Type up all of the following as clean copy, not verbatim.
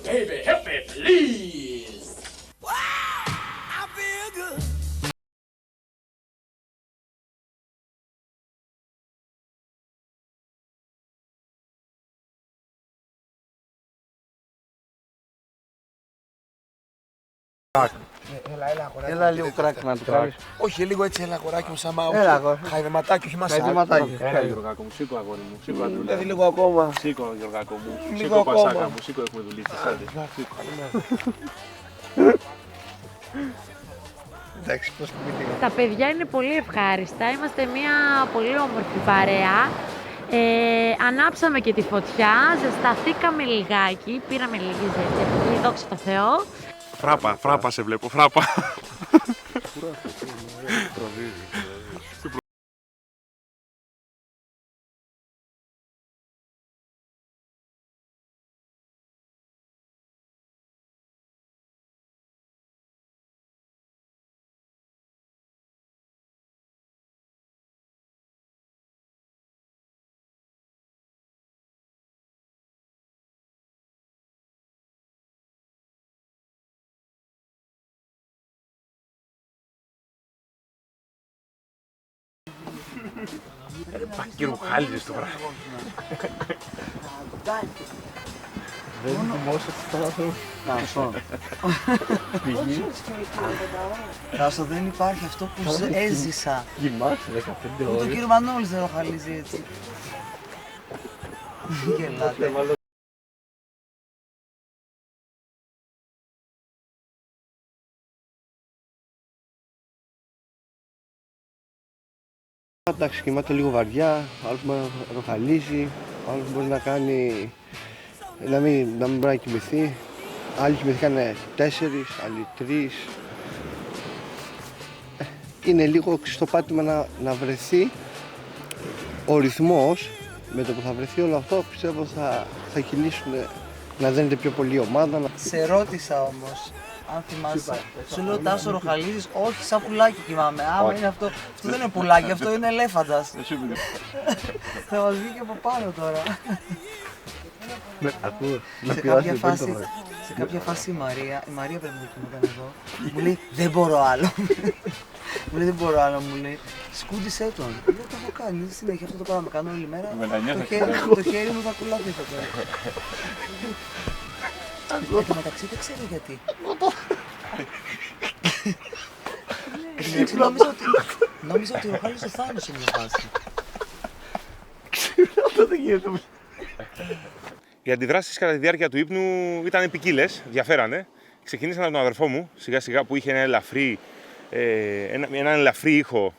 baby, help me, please. I feel good. Έλα λίγο κράκ να του κάνεις. Όχι, λίγο έτσι, έλα αγοράκι μου, σαν μάου. Έλα, αγόρι. Χαϊδεματάκι, όχι μασάκι. Χαϊδεματάκι. Έλα Γιωργάκο μου, σήκω αγόρι μου, σήκω αντούλα. Δηλαδή λίγο ακόμα. Σήκω Γιωργάκο μου, Λίγο σήκω ακόμα. Πασάκα μου, σήκω έχουμε δουλίτσες, άντε. Σήκω. Εντάξει, πώς πήγε. Τα παιδιά είναι πολύ ευχάριστα, είμαστε μια πολύ όμορφη παρέα. Ανάψαμε και τη φωτιά, ζεσταθήκαμε λιγάκι, πήραμε λίγη ζέστη, δόξα τω Θεώ. Φράπα σε βλέπω, φράπα. Πακυρουχάλιζες το βράδυ. Δεν θυμόσαι στον άνθρωπο. Τάσο. Τάσο, δεν υπάρχει αυτό που έζησα. Κοιμάσαι 15 Το ώρες. κύριο Μανώλης δεν ροχαλίζει έτσι. Γελάτε. Εντάξει, κοιμάται λίγο βαριά, άλλος μπορεί να ροχαλίζει, άλλος μπορεί να κάνει να μην μπορεί να κοιμηθεί. Άλλοι κοιμηθήκαν 4, άλλοι 3. Είναι λίγο στο πάτημα να βρεθεί ο ρυθμός. Με το που θα βρεθεί όλο αυτό πιστεύω θα κινήσουν να δένεται πιο πολύ η ομάδα. Σε ρώτησα όμως, αν θυμάσαι. Σου λέω Τάσο ροχαλίζεις, όχι σαν πουλάκι κοιμάμαι. Άμα είναι αυτό, αυτό δεν είναι πουλάκι, αυτό είναι ελέφαντας. Θα μας βγει και από πάνω τώρα. Ακούω. Σε κάποια φάση η Μαρία πρέπει να κοιμόταν εδώ, μου λέει δεν μπορώ άλλο. Μου λέει δεν μπορώ άλλο, μου λέει σκούντισέ τον. Δεν το έχω κάνει, συνέχεια αυτό το πράγμα κάνω όλη μέρα. Το χέρι μου θα κουλάθει αυτό τώρα. Εν τω μεταξύ δεν ξέρω γιατί. Νόμιζα ότι ροχάλιζε ο Θάνος σε μια φάση. Αυτό δεν γίνεται. Οι αντιδράσεις κατά τη διάρκεια του ύπνου ήταν ποικίλες, διαφέρανε. Ξεκινήσαν από τον αδερφό μου, σιγά σιγά που είχε έναν ελαφρύ ήχο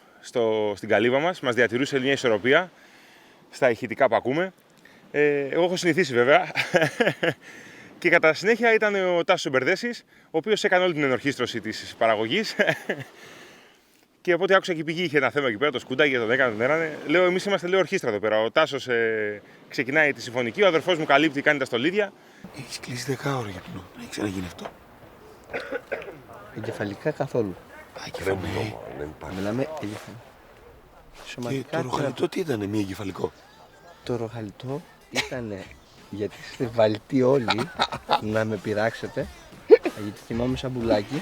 στην καλύβα μας, μας διατηρούσε μια ισορροπία στα ηχητικά που ακούμε. Εγώ έχω συνηθίσει βέβαια. Και κατά συνέχεια ήταν ο Τάσος Μπερδέσης, ο οποίος έκανε όλη την ενορχήστρωση της παραγωγής. Και οπότε άκουσα και η πηγή, είχε ένα θέμα εκεί πέρα, το σκουντάκι και τον έκανε. Λέω, εμείς είμαστε λέω ορχήστρα εδώ πέρα. Ο Τάσος ξεκινάει τη συμφωνική, ο αδερφός μου καλύπτει, κάνει τα στολίδια. Έχεις κλείσει 10 ώρα για πνό. Έχει ξαναγίνει αυτό. Εγκεφαλικά καθόλου. Μιλάμε εγκεφαλικά. Και το ροχαλιτό τι ήταν, μη εγκεφαλικό. Το ροχαλιτό ήταν γιατί είστε βαλτοί όλοι να με πειράξετε. Γιατί θυμάμαι σαν πουλάκι.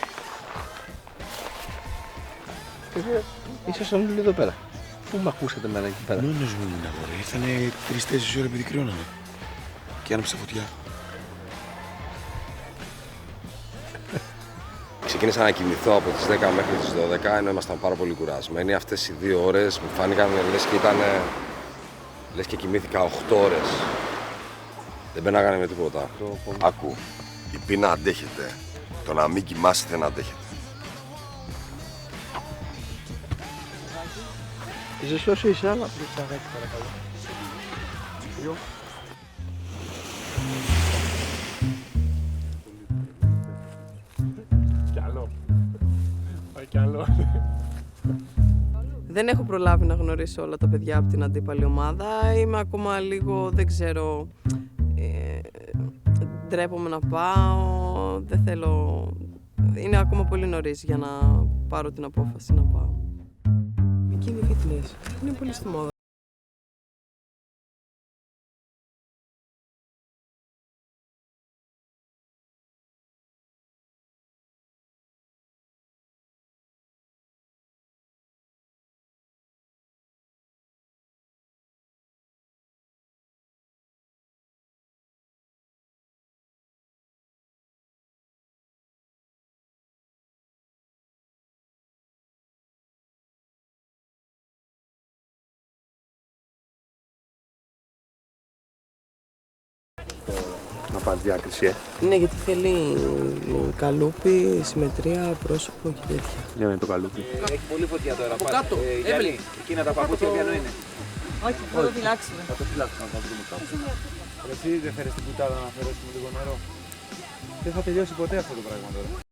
Ήσασταν όλοι εδώ πέρα. Πού με ακούσατε εμένα εκεί πέρα? Μόνος μου ήμουν αγόρι. Ήρθανε 3-4 ώρες επειδή κρυώναμε. Και άναψε τα φωτιά. Ξεκίνησα να κοιμηθώ από τις 10 μέχρι τις 12, ενώ ήμασταν πάρα πολύ κουρασμένοι. Αυτές οι 2 ώρες μου φάνηκαν λες και κοιμήθηκα 8 ώρες. Δεν μπαίναγανε με τίποτα. Άκου, η πείνα αντέχεται. Το να μην κοιμάσαι δεν αντέχεται. Είσαι σώσει είσαι άλλα. Κι άλλο. Δεν έχω προλάβει να γνωρίσω όλα τα παιδιά από την αντίπαλη ομάδα. Είμαι ακόμα λίγο, δεν ξέρω, ντρέπομαι να πάω, δεν θέλω... Είναι ακόμα πολύ νωρίς για να πάρω την απόφαση να πάω. Εκείνη η fitness είναι πολύ στη μόδα. φας διάκριση, Ναι, γιατί θέλει καλούπι, συμμετρία, πρόσωπο και τέτοια. Για να είναι το καλούπι. Έχει πολύ φωτιά τώρα. Από κάτω, Εύελη. Εκείνα τα παπούτσια πιανό είναι. Όχι, θα το φυλάξουμε. Θα το φυλάξουμε, θα το βρούμε κάπου. Εσύ δεν φέρεις την κουτάλα να αφαιρέσουμε λίγο νερό. Δεν θα τελειώσει ποτέ αυτό το πράγμα τώρα.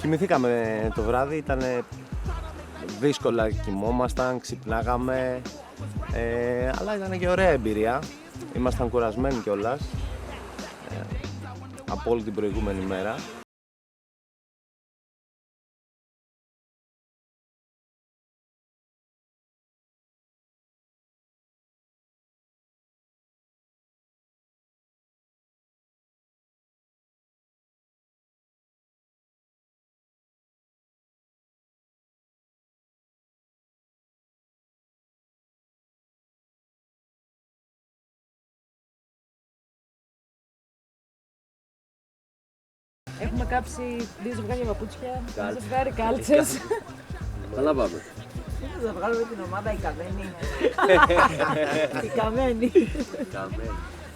Κοιμηθήκαμε το βράδυ, ήταν δύσκολα, κοιμόμασταν, ξυπνάγαμε, αλλά ήταν και ωραία εμπειρία. Ήμασταν κουρασμένοι κιόλας από όλη την προηγούμενη μέρα. Έχουμε κάψει 2 ζευγάρια παπούτσια, 1 ζευγάρι κάλτσες. Καλά πάμε. Θα βγάλουμε την ομάδα η καμένη. Η καμένη.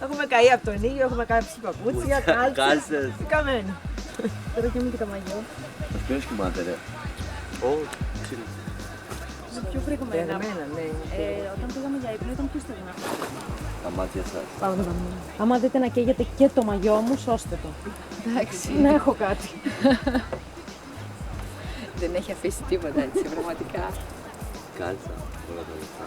Έχουμε καεί από τον ήλιο, έχουμε κάψει παπούτσια, κάλτσες. Η καμένη. Τώρα και μου και τα μαγιό. Ποιος κοιμάται ρε? Πιο γρήγορα. Ναι. Όταν πήγαμε για ύπνο ήταν πιο στεγνά. Τα μάτια σας. Πάμε να πάμε. Άμα δείτε να καίγεται και το μαγιό μου, σώστε το. Εντάξει. Να έχω κάτι. Δεν έχει αφήσει τίποτα έτσι, πραγματικά. Κάλτσα, όλα τα λεφτά.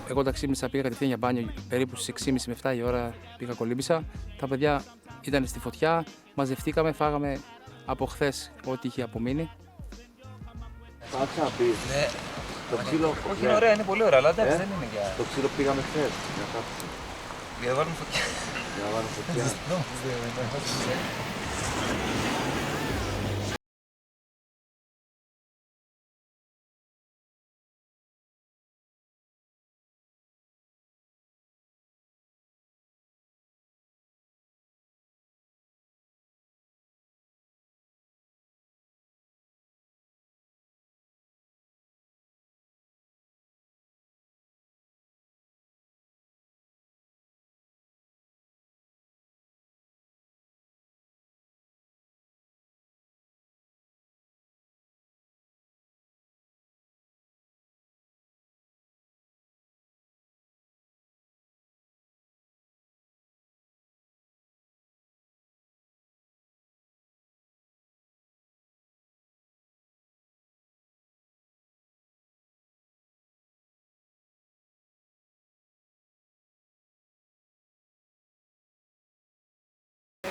Εγώ τα ξύπνησα, πήγα κατευθείαν για μπάνιο περίπου στις 6.30 με 7 η ώρα πήγα κολύμπησα. Τα παιδιά ήταν στη φωτιά, μαζευτήκαμε, φάγαμε από χθες ό,τι είχε απομείνει. Θα ξαναπείς. Ναι. Το ξύλο... Όχι, είναι ωραία, είναι πολύ ωραία, αλλά εντάξει, δεν είναι για... Το ξύλο πήγαμε χθες, για κάψη. Για να βάλουμε φωτιά. Για να βάλουμε φωτιά.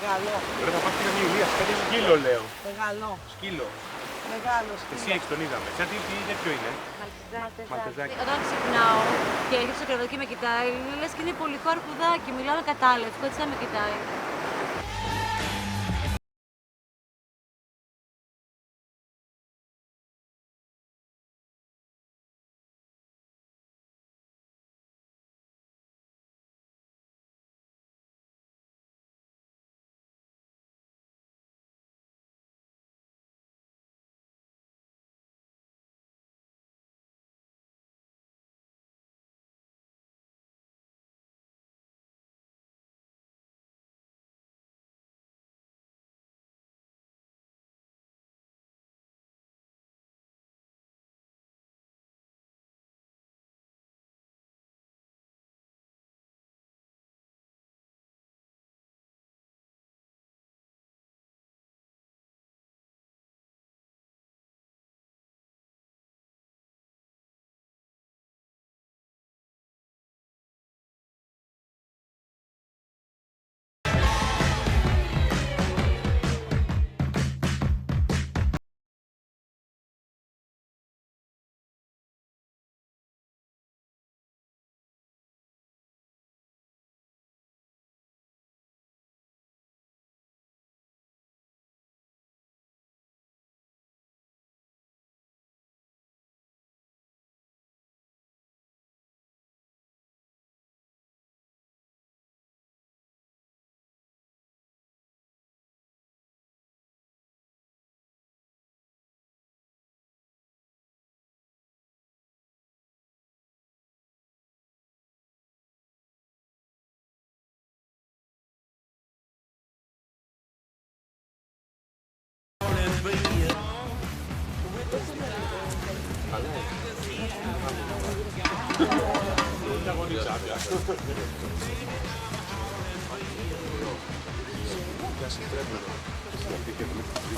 Μεγάλο. Τώρα θα πας και καμία ηλία, κάτι σκύλο λέω. Μεγάλο. Σκύλο. Μεγάλο. Εσύ έχεις τον είδαμε. Σαν τι ποιο είναι? Μαλτεζάκι. Όταν ξυπνάω και έρχεται στο κρεβάτι και με κοιτάει, λες και είναι πολύ αρκουδάκι, μιλάω κατάλευκο, έτσι θα με κοιτάει.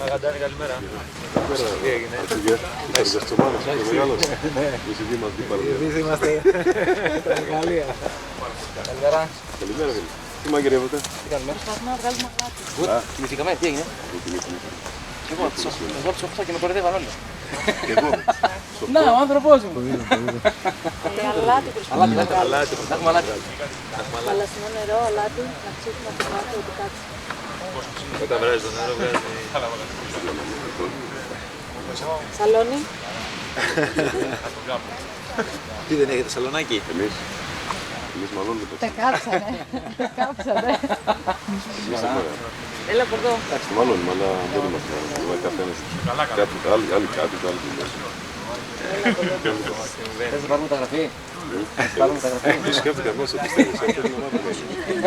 Αγαντάρη, καλημέρα. Τι έγινε? Εμείς είμαστε τα εργαλεία. Καλημέρα. Καλημέρα, τι μαγειρεύετε? Τι κάνουμε? Να βγάλουμε αγάπη. Κοιμηθήκαμε, τι έγινε? Εγώ από τις 8 και με κορυδεύαν όλοι. Και εγώ. Να, ο άνθρωπός μου. Αλάτι προσπαθούμε. Αλάτι. Να έχουμε αλάτι. Θαλασσινό νερό, αλάτι, να ψήσουμε από κάτω, ότι κάτσει. Όταν βράζει το νερό, βγάζει. Σαλόνι. Τι δεν έχετε, σαλονάκι? Εμείς μαλώνουμε το. Τα κάψανε. Τα κάψανε. Έλα από εδώ. Εντάξει, μαλώνουμε, αλλά δεν είμαστε. Καθένας. Άλλοι κάτι, το άλλο δουλειές. Θες να πάρουμε τα γραφή? Πάρουμε τα γραφή. Τι σκέφτηκα μέσα, πιστεύεις.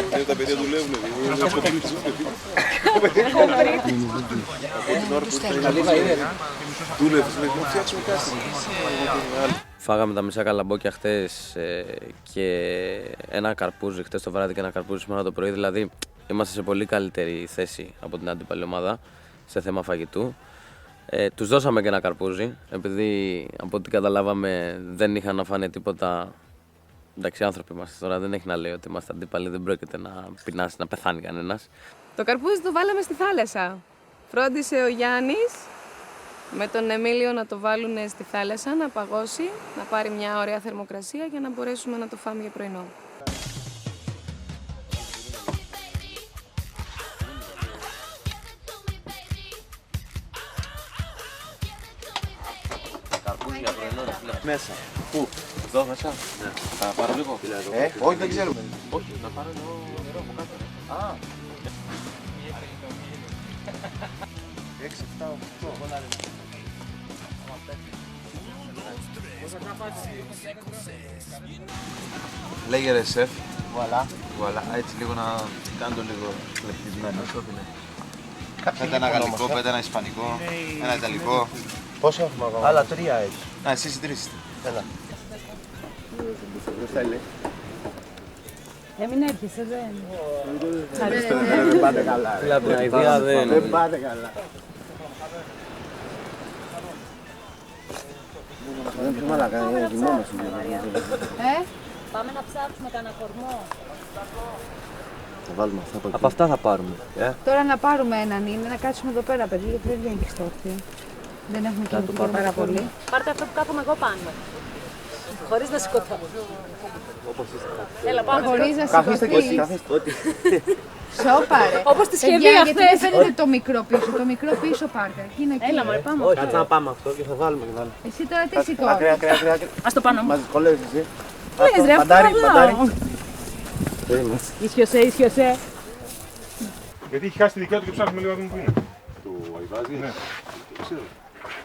Γιατί τα παιδιά δουλεύουν. Είναι από την ψήφια. Δούλευες, να φτιάξουμε κάτι. Φάγαμε τα μισά καλαμπόκια χτες και ένα καρπούζι χτες το βράδυ και ένα καρπούζι σήμερα το πρωί. Δηλαδή είμαστε σε πολύ καλύτερη θέση από την αντίπαλη ομάδα σε θέμα φαγητού. Τους δώσαμε και ένα καρπούζι, επειδή από ό,τι καταλάβαμε δεν είχαν να φάνε τίποτα. Εντάξει, άνθρωποι είμαστε τώρα, δεν έχει να λέει ότι είμαστε αντίπαλοι, δεν πρόκειται να πεινάσει, να πεθάνει κανένας. Το καρπούζι το βάλαμε στη θάλασσα. Φρόντισε ο Γιάννης με τον Εμίλιο να το βάλουν στη θάλασσα, να παγώσει, να πάρει μια ωραία θερμοκρασία για να μπορέσουμε να το φάμε για πρωινό. Καρπούζια πρωινό, Μέσα. Πού? Εδώ μέσα. Ναι. Θα πάρω λίγο. Όχι, δεν ξέρουμε. Όχι, να πάρω νερό από κάτω. Α. 6, 7, 8. Λέγε ρε σεφ. Βουαλά. Έτσι λίγο να κάνω το λίγο φλεκτισμένο. Πέτε ένα γαλλικό, πέτε ένα ισπανικό, ένα ιταλικό. Πόσο έχουμε ακόμα? Άλλα 3 έχει. Α, εσείς οι τρεις είστε. Έλα. Δεν θέλει. Μην έρχεσαι, δεν. Δεν πάτε καλά. Δεν πάτε καλά. Δεν πιο μαλακά, κοιμόμαστε. Πάμε να ψάξουμε κανένα κορμό. Θα βάλουμε αυτά από εκεί. Από αυτά θα πάρουμε. Τώρα να πάρουμε έναν είναι, να κάτσουμε εδώ πέρα, παιδί, γιατί δεν βγαίνει στο όρθιο. Δεν έχουμε κινητικό πάρα πολύ. Πάρτε αυτό που κάθομαι εγώ πάνω. Χωρίς να σηκωθώ. Έλα, πάμε. Χωρίς να σηκωθείς. Σώπαρε. Όπως τη σχεδία γιατί δεν χθες. φαίνεται το μικρό πίσω. Το μικρό πίσω πάρτε. Εκεί είναι εκεί. Έλα, μωρέ, πάμε. Όχι, κάτσε να πάμε αυτό και θα βάλουμε και βάλουμε. Εσύ τώρα τι σηκώνεις. Ακραία. Ας το πάνω μου. Μας δυσκολεύεις εσύ. Λες ρε, αυτό Περίμενε. Ίσιοσε. Γιατί έχει χάσει τη δικιά του και ψάχνουμε λίγο να δούμε πού είναι. Του Αϊβάζη. Ναι.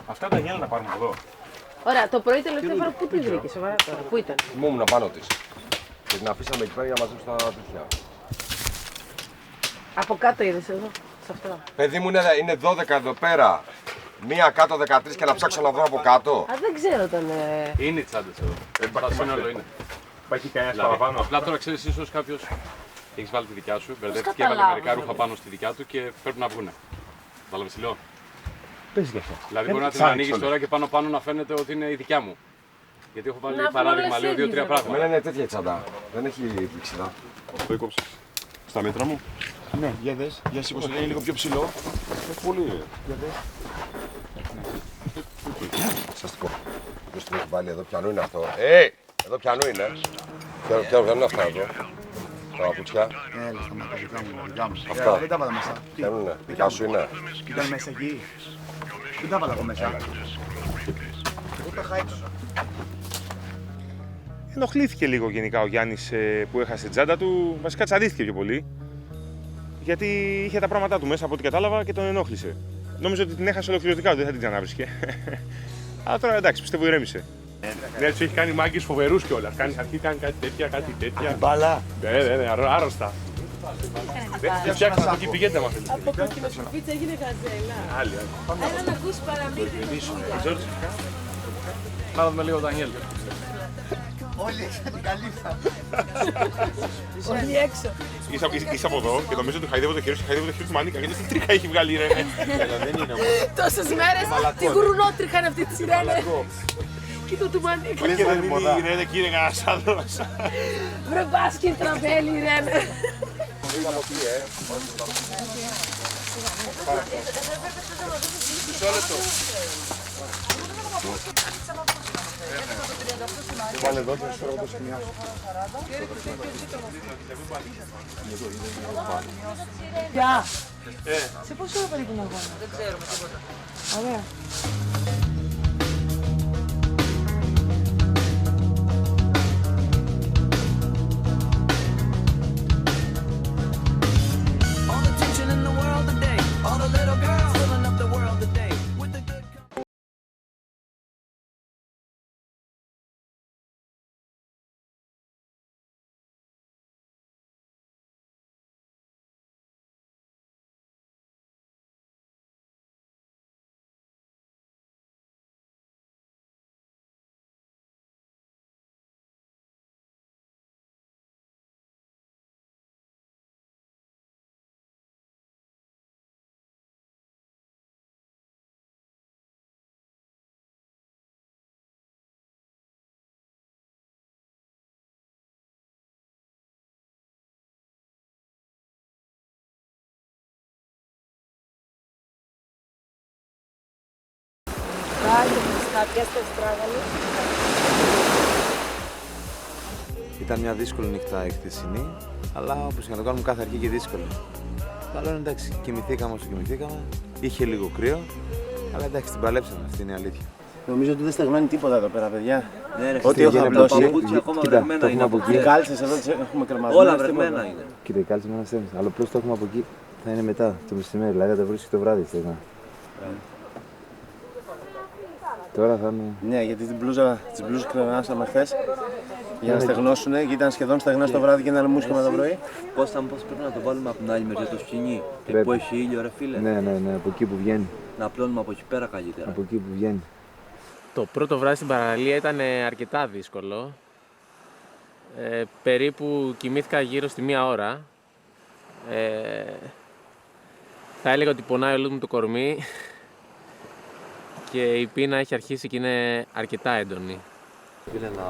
Αυτά τα γέλα να πάρουμε από εδώ. Ωραία, το πρωί τελευταία φορά πού τη βρήκε, σοβαρά τώρα, πού ήταν? Ήμουν πάνω της. Και την αφήσαμε εκεί πέρα για να μαζέψει τα τέτοια. Από κάτω είδες εδώ, σε αυτό. Παιδί μου είναι 12 εδώ πέρα. Μία κάτω 13 και να ψάξω να βρω από κάτω. Α, δεν ξέρω τον. Είναι οι τσάντες εδώ. Το σύνολο είναι. Υπάρχει κανένας Δηλαδή, παραπάνω. απλά τώρα ξέρεις, ίσως κάποιος έχεις βάλει τη δικιά σου, μπερδεύτηκε και έβαλε καταλάβω, μερικά ρούχα δηλαδή. πάνω στη δικιά του και πρέπει να βγουνε. Βάλαμε ψηλό. Παίζει και αυτό. Δηλαδή μπορεί να την ανοίγεις τώρα και πάνω να φαίνεται ότι είναι η δικιά μου. Γιατί έχω βάλει Να παράδειγμα, βγουν λέω όλες 2-3 ίδιες, πράγματα. Εμένα είναι τέτοια η τσάντα. Δεν έχει πληξιδά. Αυτό έκοψες. Στα μέτρα μου. Ναι, για δες. Για σήκωσε λίγο πιο ψηλό. Πολύ. Για δες. Σαστικό. Ποιος την έχει βάλει εδώ, πιανού είναι αυτό. Εδώ πιανού είναι. Ποιο είναι αυτά εδώ. Τα παπουτσιά. Έλα, στα μάτια δικά μου, δικά μου. Αυτά. Δεν τα βάλα μέσα. Πιανού είναι. Δικά σου είναι. Ήταν μέσα εκεί. Δεν τα βάλα από μέσα. Ούτε είχα έξω. Ενοχλήθηκε λίγο γενικά ο Γιάννης που έχασε την τσάντα του. Βασικά τσαντίστηκε πιο πολύ. Γιατί είχε τα πράγματά του μέσα από ό,τι κατάλαβα και τον ενόχλησε. Νόμιζα ότι την έχασε ολοκληρωτικά, δεν θα την ξανάβρισκε. Αλλά τώρα εντάξει, πιστεύω ηρέμησε. Ναι, του έχει κάνει μάγκες φοβερούς κιόλας. Αρχή κάνει κάτι τέτοια. Μπάλα. Ναι, άρρωστα. Δεν φτιάξαμε από εκεί, πηγαίνετε μας. Από κοκκινοσκοπίτσα έγινε γαζέλα. Άλλη. Έλα να ακούσει παραμύθι. Να δούμε λίγο τον Δανιέλ. Όλοι έξω την καλύφα. Όλοι έξω. Είσαι από εδώ και νομίζω ότι χαϊδεύω το χέρι σου, χαϊδεύω το χέρι του Μανίκα. Γιατί τι τρίχα έχει βγάλει η Ρένε. Δεν είναι όμως. Τόσες μέρες τι γουρνότριχαν αυτή τη σιρένε. Κοίτα του Μανίκα. Και δεν είναι η Ρένε και είναι κανένας άνθρωπος. Βρε μπάσκετ τραβέλει η Ρένε. Βάλε εδώ και να σου φέρω το σημειάσω. Γεια! Σε πόσο ώρα περίπου να βγάλω? Δεν ξέρουμε τίποτα. Ωραία. All the tension in the world today, all the little girls filling up the world today with the good. Ήταν μια δύσκολη νύχτα η χθεσινή, αλλά όπως και να το κάνουμε κάθε αρχή και δύσκολη. Καλό είναι εντάξει, κοιμηθήκαμε όσο κοιμηθήκαμε, είχε λίγο κρύο, αλλά εντάξει την παλέψαμε, αυτή είναι η αλήθεια. Νομίζω ότι δεν στεγνώνει τίποτα εδώ πέρα, παιδιά. Ναι, ρε, ό,τι έχω απλώσει. Κοίτα, το έχουμε από εκεί. Οι κάλτσες εδώ τις έχουμε κρεμασμένες. Όλα βρεμμένα είναι. Κοίτα, οι κάλτσες μένουν στέλνεις. Αλλά απλώς το έχουμε από εκεί. Θα είναι μετά, το μεσημέρι, δηλαδή θα τα βρεις και το βράδυ στεγνά. Τώρα θα είναι... Ναι, γιατί τις μπλούζες κρεμάσαμε χθες για να στεγνώσουν και ήταν σχεδόν στεγνά στο βράδυ και να λεμούσαμε το πρωί. Πώς πρέπει να το βάλουμε από την άλλη μεριά το σκηνή, που έχει ήλιο ρε φίλε. Ναι, από εκεί που βγαίνει. Να απλώνουμε από εκεί πέρα καλύτερα. Από εκεί που βγαίνει. Το πρώτο βράδυ στην παραλία ήταν αρκετά δύσκολο. Περίπου κοιμήθηκα γύρω στη 1 ώρα. Θα έλεγα ότι πονάει όλο μου το κορμί και η πείνα έχει αρχίσει και είναι αρκετά έντονη. Φίλε να...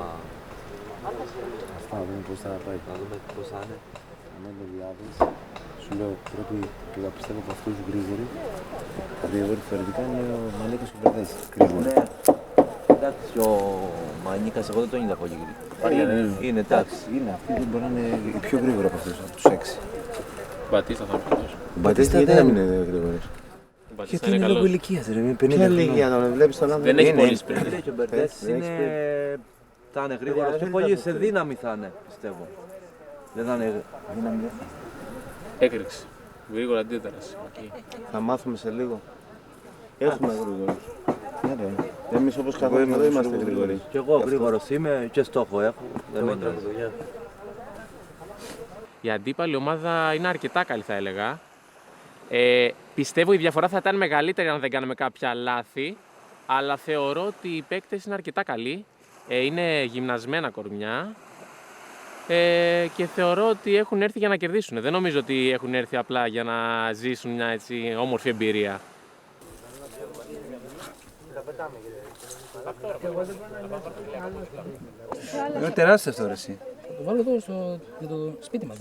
Αυτά, να δούμε πώς θα πάει. Να δούμε πώς θα είναι. Αν το διάβεις, σου λέω πρέπει και να πιστεύω από αυτούς γρήγοροι. Γρήγοροι θεωρητικά είναι ο Μανίκας και ο Μπερδές. Ναι. Εντάξει, ο Μανίκας εγώ δεν τον είδα πολύ γρήγορα. Είναι εντάξει. Είναι, αυτοί δεν μπορεί να είναι πιο γρήγορα από αυτούς, από τους 6. Μπατίστα θα πει. Ο Μπατίστα δεν είναι γρήγορος. Γιατί είναι λόγω ηλικίας, ρε, με 50 χρόνια. Ποια ηλικία, τον βλέπεις τον άνθρωπο. Δεν έχει πολύ σπίτι. Και ο Μπερδές θα είναι γρήγορος και πολύ σε δύναμη θα είναι, πιστεύω. Δεν θα είναι δύναμη. Έκρηξη. Γρήγορα αντίδραση. Θα μάθουμε σε λίγο. Έχουμε γρήγορους. Εμείς όπως καθόλου εδώ είμαστε γρήγοροι. Κι εγώ γρήγορος είμαι και στόχο έχω. Δεν με νοιάζει. Η αντίπαλη ομάδα είναι αρκετά καλή θα έλεγα. Πιστεύω η διαφορά θα ήταν μεγαλύτερη αν δεν κάναμε κάποια λάθη, αλλά θεωρώ ότι οι παίκτες είναι αρκετά καλοί. Είναι γυμνασμένα κορμιά και θεωρώ ότι έχουν έρθει για να κερδίσουν. Δεν νομίζω ότι έχουν έρθει απλά για να ζήσουν μια έτσι όμορφη εμπειρία. Είναι τεράστιο αυτό, εσύ. Θα το βάλω εδώ για το σπίτι μας,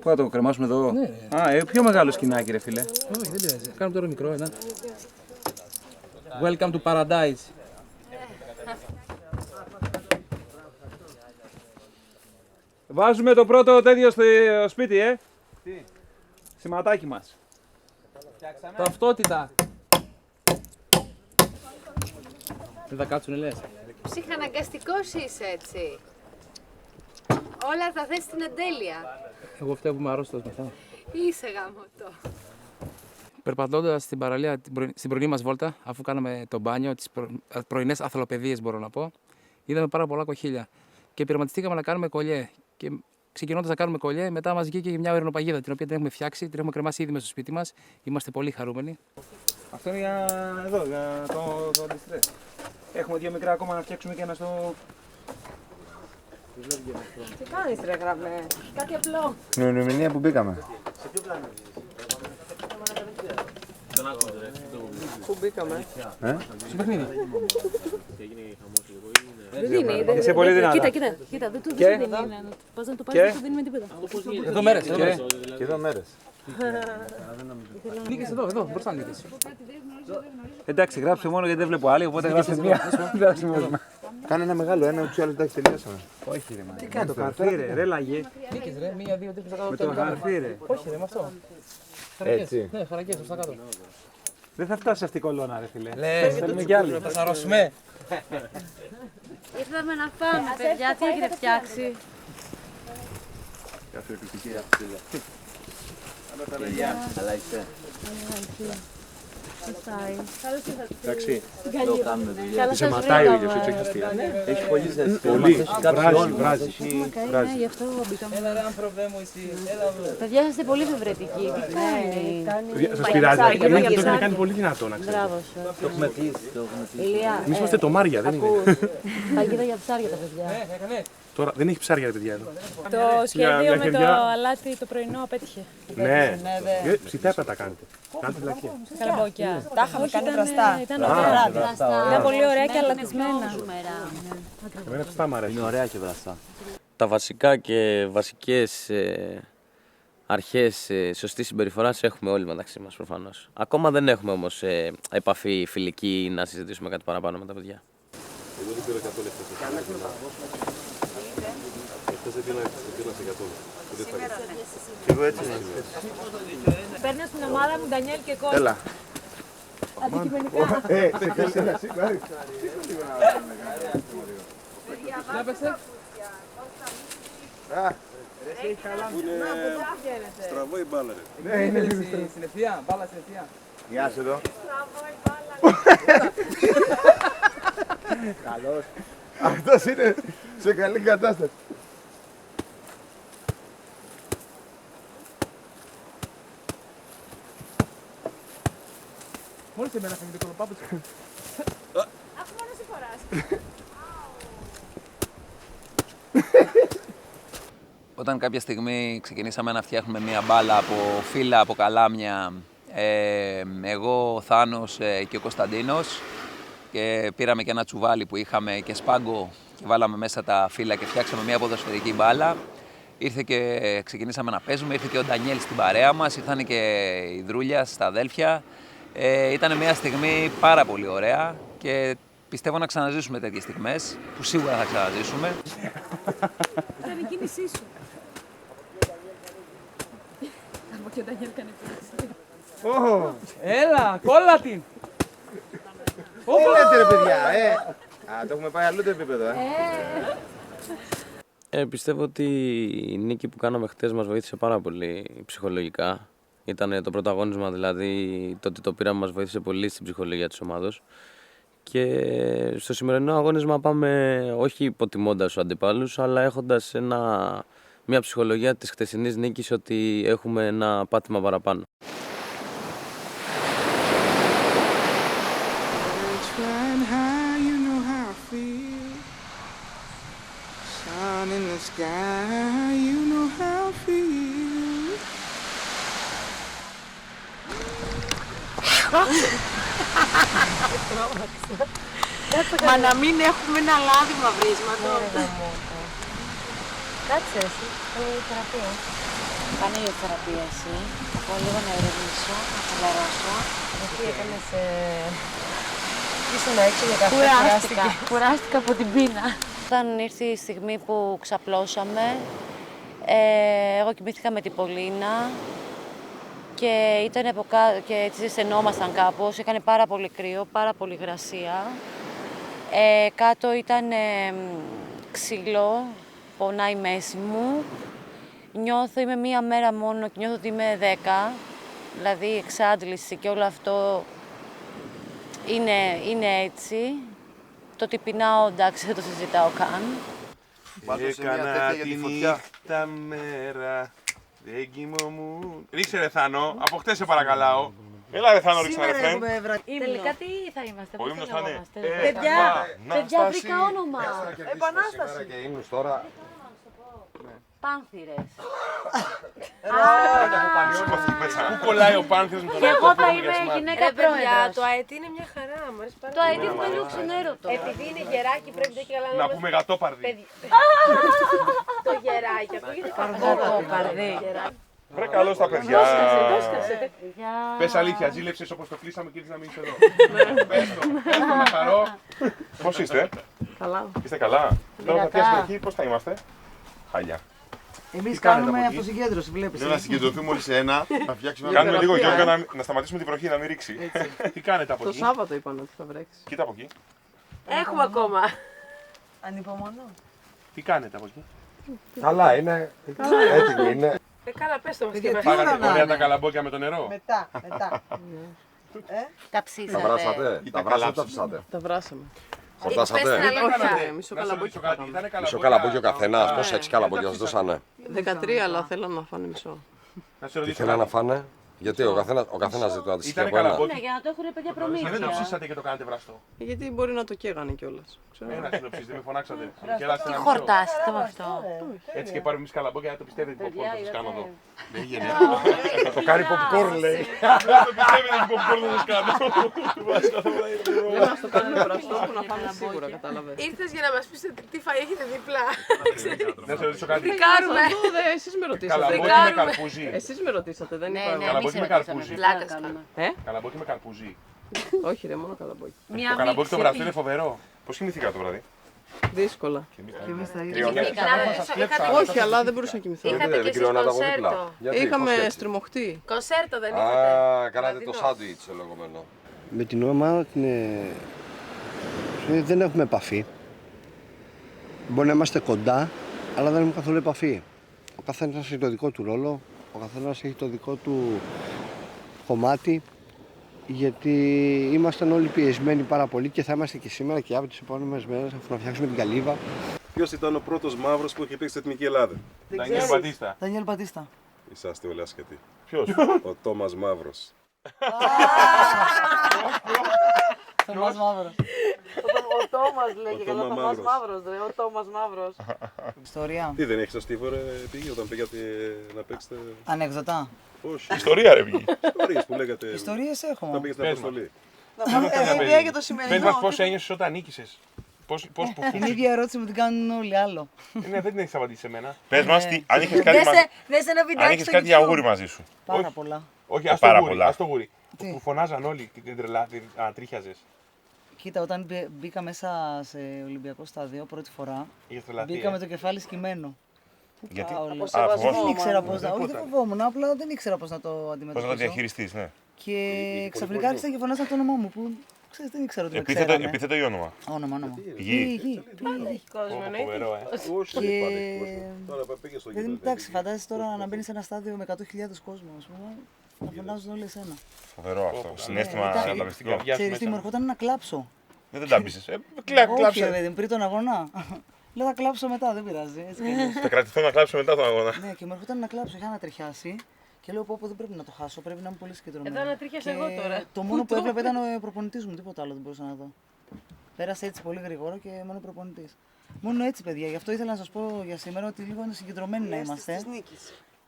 Πού θα το κρεμάσουμε εδώ? Ναι. Πιο μεγάλο σκηνάκι, ρε φίλε. Όχι, δεν πειράζει. Κάνουμε τώρα μικρό, ένα. Welcome to paradise. Βάζουμε το πρώτο τέτοιο στο σπίτι, Τι? Σηματάκι μας. Ταυτότητα. Δεν θα κάτσουνε, λες. Ψυχαναγκαστικός είσαι έτσι. Όλα θα θες στην εντέλεια. Εγώ φταίω που είμαι αρρώστος μετά. Είσαι γαμωτό. Περπατώντας στην παραλία στην πρωινή μας βόλτα, αφού κάναμε το μπάνιο, τις πρωινές αθλοπαιδείες μπορώ να πω, είδαμε πάρα πολλά κοχύλια. Και πειραματιστήκαμε να κάνουμε κολλιέ. Και ξεκινώντας να κάνουμε κολλιέ, μετά μας βγήκε και μια ορεινοπαγίδα, την οποία την έχουμε φτιάξει, την έχουμε κρεμάσει ήδη μέσα στο σπίτι μας. Είμαστε πολύ χαρούμενοι. Αυτό είναι για εδώ, για το αντιστρέ. Έχουμε 2 μικρά ακόμα να φτιάξουμε και ένα στο... Τι κάνεις ρε γραβέ, κάτι απλό. Την ημερομηνία που μπήκαμε. Σε ποιο πλάνο Πού μπήκαμε. Στο παιχνίδι. Δεν δίνει, δεν Είσαι πολύ δυνατά. Κοίτα, δεν του δίνει. Πας να το πάρεις, δεν του δίνει με τίποτα. Εδώ μέρες. Και εδώ μέρες. Νίκες εδώ, μπροστά νίκες. Εντάξει, γράψε μόνο γιατί δεν βλέπω άλλη, οπότε γράψε μία. Κάνε ένα μεγάλο, ένα ούτως ή άλλως, εντάξει, τελειώσαμε. Όχι ρε μάνα. Τι κάνεις το καρφί ρε λαγέ. Νίκες ρε, 1, 2, 3, 4, 5, 6, 7, 8, 9. Με το καρφί ρε. Όχι ρε, με αυτό. Έτσι. Ναι, χαρακές, προς τα κάτω. Δεν θα φτάσει αυτή η κολόνα ρε φίλε. Θέλουμε κι άλλοι. Θα σαρώσουμε. Ήρθαμε να φάμε, παιδιά, τι έχετε φτιάξει. Καλά είστε. Εντάξει. Εδώ κάνουμε δουλειά. Σε ματάει ο ήλιος, έτσι έχει αστεία. Έχει πολύ ζέστη. Πολύ, βράζει. Γι' αυτό μπήκαμε. Παιδιά, είστε πολύ φευρετικοί. Τι κάνει. Σας πειράζει. Εμένα αυτό έχει κάνει πολύ δυνατό να ξέρετε. Μπράβο σου. Το έχουμε κλείσει. Ηλία, Εμείς είμαστε το Μάρια, δεν είναι. παγίδα για ψάρια τα παιδιά. Τώρα δεν έχει ψάρια, ρε παιδιά εδώ. Το σχέδιο με το αλάτι το πρωινό απέτυχε. Ναι, ψητέπα τα κάνετε. Κάντε φυλακία. Καλαμπόκια. Τα είχαμε κάνει βραστά. Ήταν ωραία. Ήταν πολύ ωραία και αλατισμένα. Εμένα ψητά μ' αρέσει. Είναι ωραία και βραστά. Τα βασικά και βασικές αρχές σωστής συμπεριφοράς έχουμε όλοι μεταξύ μας προφανώς. Ακόμα δεν έχουμε όμως επαφή φιλική να συζητήσουμε κάτι παραπάνω με τα παιδιά. Εγώ δεν πήρα 100 λεπτά. Αυτές δεν πήραν 100. Και εγώ έτσι είναι. Παίρνω στην ομάδα μου Ντανιέλ και Κώστα. Έλα. Αντικειμενικά. Στραβό η μπάλα ρε. Ναι, είναι στην ευθεία, μπάλα στην ευθεία. Γεια σου εδώ. Καλώς. Αυτός είναι σε καλή κατάσταση. Μόλις εμένα θα μην το κολοπάπουτσο. Αφού μόνο σε φοράς. Όταν κάποια στιγμή ξεκινήσαμε να φτιάχνουμε μία μπάλα από φύλλα, από καλάμια, εγώ, ο Θάνος και ο Κωνσταντίνος, και πήραμε και ένα τσουβάλι που είχαμε και σπάγκο και βάλαμε μέσα τα φύλλα και φτιάξαμε μία ποδοσφαιρική μπάλα. Ήρθε και ξεκινήσαμε να παίζουμε, ήρθε και ο Ντανιέλ στην παρέα μας, ήρθαν και η Δρούλια στα αδέλφια. Ήταν μια στιγμή πάρα πολύ ωραία και πιστεύω να ξαναζήσουμε τέτοιες στιγμές, που σίγουρα θα ξαναζήσουμε. Ήταν η κίνησή σου. Από και ο Ντανιέλ έκανε κίνηση. Έλα, κόλλα την! Τι λέτε ρε παιδιά, το έχουμε πάει αλλού το επίπεδο, Πιστεύω ότι η νίκη που κάναμε χτες μας βοήθησε πάρα πολύ ψυχολογικά. Ήταν το πρωταγώνισμα, δηλαδή το ότι το πήραμε μας βοήθησε πολύ στην ψυχολογία της ομάδος. Και στο σημερινό αγώνισμα πάμε όχι υποτιμώντας τους αντιπάλους, αλλά έχοντας μια ψυχολογία της χτεσινής νίκης ότι έχουμε ένα πάτημα παραπάνω. Μα να μην έχουμε ένα λάδι μαυρίσματο. Κάτσε εσύ, θεραπεία. Κάνε η θεραπεία εσύ. Εγώ λίγο να ηρεμήσω, να χαλαρώσω. Γιατί έκανες... Ήσουν έξω για καφέ. Κουράστηκα από την πείνα. Όταν ήρθε η στιγμή που ξαπλώσαμε, εγώ κοιμήθηκα με την Πολίνα και, και έτσι ζεσθενόμασταν κάπως. Έκανε πάρα πολύ κρύο, πάρα πολύ υγρασία. Κάτω ήταν ξύλο, πονάει η μέση μου. Νιώθω, είμαι μία μέρα μόνο και νιώθω ότι είμαι 10. Δηλαδή εξάντληση και όλο αυτό είναι έτσι. Το ότι πεινάω, εντάξει, δεν το συζητάω καν. Βάλτε σε μια Έκανα τέτοια για τη τη φωτιά. νύχτα μέρα, δεν κοιμόμουν. Ρίξε ρε Θάνο, από χτες σε παρακαλάω. Έλα ρε Θάνο, ρίξε ένα ρεφρέν. Τελικά τι θα είμαστε, Ο πώς ύμνος θα θα είναι. λεγόμαστε. Παιδιά, βρήκα όνομα. Επανάσταση. Και ύμνους τώρα. Πάνθυρες. Πού κολλάει ο Πάνθυρος με τον Και αετό εγώ που θα έχουμε για είμαι smart. γυναίκα πρόεδρος. Το ΑΕΤ είναι μια χαρά, μου αρέσει πάρα Το ΑΕΤ μου είναι ξενέρωτο. Επειδή είναι γεράκι πρέπει να έχει καλά Να πούμε γατόπαρδι. Το γεράκι, ακούγεται Γατόπαρδι. Βρε καλό στα παιδιά. Δώσκασε. Πες αλήθεια, ζήλεψες όπως το κλείσαμε και ήρθες να μείνεις εδώ. Πες το, να χαρώ. Πώς είστε? Καλά. Είστε καλά? Τώρα θα πιάσετε εκεί, πώς θα είμαστε? Χάλια. Εμείς κάνουμε αυτοσυγκέντρωση, βλέπεις. Θέλω να συγκεντρωθούμε όλοι σε ένα, να φτιάξουμε ένα. Κάνουμε λίγο Γιώργο να σταματήσουμε την βροχή να μην ρίξει. Τι κάνετε από Το εκεί? Σάββατο είπαν ότι θα βρέξει. Κοίτα από εκεί. Έχουμε ακόμα. Ανυπομονώ. Τι κάνετε από εκεί? Καλά είναι. Έτοιμοι είναι. Καλά, πες το μας και Φάγατε ωραία τα καλαμπόκια με το νερό. Μετά. Τα Τα ψήσατε. βράσατε. Τα βράσατε, τα ψήσατε. Τα βράσαμε. Χορτάσατε. Μισό καλαμπόκι. Μισό καλαμπόκι ο καθένας. Πόσα 6 καλαμπόκια σας δώσανε? 13, αλλά θέλω να φάνε μισό. Τι θέλανε να φάνε? Γιατί ο καθένας ζητώ να τη Ήταν από ένα. καλαμπόκι. Ναι, για να το έχουν παιδιά Δεν το προμήθεια. ψήσατε και το κάνετε βραστό. Γιατί μπορεί να το καίγανε κιόλας. Ένα συνοψίστε, με φωνάξατε. Τι χορτάσετε με αυτό. Έτσι και πάρουμε εμείς καλαμπόκια, δεν το πιστεύετε την popcorn που σας κάνω εδώ. Δεν γίνεται. Θα το κάνει popcorn λέει. Δεν το πιστεύετε την popcorn που σας κάνω. Δεν μας το κάνουν βραστό που να φάμε σίγουρα, κατάλαβες. Ήρθες για να μας πεις τι φαΐ έχετε δίπλα. Να σε ρωτήσω κάτι. Τι κάνουμε. Εσείς με ρωτήσατε. Καλαμπόκι με καρπούζι. Εσείς με ρωτήσατε, δεν είπα εγώ. Καλαμπόκι με καρπούζι. Καλαμπόκι με καρπούζι. Όχι ρε, μόνο καλαμπόκι. Το καλαμπόκι το βραστό είναι φοβερό. Πώς κοιμηθήκατε το βράδυ? Δύσκολα. Κρυώνες. Όχι, αλλά δεν μπορούσα να κοιμηθώ. Δεν κρυώνατε από δίπλα. Είχαμε στριμωχτή. Κονσέρτο δεν Α, κάνατε το σάντουιτς λεγόμενο. Με την ομάδα δεν έχουμε επαφή. Μπορεί να είμαστε κοντά, αλλά δεν έχουμε καθόλου επαφή. Ο καθένας έχει το δικό του ρόλο, ο καθένας έχει το δικό του κομμάτι, γιατί ήμασταν όλοι πιεσμένοι πάρα πολύ και θα είμαστε και σήμερα και αύριο τις επόμενες μέρες αφού να φτιάξουμε την καλύβα. Ποιος ήταν ο πρώτος μαύρος που είχε παίξει στην Εθνική Ελλάδα? Δανιέλ Μπατίστα. Είσαστε όλοι άσχετοι. Ποιος? Ο Τόμας Μαύρος. Τόμας Μαύρος. Ο Τόμας λέγε, Τόμα καλά, Τόμας Μαύρος, ρε, ο Τόμας Μαύρος. Ιστορία. Τι δεν έχεις στο στίβο ρε πήγε όταν πήγατε να παίξετε? Ανέκδοτα. Όχι. Ιστορία ρε πήγε. Ιστορίες που λέγατε. Ιστορίες έχω. Όταν πήγες στην αποστολή. Εμπειρία για το σημερινό. Πες μας πώς ένιωσες όταν νίκησες. Πώς που Την ίδια ερώτηση μου την κάνουν όλοι άλλο. Ναι, δεν την έχεις απαντήσει σε μένα. Πες μας αν είχες κάτι Δες ένα βιντεάκι αν είχες στο κάτι YouTube. για αγούρι μαζί σου. Πάρα πολλά. Όχι, ας το γούρι. Που φωνάζαν όλοι και την τρελά, την τρίχιαζες. Κοίτα, όταν μπήκα μέσα σε Ολυμπιακό στάδιο πρώτη φορά, Είχες τρελαθεί. μπήκα με το κεφάλι σκυμμένο. Γιατί? Δεν ήξερα πώς να. Όχι, δεν φοβόμουν, απλά δεν ήξερα πώς να το αντιμετωπίσω. Πώς να το διαχειριστείς, ναι. Και ξαφνικά άρχισαν και φωνάζαν το όνομά μου που ξέρεις, δεν ήξερα ότι με ξέρανε. Επίθετο ή όνομα? Όνομα. Γη. Φοβερό, εντάξει, φαντάζεσαι τώρα να μπαίνεις σε ένα στάδιο με 100.000 κόσμο, ας πούμε, να φωνάζουν όλοι εσένα. Φοβερό αυτό. Συναίσθημα αναπαυστικό. Ξέρεις τι, μου ερχόταν να κλάψω. Δεν τάμπησες. Όχι, παιδί, πριν τον αγώνα. Λέω θα κλάψω μετά, δεν πειράζει. Θα κρατηθώ να κλάψω μετά τον αγώνα. Ναι, και μου έρχονταν να κλάψω, είχα ανατριχιάσει και λέω πω δεν πρέπει να το χάσω, πρέπει να είμαι πολύ συγκεντρωμένη. Εδώ ανατρίχιασα εγώ τώρα. Το μόνο που έβλεπα ήταν ο προπονητής μου, τίποτα άλλο δεν μπορούσα να δω. Πέρασε έτσι πολύ γρήγορα και μόνο προπονητής. Μόνο έτσι, παιδιά, γι' αυτό ήθελα να σας πω για σήμερα ότι λίγο είναι συγκεντρωμένοι να είμαστε.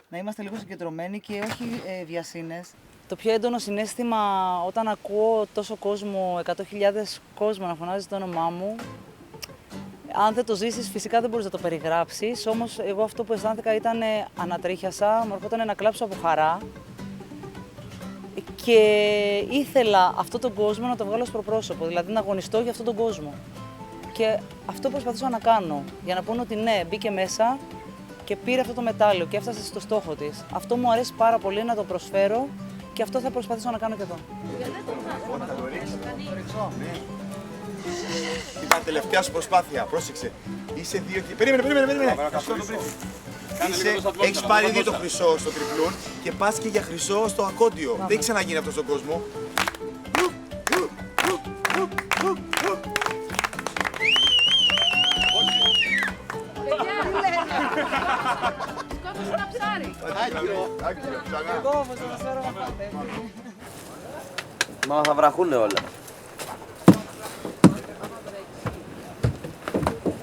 Να είμαστε λίγο συγκεντρωμένοι και όχι βιασύνες. Το πιο έντονο συναίσθημα όταν ακούω τόσο κόσμο, 100.000 κόσμο να φωνάζει το όνομά μου, αν δεν το ζήσεις, φυσικά δεν μπορείς να το περιγράψεις. Όμως, εγώ αυτό που αισθάνθηκα ήταν ανατρίχιασα, μου έρχονταν να κλάψω από χαρά. Και ήθελα αυτόν τον κόσμο να το βγάλω στο προπρόσωπο, δηλαδή να αγωνιστώ για αυτόν τον κόσμο. Και αυτό προσπαθούσα να κάνω, για να πούνε ότι ναι, μπήκε μέσα και πήρε αυτό το μετάλλιο και έφτασε στο στόχο της. Αυτό μου αρέσει πάρα πολύ να το προσφέρω και αυτό θα προσπαθήσω να κάνω και εδώ. Ήταν τελευταία σου προσπάθεια, πρόσεξε. Είσαι 2 και... Περίμενε. Έχεις πάρει 2 το χρυσό στο τριπλούν και πας και για χρυσό στο ακόντιο. Δεν έχει ξαναγίνει αυτό στον κόσμο. Παιδιά, Άρη. Άκυρο, ξανά. Εγώ όμως δεν ξέρω να πάτε. Μα θα βραχούνε όλα.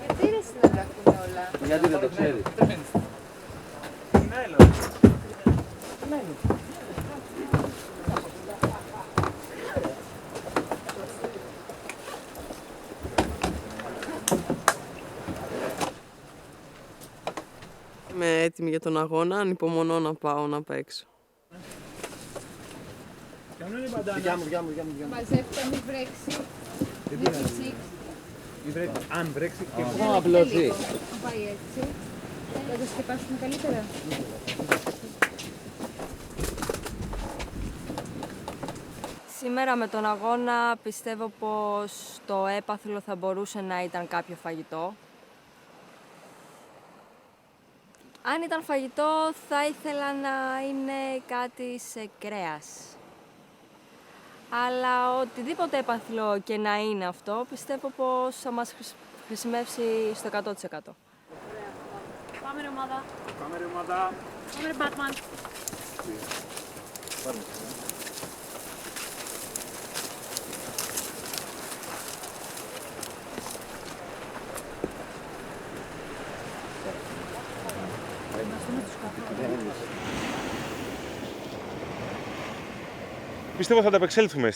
Γιατί ρε συνεργαστούν όλα. Γιατί δεν το ξέρει. Είμαι έτοιμη για τον αγώνα, ανυπομονώ να πάω να παίξω. Δικιά μου. Μαζεύτε, μην βρέξει. Μην φυσήξει. Αν βρέξει και Να απλωθεί. Να πάει έτσι. Θα το σκεπάσουμε καλύτερα. Σήμερα με τον αγώνα πιστεύω πως το έπαθλο θα μπορούσε να ήταν κάποιο φαγητό. Αν ήταν φαγητό θα ήθελα να είναι κάτι σε κρέας. Αλλά οτιδήποτε έπαθλο και να είναι αυτό, πιστεύω πως θα μας χρησιμεύσει στο 100%. Πάμε ρε ομάδα. Πάμε ρε ομάδα. Πάμε ρε Batman. Πιστεύω θα ανταπεξέλθουμε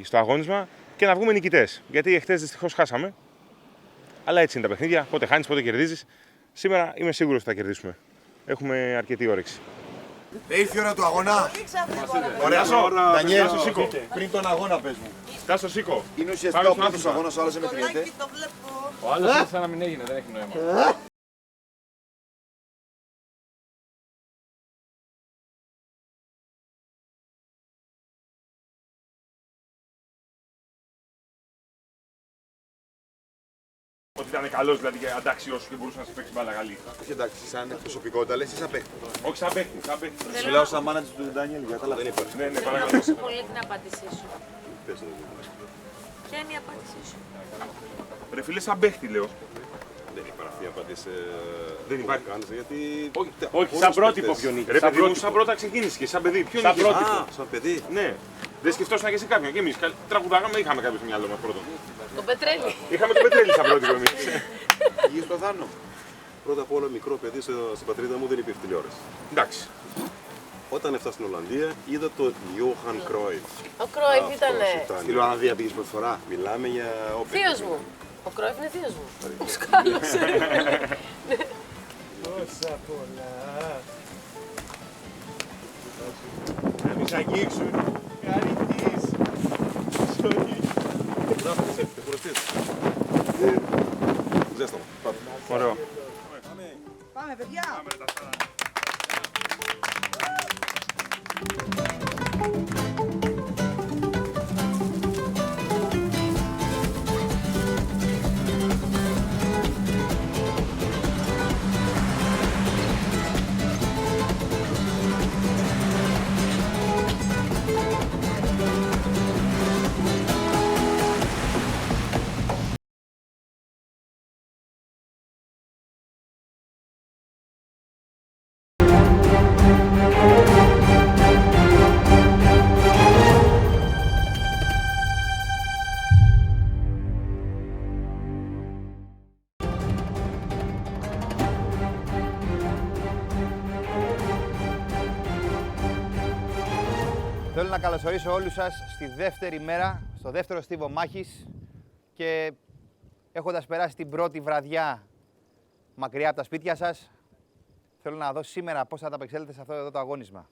στο αγώνισμα και να βγούμε νικητές. Γιατί εχθές δυστυχώς χάσαμε. Αλλά έτσι είναι τα παιχνίδια. Πότε χάνεις, πότε κερδίζεις. Σήμερα είμαι σίγουρος ότι θα κερδίσουμε. Έχουμε αρκετή όρεξη. Ήρθε η ώρα του αγώνα. Ωραία, Ντανιέλ, Σίκο. πριν τον αγώνα πες μου. Τάσο, Σίκο. Είναι ουσιαστικά ο πρώτος αγώνας, ο άλλος δεν μετριέται. Ο άλλος είναι σαν να μην έγινε, δεν έχει νόημα. Ότι ήταν καλός, δηλαδή αντάξιος και μπορούσε να σε παίξει μπάλα καλή. Όχι εντάξει, σαν προσωπικότητα λες ή σαν παίκτη. Όχι σαν παίκτη, σαν παίκτη. Μιλάω σαν μάνατζερ του Ντανιέλ, για καλά δεν υπάρχει. Ναι, παρακαλώ. Πολύ την απάντησή σου. Πες το. Ποια είναι η απάντησή σου? Ρε φίλε, σαν παίκτη λέω. Δεν υπάρχει αυτή η απάντηση. Δεν υπάρχει. Γιατί. Όχι, σαν πρότυπο ποιο νίκη. Ρε παιδί μου, σαν πρώτα ξεκίνησε και σαν παιδί. Ποιο νίκη. Σαν παιδί. Ναι. Δεν σκεφτόσουν και εσύ κάποιον. Και εμείς τραγουδάγαμε, είχαμε κάποιο στο μυαλό μας πρώτο. Τον Πετρέλη. Είχαμε τον Πετρέλη σαν πρότυπο εμείς. Υγιής στο Δάνο. Πρώτα απ' όλα, μικρό παιδί στην πατρίδα μου δεν υπήρχε τηλεόραση. Εντάξει. Όταν έφτασα στην Ολλανδία, είδα το Johan Cruyff. Ο Κρόιφ ήτανε. Στην Ολλανδία πήγες πρώτη φορά. Μιλάμε για όπλα. Θείος μου. Ο Κρόιφ είναι θείος μου. Σκάλωσε. Τόσα πολλά. Να μην σ' αγγίξουν. Καρύτης. Ζέσταμα. Πάμε. Ωραίο. Πάμε παιδιά. Θέλω να καλωσορίσω όλους σας στη δεύτερη μέρα, στο δεύτερο στίβο μάχης και έχοντας περάσει την πρώτη βραδιά μακριά από τα σπίτια σας, θέλω να δω σήμερα πώς θα ανταπεξέλθετε σε αυτό εδώ το αγώνισμα.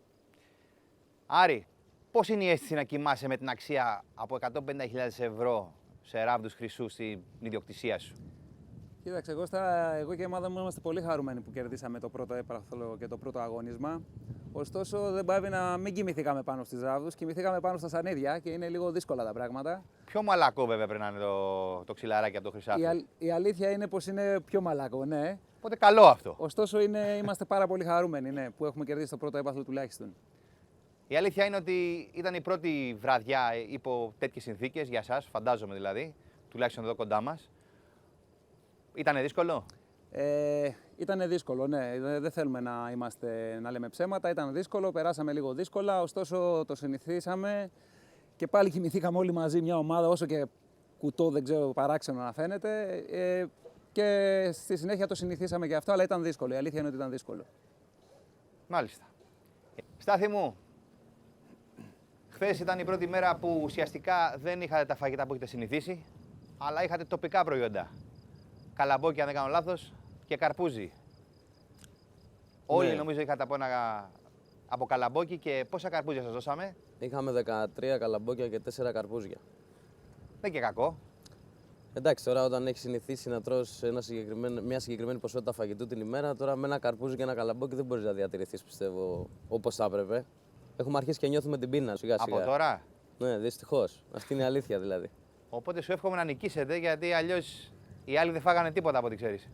Άρη, πώς είναι η αίσθηση να κοιμάσαι με την αξία από 150.000 ευρώ σε ράβδους χρυσού στην ιδιοκτησία σου? Κοίταξε, εγώ και η ομάδα μου είμαστε πολύ χαρούμενοι που κερδίσαμε το πρώτο έπαθλο και το πρώτο αγώνισμα. Ωστόσο, δεν πάβει να μην κοιμηθήκαμε πάνω στις ράβδους, κοιμηθήκαμε πάνω στα σανίδια και είναι λίγο δύσκολα τα πράγματα. Πιο μαλακό βέβαια πρέπει να είναι το ξυλαράκι από το χρυσάφι. Η αλήθεια είναι πως είναι πιο μαλακό, ναι. Οπότε καλό αυτό. Ωστόσο, είμαστε πάρα πολύ χαρούμενοι, ναι, που έχουμε κερδίσει το πρώτο έπαθλο τουλάχιστον. Η αλήθεια είναι ότι ήταν η πρώτη βραδιά υπό τέτοιες συνθήκες για σας, φαντάζομαι δηλαδή, τουλάχιστον εδώ κοντά μας. Ήτανε δύσκολο? Ήταν δύσκολο, ναι. Δεν θέλουμε να λέμε ψέματα. Ήταν δύσκολο, περάσαμε λίγο δύσκολα. Ωστόσο, το συνηθίσαμε και πάλι κοιμηθήκαμε όλοι μαζί μια ομάδα, όσο και κουτό, δεν ξέρω, παράξενο να φαίνεται. Και στη συνέχεια το συνηθίσαμε και αυτό, αλλά ήταν δύσκολο. Η αλήθεια είναι ότι ήταν δύσκολο. Μάλιστα. Στάθη μου, χθες ήταν η πρώτη μέρα που ουσιαστικά δεν είχατε τα φαγητά που έχετε συνηθίσει, αλλά είχατε τοπικά προϊόντα. Καλαμπόκι, αν δεν κάνω λάθος, και καρπούζι. Όλοι νομίζω είχατε από καλαμπόκι. Και πόσα καρπούζια σας δώσαμε? Είχαμε 13 καλαμπόκια και 4 καρπούζια. Δεν και κακό. Εντάξει, τώρα όταν έχει συνηθίσει να τρως μια συγκεκριμένη ποσότητα φαγητού την ημέρα, τώρα με ένα καρπούζι και ένα καλαμπόκι δεν μπορείς να διατηρηθείς, πιστεύω, όπως θα έπρεπε. Έχουμε αρχίσει και νιώθουμε την πείνα σιγά-σιγά. Από τώρα? Ναι, δυστυχώς. Αυτή είναι η αλήθεια δηλαδή. Οπότε σου εύχομαι να νικήσετε, γιατί αλλιώς οι άλλοι δεν φάγανε τίποτα από ό,τι ξέρεις.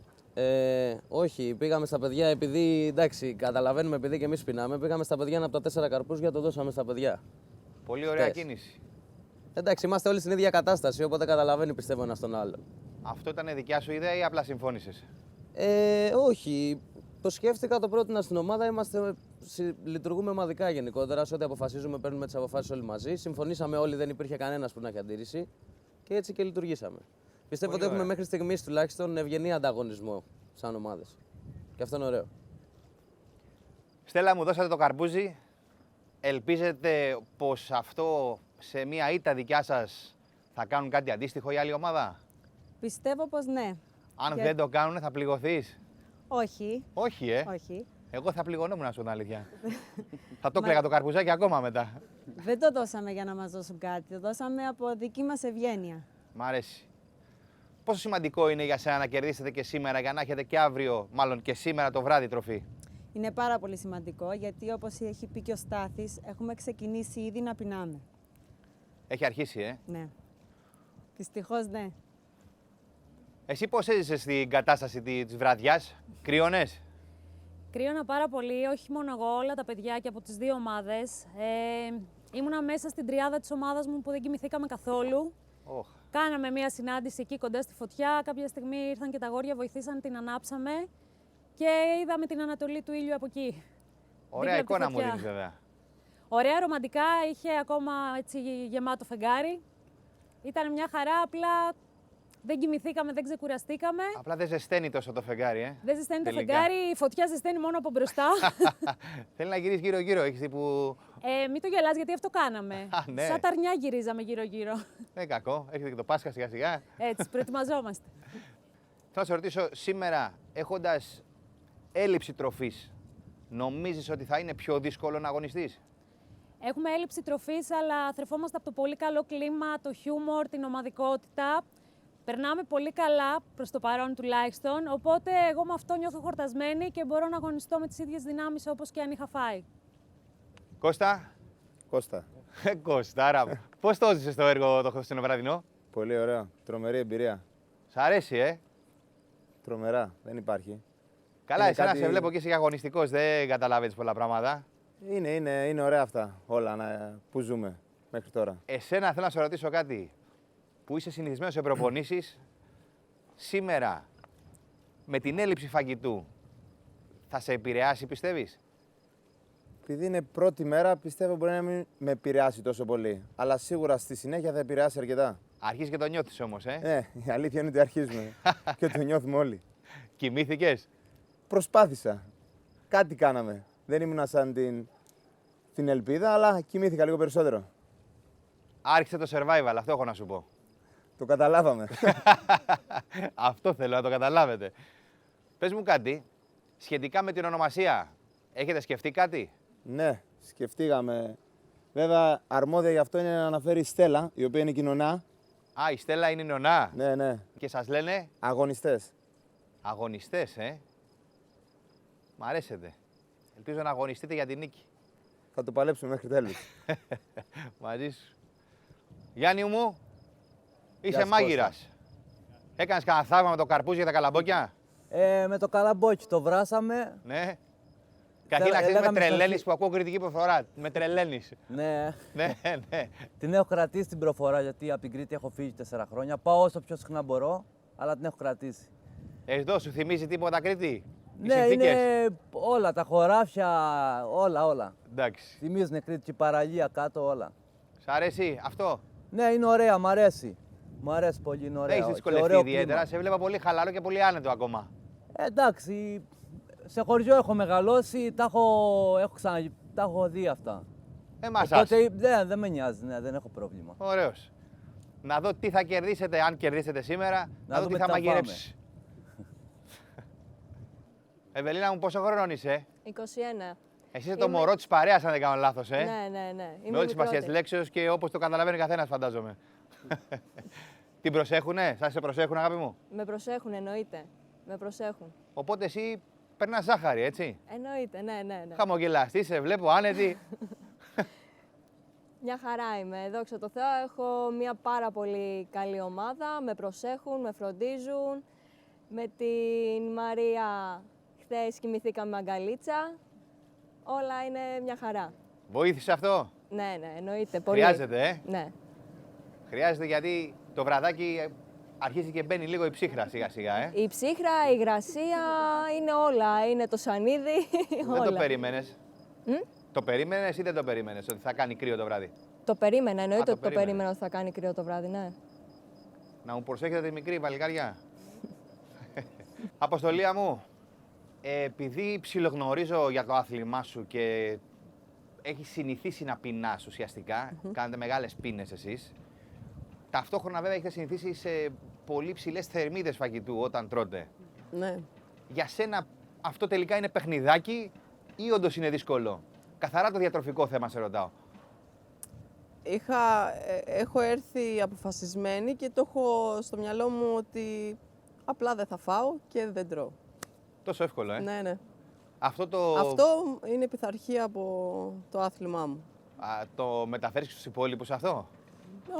Όχι, πήγαμε στα παιδιά επειδή, εντάξει, καταλαβαίνουμε επειδή και εμείς πεινάμε, πήγαμε στα παιδιά ένα από τα 4 καρπούζια, το δώσαμε στα παιδιά. Πολύ ωραία κίνηση. Εντάξει, είμαστε όλοι στην ίδια κατάσταση, οπότε καταλαβαίνει πιστεύω ένας τον άλλον. Αυτό ήταν δικιά σου ιδέα ή απλά συμφώνησες? Όχι. Το σκέφτηκα, το πρότεινα στην ομάδα. Λειτουργούμε ομαδικά γενικότερα. Σε ό,τι αποφασίζουμε, παίρνουμε τις αποφάσεις όλοι μαζί. Συμφωνήσαμε όλοι, δεν υπήρχε κανένας που να έχει αντίρρηση. Και έτσι και λειτουργήσαμε. Πιστεύω ότι έχουμε μέχρι στιγμής τουλάχιστον ευγενή ανταγωνισμό σαν ομάδες. Και αυτό είναι ωραίο. Στέλλα, μου δώσατε το καρπούζι. Ελπίζετε πως αυτό σε μια ήττα δικιά σας θα κάνουν κάτι αντίστοιχο η άλλη ομάδα? Πιστεύω πως ναι. Αν δεν το κάνουν, θα πληγωθείς? Όχι. Όχι, Όχι. Εγώ θα πληγωνόμουν, να σου πω την αλήθεια. Θα το κλαίγα το καρπουζάκι ακόμα μετά. Δεν το δώσαμε για να μας δώσουν κάτι. Το δώσαμε από δική μας ευγένεια. Μ' αρέσει. Πόσο σημαντικό είναι για σένα να κερδίσετε και σήμερα για να έχετε και αύριο, μάλλον και σήμερα το βράδυ, τροφή? Είναι πάρα πολύ σημαντικό, γιατί όπως έχει πει και ο Στάθης, έχουμε ξεκινήσει ήδη να πεινάμε. Έχει αρχίσει, Ναι. Δυστυχώς, ναι. Εσύ πώς έζησες την κατάσταση της βραδιάς? Κρύωνες? Κρύωνα πάρα πολύ, όχι μόνο εγώ, όλα τα παιδιά και από τις δύο ομάδες. Ήμουνα μέσα στην τριάδα της ομάδας μου που δεν κοιμηθήκαμε καθόλου. Κάναμε μία συνάντηση εκεί κοντά στη φωτιά. Κάποια στιγμή ήρθαν και τα αγόρια, βοηθήσαν, την ανάψαμε και είδαμε την ανατολή του ήλιου από εκεί. Ωραία εικόνα μου δίνεις, βέβαια. Ωραία, ρομαντικά, είχε ακόμα έτσι γεμάτο φεγγάρι. Ήταν μια χαρά, απλά δεν κοιμηθήκαμε, δεν ξεκουραστήκαμε. Απλά δεν ζεσταίνει τόσο το φεγγάρι, Δεν ζεσταίνει το φεγγάρι, η φωτιά ζεσταίνει μόνο από μπροστά. Θέλει να γυρίσει γύρω-γύρω, έχεις τύπου... Μην το γελάς, γιατί αυτό κάναμε. Ναι. Σαν τα αρνιά γυρίζαμε γύρω-γύρω. Δεν κακό, έρχεται και το Πάσχα σιγά-σιγά. Έτσι, προετοιμαζόμαστε. Θέλω να σε ρωτήσω, σήμερα έχοντας έλλειψη τροφής, νομίζεις ότι θα είναι πιο δύσκολο να αγωνιστείς? Έχουμε έλλειψη τροφής, αλλά θρεφόμαστε από το πολύ καλό κλίμα, το χιούμορ, την ομαδικότητα. Περνάμε πολύ καλά, προς το παρόν τουλάχιστον, οπότε εγώ με αυτό νιώθω χορτασμένη και μπορώ να αγωνιστώ με τις ίδιες δυνάμεις όπως και αν είχα φάει. Κώστα. Κώστα. Κωστάρα. Πώς το έζησες το έργο το χθεσινό βραδινό? Πολύ ωραίο. Τρομερή εμπειρία. Σ' αρέσει, Τρομερά. Δεν υπάρχει. Καλά, Είναι εσένα κάτι... σε βλέπω και είσαι αγωνιστικός, δεν καταλαβαίνεις πολλά πράγματα. Είναι ωραία αυτά όλα που ζούμε μέχρι τώρα. Εσένα θέλω να σε ρωτήσω κάτι. Που είσαι συνηθισμένος σε προπονήσεις, σήμερα με την έλλειψη φαγητού θα σε επηρεάσει, πιστεύεις? Επειδή είναι πρώτη μέρα, πιστεύω μπορεί να μην με επηρεάσει τόσο πολύ. Αλλά σίγουρα στη συνέχεια θα επηρεάσει αρκετά. Αρχίζεις και το νιώθεις όμως, Ναι, η αλήθεια είναι ότι αρχίζουμε και το νιώθουμε όλοι. Κοιμήθηκες? Προσπάθησα. Κάτι κάναμε. Δεν ήμουν σαν την ελπίδα, αλλά κοιμήθηκα λίγο περισσότερο. Άρχισε το survival, αυτό έχω να σου πω. Το καταλάβαμε. Αυτό θέλω να το καταλάβετε. Πες μου κάτι, σχετικά με την ονομασία, έχετε σκεφτεί κάτι? Ναι, σκεφτήκαμε. Βέβαια, αρμόδια γι' αυτό είναι να αναφέρει η Στέλλα, η οποία είναι κοινωνά. Α, η Στέλλα είναι η νονά. Ναι. Και σας λένε? Αγωνιστές. Αγωνιστές, Μ' αρέσετε. Ελπίζω να αγωνιστείτε για την νίκη. Θα το παλέψουμε μέχρι τέλους. Μαζί σου. Γιάννη μου, είσαι μάγειρας. Έκανες κανένα θαύμα με το καρπούζι και τα καλαμπόκια? Με το καλαμπόκι το βράσαμε. Ναι. Καταρχήν να ξέρεις, με τρελαίνεις που ακούω κριτική προφορά. Με τρελαίνεις. Ναι. Ναι. Την έχω κρατήσει την προφορά, γιατί από την Κρήτη έχω φύγει 4 χρόνια. Πάω όσο πιο συχνά μπορώ, αλλά την έχω κρατήσει. Εδώ σου θυμίζει τίποτα Κρήτη? οι Ναι, συνθήκες. είναι όλα, τα χωράφια, όλα. Εντάξει. Θυμίζουν Κρήτη και η παραλία κάτω, όλα. Σ' αρέσει αυτό? Ναι, είναι ωραία, μ' αρέσει. Μ' αρέσει πολύ, είναι ωραία. Δεν έχεις δυσκολευτεί ιδιαίτερα, σε βλέπα πολύ χαλαρό και πολύ άνετο ακόμα. Εντάξει, σε χωριό έχω μεγαλώσει, τα έχω δει αυτά. Οπότε δεν με νοιάζει, ναι, δεν έχω πρόβλημα. Ωραίος. Να δω τι θα κερδίσετε, αν κερδίσετε σήμερα, να δω τι θα μαγειρέψεις. Ευελίνα μου, πόσο χρονών είσαι? 21. Εσύ είσαι το μωρό της παρέας, αν δεν κάνω λάθος, Ναι, ναι. Με όλη τη σημασία της λέξεως και όπως το καταλαβαίνει καθένας, φαντάζομαι. Την προσέχουνε, σας σε προσέχουν, αγάπη μου? Με προσέχουν, εννοείται. Με προσέχουν. Οπότε εσύ περνάς ζάχαρη, έτσι? Εννοείται, ναι. Χαμογελάς, σε βλέπω άνετη. Μια χαρά είμαι, δόξα τω Θεώ. Έχω μια πάρα πολύ καλή ομάδα. Με προσέχουν, με φροντίζουν. Με την Μαρία χθες κοιμηθήκαμε αγκαλίτσα. Όλα είναι μια χαρά. Βοήθησε αυτό? Ναι, εννοείται. Πολύ. Χρειάζεται, Ναι. Χρειάζεται γιατί το βραδάκι αρχίζει και μπαίνει λίγο η ψύχρα σιγά-σιγά, Η ψύχρα, η υγρασία, είναι όλα. Είναι το σανίδι, όλα. Δεν το περίμενες. Το περίμενες ή δεν το περίμενες ότι θα κάνει κρύο το βράδυ? Το περίμενα, εννοείται ότι το περίμενες. περίμενα ότι θα κάνει κρύο το βράδυ, ναι. Να μου προσέχετε τη μικρή παλικάρια. Αποστολία μου, επειδή ψιλογνωρίζω για το άθλημά σου και έχεις συνηθίσει να πεινάς ουσιαστικά, κάνετε μεγάλες πίνες εσείς, ταυτόχρονα βέβαια έχετε συνηθίσει σε πολύ ψηλές θερμίδες φαγητού όταν τρώτε. Ναι. Για σένα αυτό τελικά είναι παιχνιδάκι ή όντως είναι δύσκολο? Καθαρά το διατροφικό θέμα σε ρωτάω. Έχω έρθει αποφασισμένη και το έχω στο μυαλό μου ότι απλά δεν θα φάω και δεν τρώω. Τόσο εύκολο, Ναι. Αυτό είναι πειθαρχία από το άθλημά μου. το μεταφέρεις στους υπόλοιπους αυτό?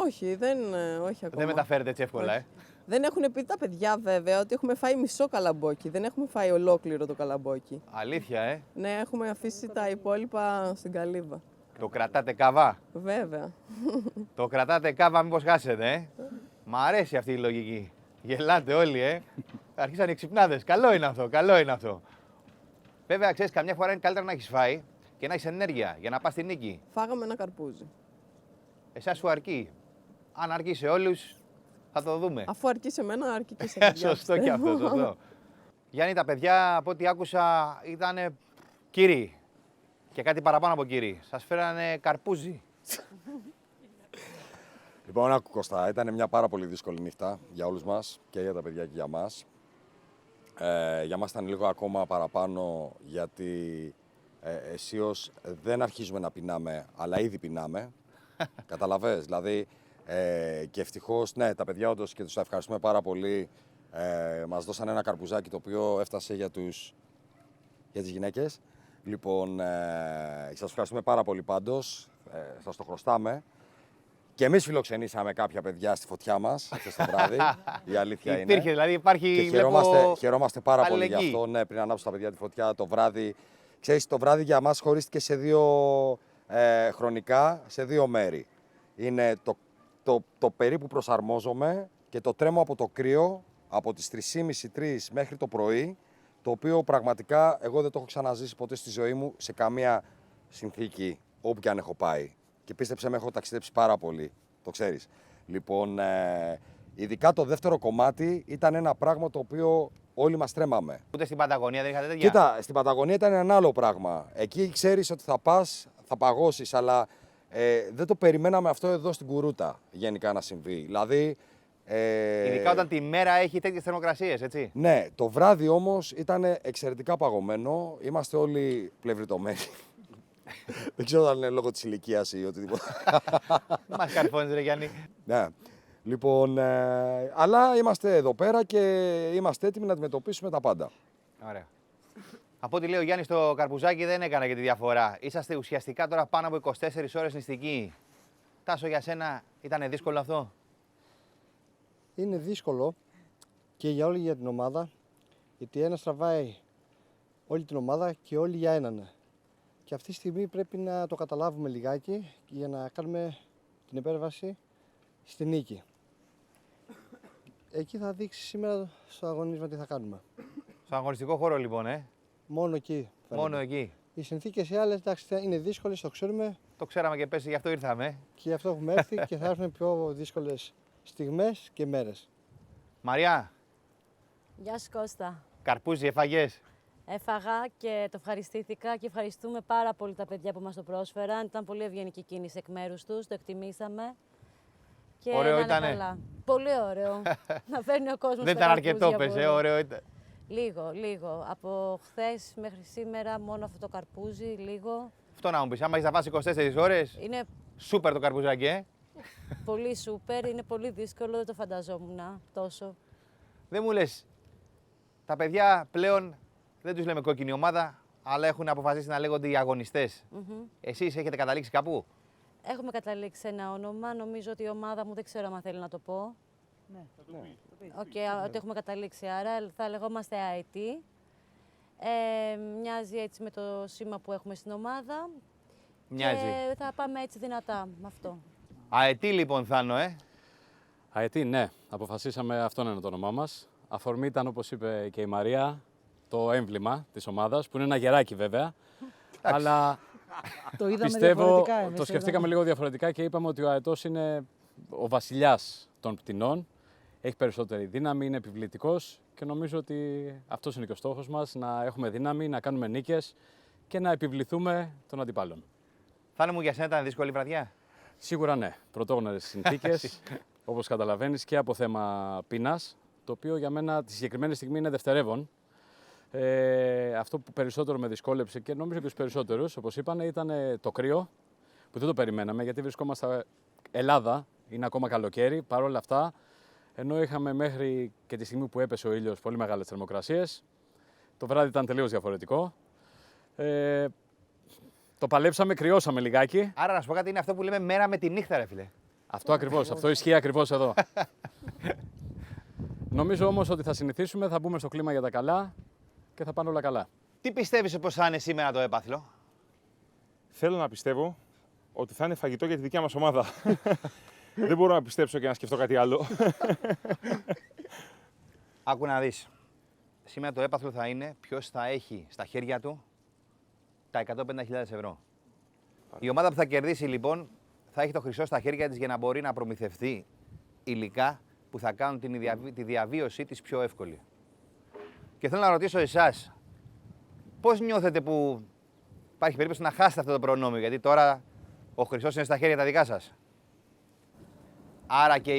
Όχι ακόμα. Δεν μεταφέρεται έτσι εύκολα, Δεν έχουν πει τα παιδιά βέβαια ότι έχουμε φάει μισό καλαμπόκι. Δεν έχουμε φάει ολόκληρο το καλαμπόκι. Αλήθεια, Ναι, έχουμε αφήσει τα υπόλοιπα στην καλύβα. Το κρατάτε καβά. Βέβαια. Το κρατάτε κάβα, μήπως χάσετε, Μ' αρέσει αυτή η λογική. Γελάτε όλοι, Αρχίσαν οι ξυπνάδες. Καλό είναι αυτό. Βέβαια, ξέρεις, καμιά φορά είναι καλύτερα να έχεις φάει και να έχεις ενέργεια για να πας στη νίκη. Φάγαμε ένα καρπούζι. Εσάς σου αρκεί. Αν αρκεί σε όλους, θα το δούμε. Αφού αρκεί σε μένα, αρκεί και σε παιδιά. Σωστό και αυτό, σωστό. Γιάννη, τα παιδιά, από ό,τι άκουσα, ήταν κύριοι. Και κάτι παραπάνω από κύριοι. Σας φέρανε καρπούζι. Λοιπόν, άκου Κώστα, ήταν μια πάρα πολύ δύσκολη νύχτα για όλους μας και για τα παιδιά και για μας. Για μας ήταν λίγο ακόμα παραπάνω γιατί αισίως δεν αρχίζουμε να πεινάμε, αλλά ήδη πεινάμε. Καταλαβες, δηλαδή και ευτυχώς, ναι, τα παιδιά όντως και τους ευχαριστούμε πάρα πολύ. Μας δώσαν ένα καρπουζάκι το οποίο έφτασε για τις γυναίκες. Λοιπόν, σας ευχαριστούμε πάρα πολύ πάντως, σας το χρωστάμε. Και εμείς φιλοξενήσαμε κάποια παιδιά στη φωτιά μας χθες το βράδυ. Η αλήθεια είναι. Υπήρχε, δηλαδή υπάρχει. Και χαιρόμαστε πάρα πολύ γι' αυτό. Ναι, πριν ανάψω τα παιδιά τη φωτιά το βράδυ. Ξέρεις, το βράδυ για μας χωρίστηκε σε δύο χρονικά, σε δύο μέρη. Είναι το περίπου προσαρμόζομαι και το τρέμω από το κρύο από τις 3:30-3 μέχρι το πρωί. Το οποίο πραγματικά εγώ δεν το έχω ξαναζήσει ποτέ στη ζωή μου σε καμία συνθήκη, όπου και αν έχω πάει. Και πίστεψε με, έχω ταξιδέψει πάρα πολύ, το ξέρεις. Λοιπόν, ειδικά το δεύτερο κομμάτι ήταν ένα πράγμα το οποίο όλοι μας τρέμαμε. Ούτε στην Παταγωνία δεν είχατε τέτοια? Κοίτα, στην Παταγωνία ήταν ένα άλλο πράγμα. Εκεί ξέρεις ότι θα πας, θα παγώσεις, αλλά δεν το περιμέναμε αυτό εδώ στην Κουρούτα γενικά να συμβεί. Δηλαδή, ειδικά όταν τη μέρα έχει τέτοιες θερμοκρασίες, έτσι. Ναι, το βράδυ όμως ήταν εξαιρετικά παγωμένο. Είμαστε όλοι πλευριτωμένοι. Δεν ξέρω αν είναι λόγω της ηλικίας ή οτιδήποτε. Μας καρφώνεις ρε Γιάννη. Ναι. Λοιπόν, αλλά είμαστε εδώ πέρα και είμαστε έτοιμοι να αντιμετωπίσουμε τα πάντα. Ωραία. Από ό,τι λέει ο Γιάννης, το καρπουζάκι δεν έκανε και τη διαφορά. Είσαστε ουσιαστικά τώρα πάνω από 24 ώρες νηστικοί. Τάσο, για σένα ήταν δύσκολο αυτό? Είναι δύσκολο και για όλη για την ομάδα, γιατί ένας τραβάει όλη την ομάδα και όλοι για έναν. Και αυτή τη στιγμή πρέπει να το καταλάβουμε λιγάκι για να κάνουμε την επέμβαση στη νίκη. Εκεί θα δείξει σήμερα στο αγωνίσμα τι θα κάνουμε. Στον αγωνιστικό χώρο λοιπόν, Μόνο εκεί. Μόνο εκεί. Οι συνθήκες οι άλλες είναι δύσκολες, το ξέρουμε. Το ξέραμε και πέσει, γι' αυτό ήρθαμε. Και γι' αυτό έχουμε έρθει και θα έρθουν πιο δύσκολες στιγμές και μέρες. Μαριά. Γεια σου Κώστα. Καρπούζι, έφαγες? Έφαγα και το ευχαριστήθηκα και ευχαριστούμε πάρα πολύ τα παιδιά που μας το πρόσφεραν. Ήταν πολύ ευγενική κίνηση εκ μέρους τους, το εκτιμήσαμε. Και ωραίο ήτανε. Καλά. Πολύ ωραίο. Να φέρνει ο κόσμος. Δεν ήταν αρκετό, πες, ωραίο ήταν. Λίγο. Από χθες μέχρι σήμερα μόνο αυτό το καρπούζι, λίγο. Αυτό να μου πεις, άμα έχεις να φας 24 ώρες, είναι σούπερ το καρπουζάκι, Πολύ σούπερ, είναι πολύ δύσκολο, δεν το φανταζόμουν τόσο. Δεν μου λες, τα παιδιά πλέον δεν τους λέμε κόκκινη ομάδα, αλλά έχουν αποφασίσει να λέγονται οι αγωνιστές. Εσείς έχετε καταλήξει κάπου? Έχουμε καταλήξει σε ένα όνομα, νομίζω ότι η ομάδα μου δεν ξέρω αν θέλει να το πω. Ναι, θα το πει. Ότι έχουμε καταλήξει, άρα θα λεγόμαστε IT. Μοιάζει έτσι με το σήμα που έχουμε στην ομάδα. Μοιάζει. Και θα πάμε έτσι δυνατά με αυτό. ΑΕΤ λοιπόν, Θάνο, ΑΕΤ, ναι. Αποφασίσαμε αυτό να είναι το όνομά μας. Αφορμή ήταν, όπως είπε και η Μαρία, το έμβλημα της ομάδας, που είναι ένα γεράκι βέβαια. Αλλά το είδαμε πιστεύω, διαφορετικά. το σκεφτήκαμε λίγο διαφορετικά και είπαμε ότι ο αετός είναι ο βασιλιάς των πτηνών. Έχει περισσότερη δύναμη, είναι επιβλητικός και νομίζω ότι αυτός είναι και ο στόχος μας, να έχουμε δύναμη, να κάνουμε νίκες και να επιβληθούμε των αντιπάλων. Θάνο μου, για σένα ήταν δύσκολη βραδιά? Σίγουρα ναι. Πρωτόγνωρες συνθήκες, όπως καταλαβαίνεις, και από θέμα πείνας, το οποίο για μένα τη συγκεκριμένη στιγμή είναι δευτερεύον. Αυτό που περισσότερο με δυσκόλεψε και νομίζω και τους περισσότερους, όπως είπανε, ήταν το κρύο, που δεν το περιμέναμε, γιατί βρισκόμαστε Ελλάδα, είναι ακόμα καλοκαίρι. Παρ' όλα αυτά, ενώ είχαμε μέχρι και τη στιγμή που έπεσε ο ήλιος πολύ μεγάλες θερμοκρασίες, το βράδυ ήταν τελείως διαφορετικό. Το παλέψαμε, κρυώσαμε λιγάκι. Άρα να σου πω κάτι, είναι αυτό που λέμε μέρα με τη νύχτα, ρε φίλε. Αυτό ακριβώς, αυτό ισχύει ακριβώς εδώ. Νομίζω όμως ότι θα συνηθίσουμε, θα μπούμε στο κλίμα για τα καλά και θα πάνε όλα καλά. Τι πιστεύεις πως θα είναι σήμερα το έπαθλο? Θέλω να πιστεύω ότι θα είναι φαγητό για τη δικιά μας ομάδα. Δεν μπορώ να πιστέψω και να σκεφτώ κάτι άλλο. Άκου να δεις. Σήμερα το έπαθλο θα είναι ποιος θα έχει στα χέρια του τα 150.000 ευρώ. Η ομάδα που θα κερδίσει λοιπόν θα έχει το χρυσό στα χέρια της για να μπορεί να προμηθευτεί υλικά που θα κάνουν τη διαβίωσή της πιο εύκολη. Και θέλω να ρωτήσω εσάς, πώς νιώθετε που υπάρχει περίπτωση να χάσετε αυτό το προνόμιο, γιατί τώρα ο χρυσός είναι στα χέρια τα δικά σας. Άρα και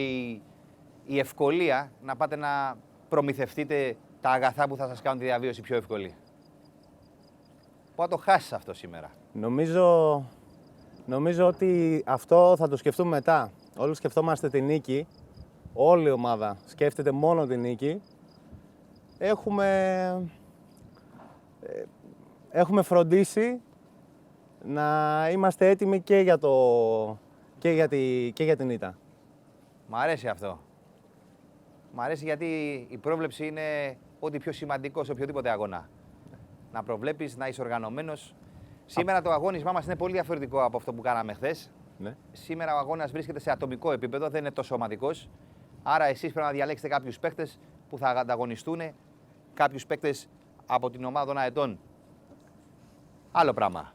η ευκολία να πάτε να προμηθευτείτε τα αγαθά που θα σας κάνουν τη διαβίωση πιο εύκολη. Πού θα το χάσεις αυτό σήμερα? Νομίζω ότι αυτό θα το σκεφτούμε μετά. Όλοι σκεφτόμαστε τη νίκη. Όλη η ομάδα σκέφτεται μόνο τη νίκη. Έχουμε φροντίσει να είμαστε έτοιμοι και για την ήττα. Μ' αρέσει αυτό. Μ' αρέσει γιατί η πρόβλεψη είναι ό,τι πιο σημαντικό σε οποιοδήποτε αγώνα. Να προβλέπεις, να είσαι οργανωμένος. Σήμερα το αγώνισμά μας είναι πολύ διαφορετικό από αυτό που κάναμε χθες. Ναι. Σήμερα ο αγώνας βρίσκεται σε ατομικό επίπεδο, δεν είναι τόσο σωματικός. Άρα εσείς πρέπει να διαλέξετε κάποιους παίκτες που θα ανταγωνιστούν, κάποιους παίκτες από την ομάδα των αετών. Άλλο πράγμα.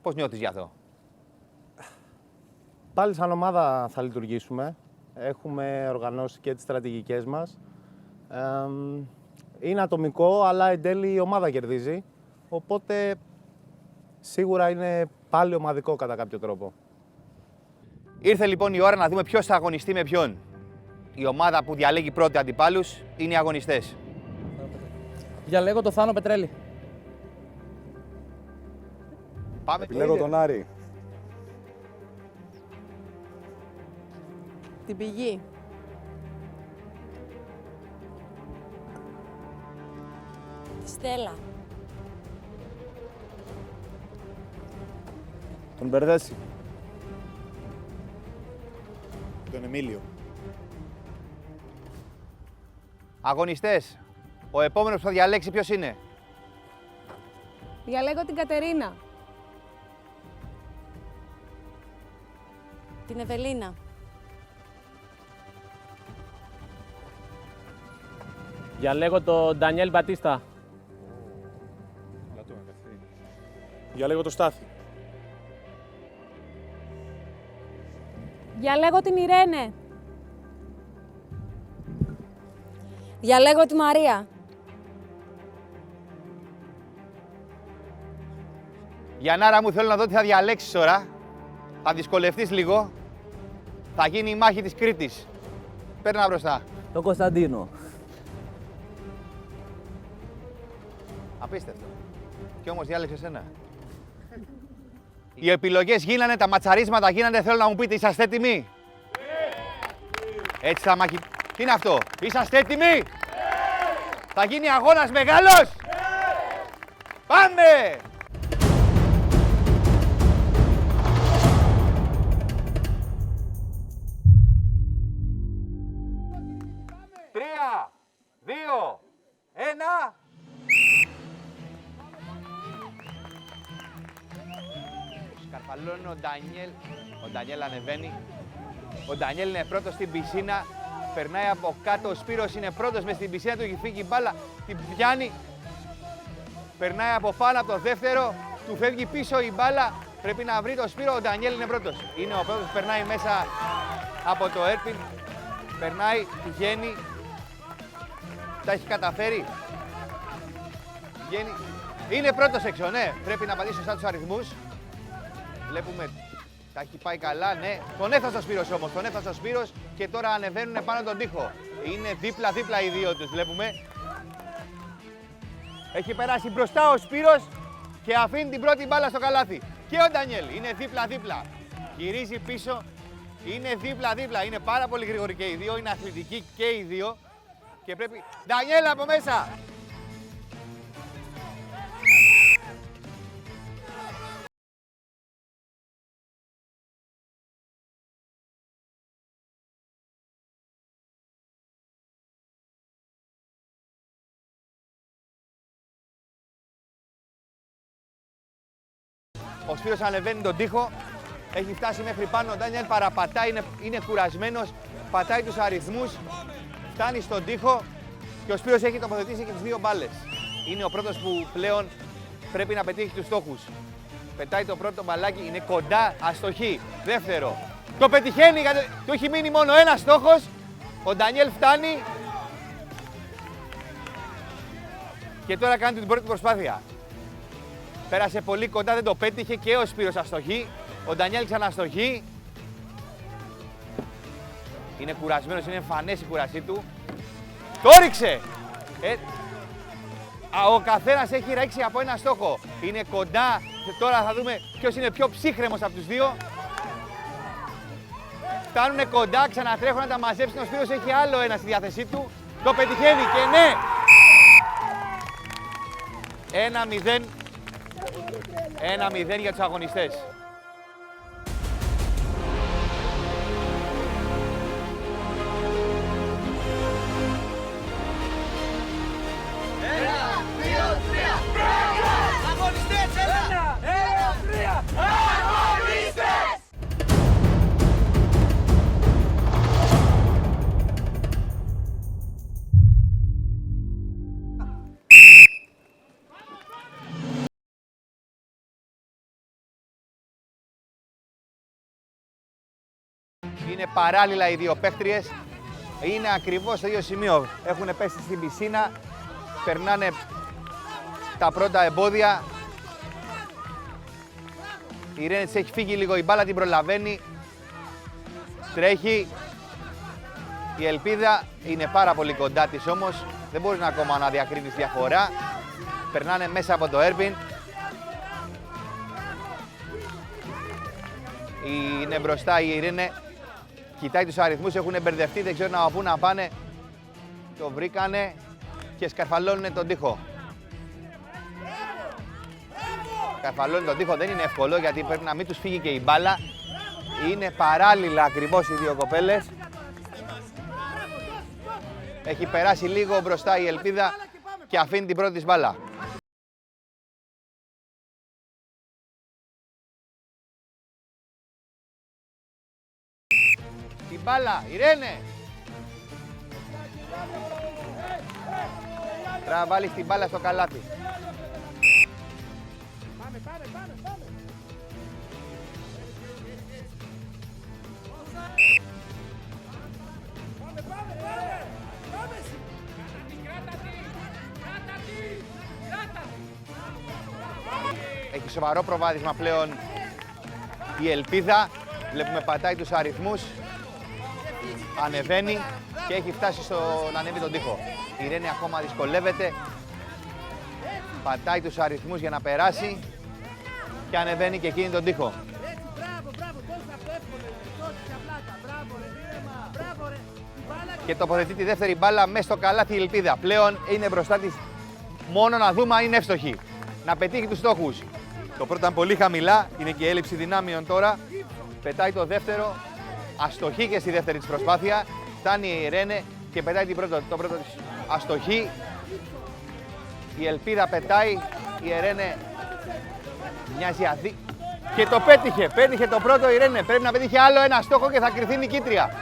Πώς νιώθεις γι' αυτό? Πάλι σαν ομάδα θα λειτουργήσουμε. Έχουμε οργανώσει και τις στρατηγικές μας. Είναι ατομικό, αλλά εν τέλει η ομάδα κερδίζει. Οπότε σίγουρα είναι πάλι ομαδικό κατά κάποιο τρόπο. Ήρθε λοιπόν η ώρα να δούμε ποιος θα αγωνιστεί με ποιον. Η ομάδα που διαλέγει πρώτοι αντιπάλους είναι οι αγωνιστές. Διαλέγω το Θάνο Πετρέλη. Πάμε. Επιλέγω τον Άρη. Την Πηγή. Τη Στέλλα. Τον Μπερδέση. Τον Εμίλιο. Αγωνιστές, ο επόμενος που θα διαλέξει ποιος είναι? Διαλέγω την Κατερίνα. Την Ευελίνα. Διαλέγω τον Ντανιέλ Μπατίστα. Διαλέγω το Στάθη. Διαλέγω την Ιρένε. Διαλέγω τη Μαρία. Γιαννάρα μου, θέλω να δω τι θα διαλέξεις τώρα. Θα δυσκολευτείς λίγο. Θα γίνει η μάχη της Κρήτης. Παίρνα μπροστά. Το Κωνσταντίνο. Απίστευτο. Κι όμως διάλεξες ένα. Οι επιλογές γίνανε, τα ματσαρίσματα γίνανε. Θέλω να μου πείτε, είσαστε έτοιμοι? Έτσι θα μαχη... Τι είναι αυτό? Είσαστε έτοιμοι? Θα γίνει αγώνας μεγάλος! Πάμε! Τρία, 2, 1... Σκαρφαλώνει ο Ντανιέλ. Ο Ντανιέλ ανεβαίνει. Ο Ντανιέλ είναι πρώτος στην πισίνα. Περνάει από κάτω. Ο Σπύρος είναι πρώτος μες στην πισίνα του. Έχει φύγει η μπάλα. Την πιάνει. Περνάει από πάνω από το δεύτερο. Του φεύγει πίσω η μπάλα. Πρέπει να βρει το Σπύρο. Ο Ντανιέλ είναι πρώτος. Είναι ο πρώτος. Περνάει μέσα από το Έρπιν. Περνάει. Πηγαίνει. Τα έχει καταφέρει. Πηγαίνει. Είναι πρώτος έξω, ναι. Πρέπει να πατήσει σωστά τους αριθμούς. Βλέπουμε, τα έχει πάει καλά, ναι. Τον έφτασε ο Σπύρος όμως, τον έφτασε ο Σπύρος και τώρα ανεβαίνουν πάνω τον τοίχο. Είναι δίπλα-δίπλα οι δύο τους, βλέπουμε. Έχει περάσει μπροστά ο Σπύρος και αφήνει την πρώτη μπάλα στο καλάθι. Και ο Ντανιέλ είναι δίπλα-δίπλα. Γυρίζει πίσω, είναι δίπλα-δίπλα. Είναι πάρα πολύ γρήγοροι και οι δύο, είναι αθλητικοί και οι δύο. Και πρέπει... Ντανιέλ από μέσα! Ο Σπύρος ανεβαίνει τον τοίχο, έχει φτάσει μέχρι πάνω, ο Ντάνιελ παραπατάει, είναι κουρασμένος, πατάει τους αριθμούς, φτάνει στον τοίχο και ο Σπύρος έχει τοποθετήσει και τις δύο μπάλες. Είναι ο πρώτος που πλέον πρέπει να πετύχει τους στόχους. Πετάει το πρώτο μπαλάκι, είναι κοντά, αστοχή. Δεύτερο, το πετυχαίνει, του έχει μείνει μόνο ένας στόχος, ο Ντάνιελ φτάνει και τώρα κάνει την πρώτη προσπάθεια. Πέρασε πολύ κοντά, δεν το πέτυχε και ο Σπύρος αστοχή. Ο Ντανιέλ ξαναστοχή. Είναι κουρασμένος, είναι εμφανές η κουρασή του. Το ρίξε! Ο καθένας έχει ρίξει από ένα στόχο. Είναι κοντά. Τώρα θα δούμε ποιος είναι πιο ψύχρεμος από τους δύο. Φτάνουνε κοντά, ξανατρέχουν να τα μαζέψουν. Ο Σπύρος έχει άλλο ένα στη διάθεσή του. Το πετυχαίνει και ναι! 1-0. 1-0 για τους αγωνιστές. Αγωνιστές, έλα! 1-3! Αγωνιστές! Είναι παράλληλα οι δύο παίκτριες. Είναι ακριβώς στο ίδιο σημείο. Έχουν πέσει στην πισίνα. Περνάνε τα πρώτα εμπόδια. Η Ρένε της έχει φύγει λίγο η μπάλα, την προλαβαίνει. Τρέχει. Η ελπίδα είναι πάρα πολύ κοντά της όμως. Δεν μπορεί ακόμα να διακρίνει διαφορά. Περνάνε μέσα από το Έρπιν. Είναι μπροστά η Ειρήνε. Κοιτάει τους αριθμούς, έχουν μπερδευτεί, δεν ξέρουν από πού να πάνε. Το βρήκανε και σκαρφαλώνουν τον τοίχο. Σκαρφαλώνουν τον τοίχο, δεν είναι εύκολο γιατί πρέπει να μην τους φύγει και η μπάλα. Είναι παράλληλα ακριβώς οι δύο κοπέλες. Έχει περάσει λίγο μπροστά η ελπίδα και αφήνει την πρώτη της μπάλα. Την μπάλα, Ιρένε! Πρέπει να βάλεις την μπάλα στο καλάθι. Έχει σοβαρό προβάδισμα πλέον η Ελπίδα. Βλέπουμε πατάει τους αριθμούς, ανεβαίνει και έχει φτάσει στο να ανέβει τον τοίχο. Η Ρένε ακόμα δυσκολεύεται, πατάει τους αριθμούς για να περάσει και ανεβαίνει και εκείνη τον τοίχο. Και τοποθετεί τη δεύτερη μπάλα μέσα στο καλάθι η Ελπίδα. Πλέον είναι μπροστά της μόνο να δούμε αν είναι εύστοχη, να πετύχει τους στόχους. Το πρώτο ήταν πολύ χαμηλά, είναι και η έλλειψη δυνάμεων τώρα. Πετάει το δεύτερο, αστοχή και στη δεύτερη της προσπάθεια. Φτάνει η Ρένε και πετάει το πρώτο της αστοχή. Η Ελπίδα πετάει, η Ρένε μοιάζει αδύ. Και το πέτυχε, πέτυχε το πρώτο η Ρένε. Πρέπει να πετύχει άλλο ένα στόχο και θα κρυθεί νικήτρια.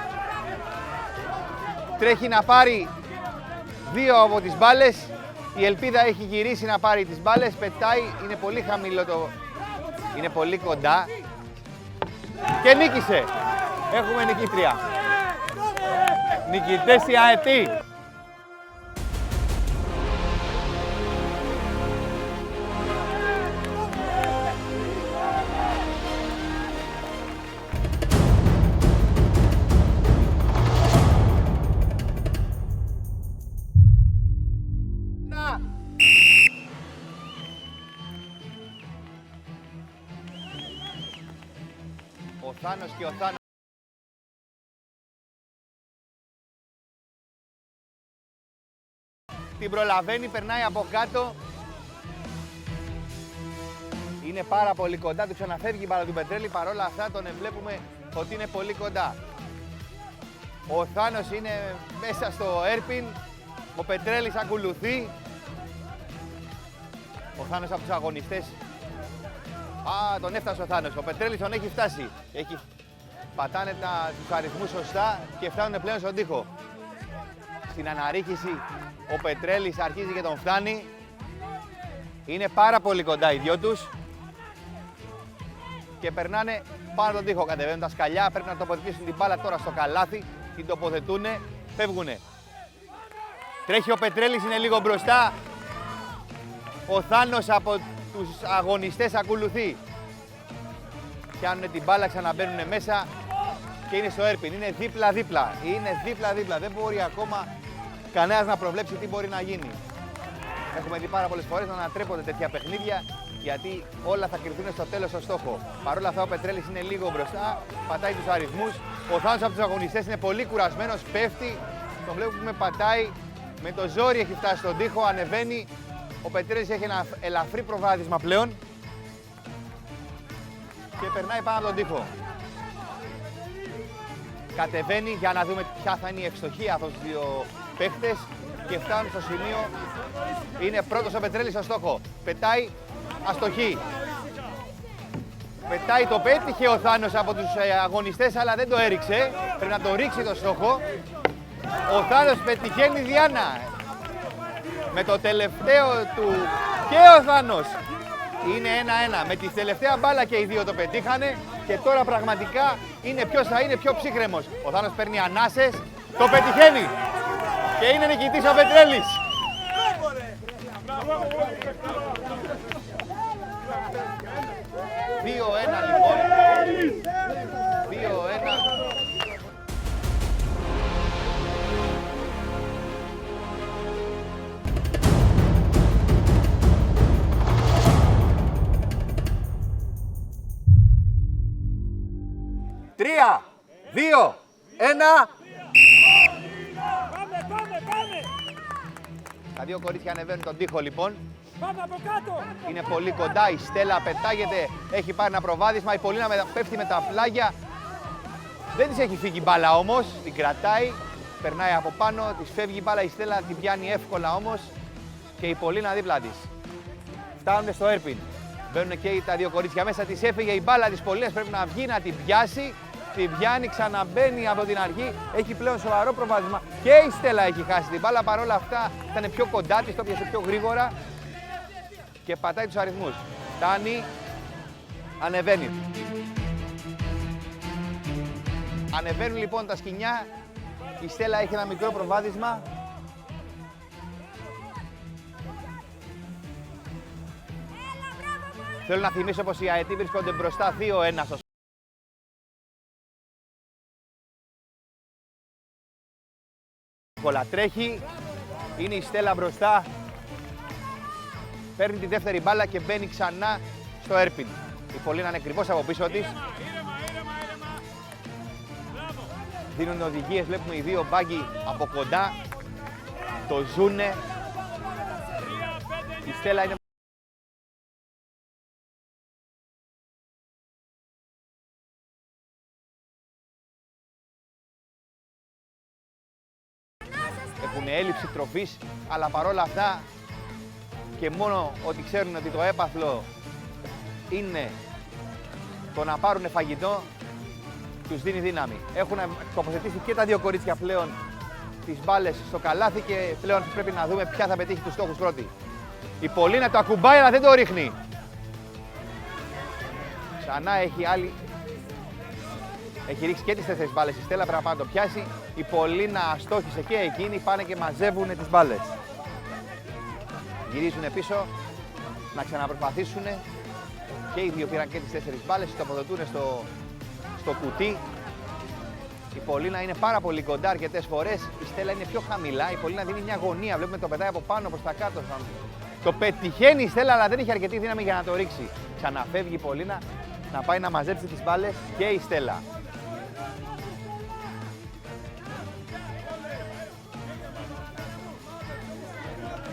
Τρέχει να πάρει 2 από τις μπάλες. Η Ελπίδα έχει γυρίσει να πάρει τις μπάλες, πετάει, είναι πολύ χαμηλό είναι πολύ κοντά και νίκησε. Έχουμε νικήτρια. Νικητές οι ΑΕΤΗ. Ο Θάνος και ο Θάνος. Την προλαβαίνει, περνάει από κάτω. Είναι πάρα πολύ κοντά, του ξαναφεύγει η μπάλα του Πετρέλη. Παρόλα αυτά τον βλέπουμε ότι είναι πολύ κοντά. Ο Θάνος είναι μέσα στο έρπιν. Ο Πετρέλης ακολουθεί. Ο Θάνος από τους αγωνιστές. Τον έφτασε ο Θάνος. Ο Πετρέλης τον έχει φτάσει. Πατάνε τους αριθμούς σωστά και φτάνουν πλέον στον τοίχο. Στην αναρρίχηση ο Πετρέλης αρχίζει και τον φτάνει. Είναι πάρα πολύ κοντά οι δυο τους. Και περνάνε πάνω τον τοίχο. Κατεβαίνουν τα σκαλιά. Πρέπει να τοποθετήσουν την μπάλα τώρα στο καλάθι. Την τοποθετούνε. Φεύγουνε. Τρέχει ο Πετρέλης, είναι λίγο μπροστά. Ο Θάνος από τους αγωνιστές ακολουθεί. Πιάνουν την μπάλα, ξαναμπαίνουν μέσα και είναι στο έρπιν. Είναι δίπλα-δίπλα. Είναι δίπλα-δίπλα. Δεν μπορεί ακόμα κανένας να προβλέψει τι μπορεί να γίνει. Έχουμε δει πάρα πολλές φορές να ανατρέπονται τέτοια παιχνίδια γιατί όλα θα κρυφθούν στο τέλος στο στόχο. Παρ' όλα αυτά ο Πετρέλης είναι λίγο μπροστά, πατάει τους αριθμούς. Ο Θάνος από τους αγωνιστές είναι πολύ κουρασμένος, πέφτει. Τον βλέπουμε πατάει, με το ζόρι έχει φτάσει στον τοίχο, ανεβαίνει. Ο Πετρέλης έχει ένα ελαφρύ προβάδισμα πλέον και περνάει πάνω από τον τοίχο. Κατεβαίνει για να δούμε ποια θα είναι η ευστοχία αυτών των δύο παίχτες και φτάνουν στο σημείο. Είναι πρώτος ο Πετρέλης στο στόχο. Πετάει, αστοχή. Πετάει, το πέτυχε ο Θάνος από τους αγωνιστές αλλά δεν το έριξε. Πρέπει να το ρίξει το στόχο. Ο Θάνος πετυχαίνει Διάνα. Με το τελευταίο του και ο Θάνος είναι 1-1. Με τη τελευταία μπάλα και οι δύο το πετύχανε και τώρα πραγματικά είναι ποιος θα είναι πιο ψύχρεμος. Ο Θάνος παίρνει ανάσες, το πετυχαίνει και είναι νικητής ο Πετρέλης. 2-1 λοιπόν. 2-1. Τρία, 2, 1. Τα δύο κορίτσια ανεβαίνουν τον τοίχο λοιπόν. Πάμε από κάτω. Είναι πολύ κοντά, η Στέλλα πετάγεται, έχει πάρει ένα προβάδισμα, η Πολίνα πέφτει με τα πλάγια. Δεν της έχει φύγει η μπάλα όμως, την κρατάει, περνάει από πάνω, της φεύγει η μπάλα, η Στέλλα την πιάνει εύκολα όμως και η Πολίνα δίπλα της. Φτάνουν στο έρπιν, μπαίνουν και τα δύο κορίτσια μέσα, της έφυγε η μπάλα της Πολίνας, πρέπει να βγει να την πιάσει. Την πιάνει, ξαναμπαίνει από την αρχή, έχει πλέον σοβαρό προβάδισμα και η Στέλλα έχει χάσει την μπάλα, παρόλα αυτά ήταν πιο κοντά της, το πιάσε πιο γρήγορα και πατάει τους αριθμούς. Φτάνει. Ανεβαίνει. Ανεβαίνουν λοιπόν τα σκοινιά. Η Στέλλα έχει ένα μικρό προβάδισμα. Θέλω να θυμίσω πως οι αετοί βρίσκονται μπροστά 2-1 στο τρέχει. Είναι η Στέλλα μπροστά. Παίρνει τη δεύτερη μπάλα και μπαίνει ξανά στο έρπιν. Η Πολίνα είναι ακριβώς από πίσω της. Δίνουν οδηγίες, βλέπουμε οι δύο μπάγκοι από κοντά. Το ζούνε. Η Στέλλα είναι... Έχουν έλλειψη τροφής, αλλά παρόλα αυτά και μόνο ότι ξέρουν ότι το έπαθλο είναι το να πάρουν φαγητό, τους δίνει δύναμη. Έχουν τοποθετήσει και τα δύο κορίτσια πλέον τις μπάλες στο καλάθι και πλέον πρέπει να δούμε ποια θα πετύχει τους στόχους πρώτη. Η Πολίνα το ακουμπάει αλλά δεν το ρίχνει. Ξανά έχει άλλη... Έχει ρίξει και τις 4 μπάλες. Η Στέλλα πρέπει να το πιάσει. Η Πολίνα αστόχησε και εκείνοι, πάνε και μαζεύουν τις μπάλες. Γυρίζουν πίσω να ξαναπροσπαθήσουν. Και οι δύο πήραν και τις 4 μπάλες, τοποθετούν στο κουτί. Η Πολίνα είναι πάρα πολύ κοντά αρκετές φορές. Η Στέλλα είναι πιο χαμηλά. Η Πολίνα δίνει μια γωνία. Βλέπουμε το πετάει από πάνω προς τα κάτω. Το πετυχαίνει η Στέλλα, αλλά δεν έχει αρκετή δύναμη για να το ρίξει. Ξαναφεύγει η Πολίνα να πάει να μαζέψει τις μπάλες και η Στέλλα.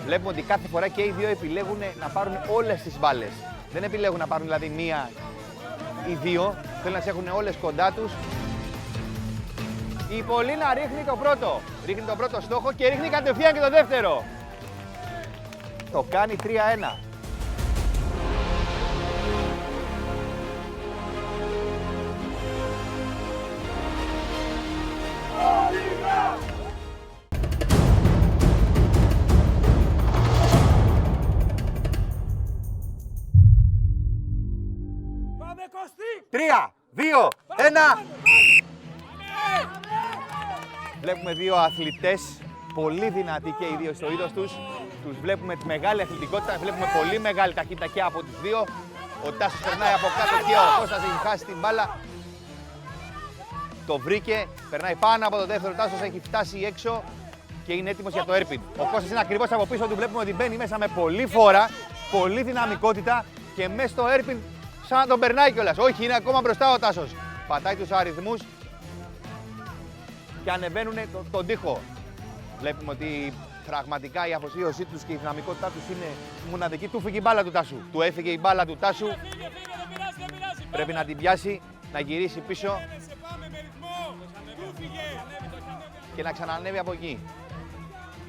Βλέπουμε ότι κάθε φορά και οι δύο επιλέγουν να πάρουν όλες τις μπάλες. Δεν επιλέγουν να πάρουν δηλαδή μία ή δύο, θέλουν να τις έχουν όλες κοντά τους. Η Πολίνα ρίχνει το πρώτο. Ρίχνει το πρώτο στόχο και ρίχνει κατευθείαν και το δεύτερο. Το κάνει 3-1. Πάμε Κωστή! 3, 2, 1. Βλέπουμε δύο αθλητές, πολύ δυνατοί και οι δύο στο είδος τους. Τους βλέπουμε τη μεγάλη αθλητικότητα, βλέπουμε πολύ μεγάλη ταχύτητα και από τους δύο. Ο Τάσος περνάει από κάτω και ο Κώστας έχει χάσει την μπάλα. Το βρήκε, περνάει πάνω από το δεύτερο. Τάσος έχει φτάσει έξω και είναι έτοιμος για το έρπιν. Ο Κώστας είναι ακριβώς από πίσω του, βλέπουμε ότι μπαίνει μέσα με πολλή φόρα, πολλή δυναμικότητα και μέσα στο έρπιν σαν να τον περνάει κιόλας. Όχι, είναι ακόμα μπροστά ο Τάσος. Πατάει τους αριθμούς και ανεβαίνουν τον τοίχο. Βλέπουμε ότι πραγματικά η αφοσίωσή τους και η δυναμικότητά τους είναι μοναδική. Του φύγει η μπάλα του Τάσου. Του έφυγε η μπάλα του Τάσου. Πρέπει να την πιάσει, να γυρίσει πίσω και να ξανανεύει από εκεί.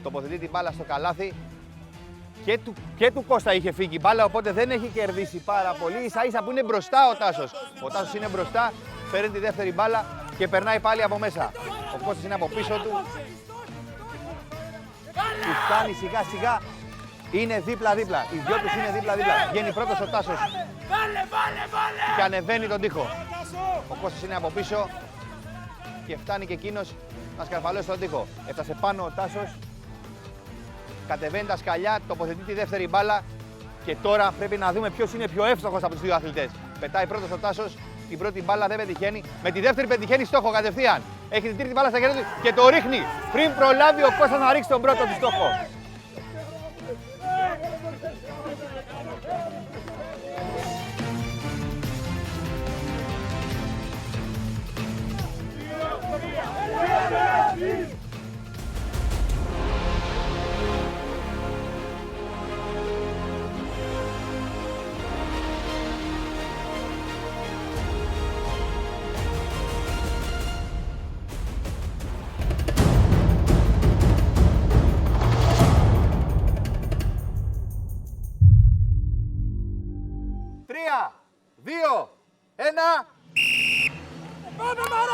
Τοποθετεί την μπάλα στο καλάθι. Και του Κώστα είχε φύγει η μπάλα, οπότε δεν έχει κερδίσει πάρα πολύ. Ίσα ίσα που είναι μπροστά ο Τάσος. Ο Τάσος είναι μπροστά, παίρνει τη δεύτερη μπάλα και περνάει πάλι από μέσα. Ο Κώστας είναι από πίσω του. Του φτάνει σιγά σιγά. Είναι δίπλα-δίπλα. Οι δυο τους είναι δίπλα-δίπλα. Βγαίνει πρώτος ο Τάσος και ανεβαίνει τον τοίχο. Ο Κώστας είναι από πίσω και φτάνει και εκείνος να σκαρφαλώσει τον τοίχο. Έφτασε πάνω ο Τάσος. Κατεβαίνει τα σκαλιά, τοποθετεί τη δεύτερη μπάλα και τώρα πρέπει να δούμε ποιος είναι πιο εύστοχος από τους δύο αθλητές. Πετάει πρώτος ο Τάσος, την πρώτη μπάλα δεν πετυχαίνει, με τη δεύτερη πετυχαίνει στόχο κατευθείαν. Έχει την τρίτη μπάλα στα χέρια του και το ρίχνει πριν προλάβει ο Κώστας να ρίξει τον πρώτο του στόχο.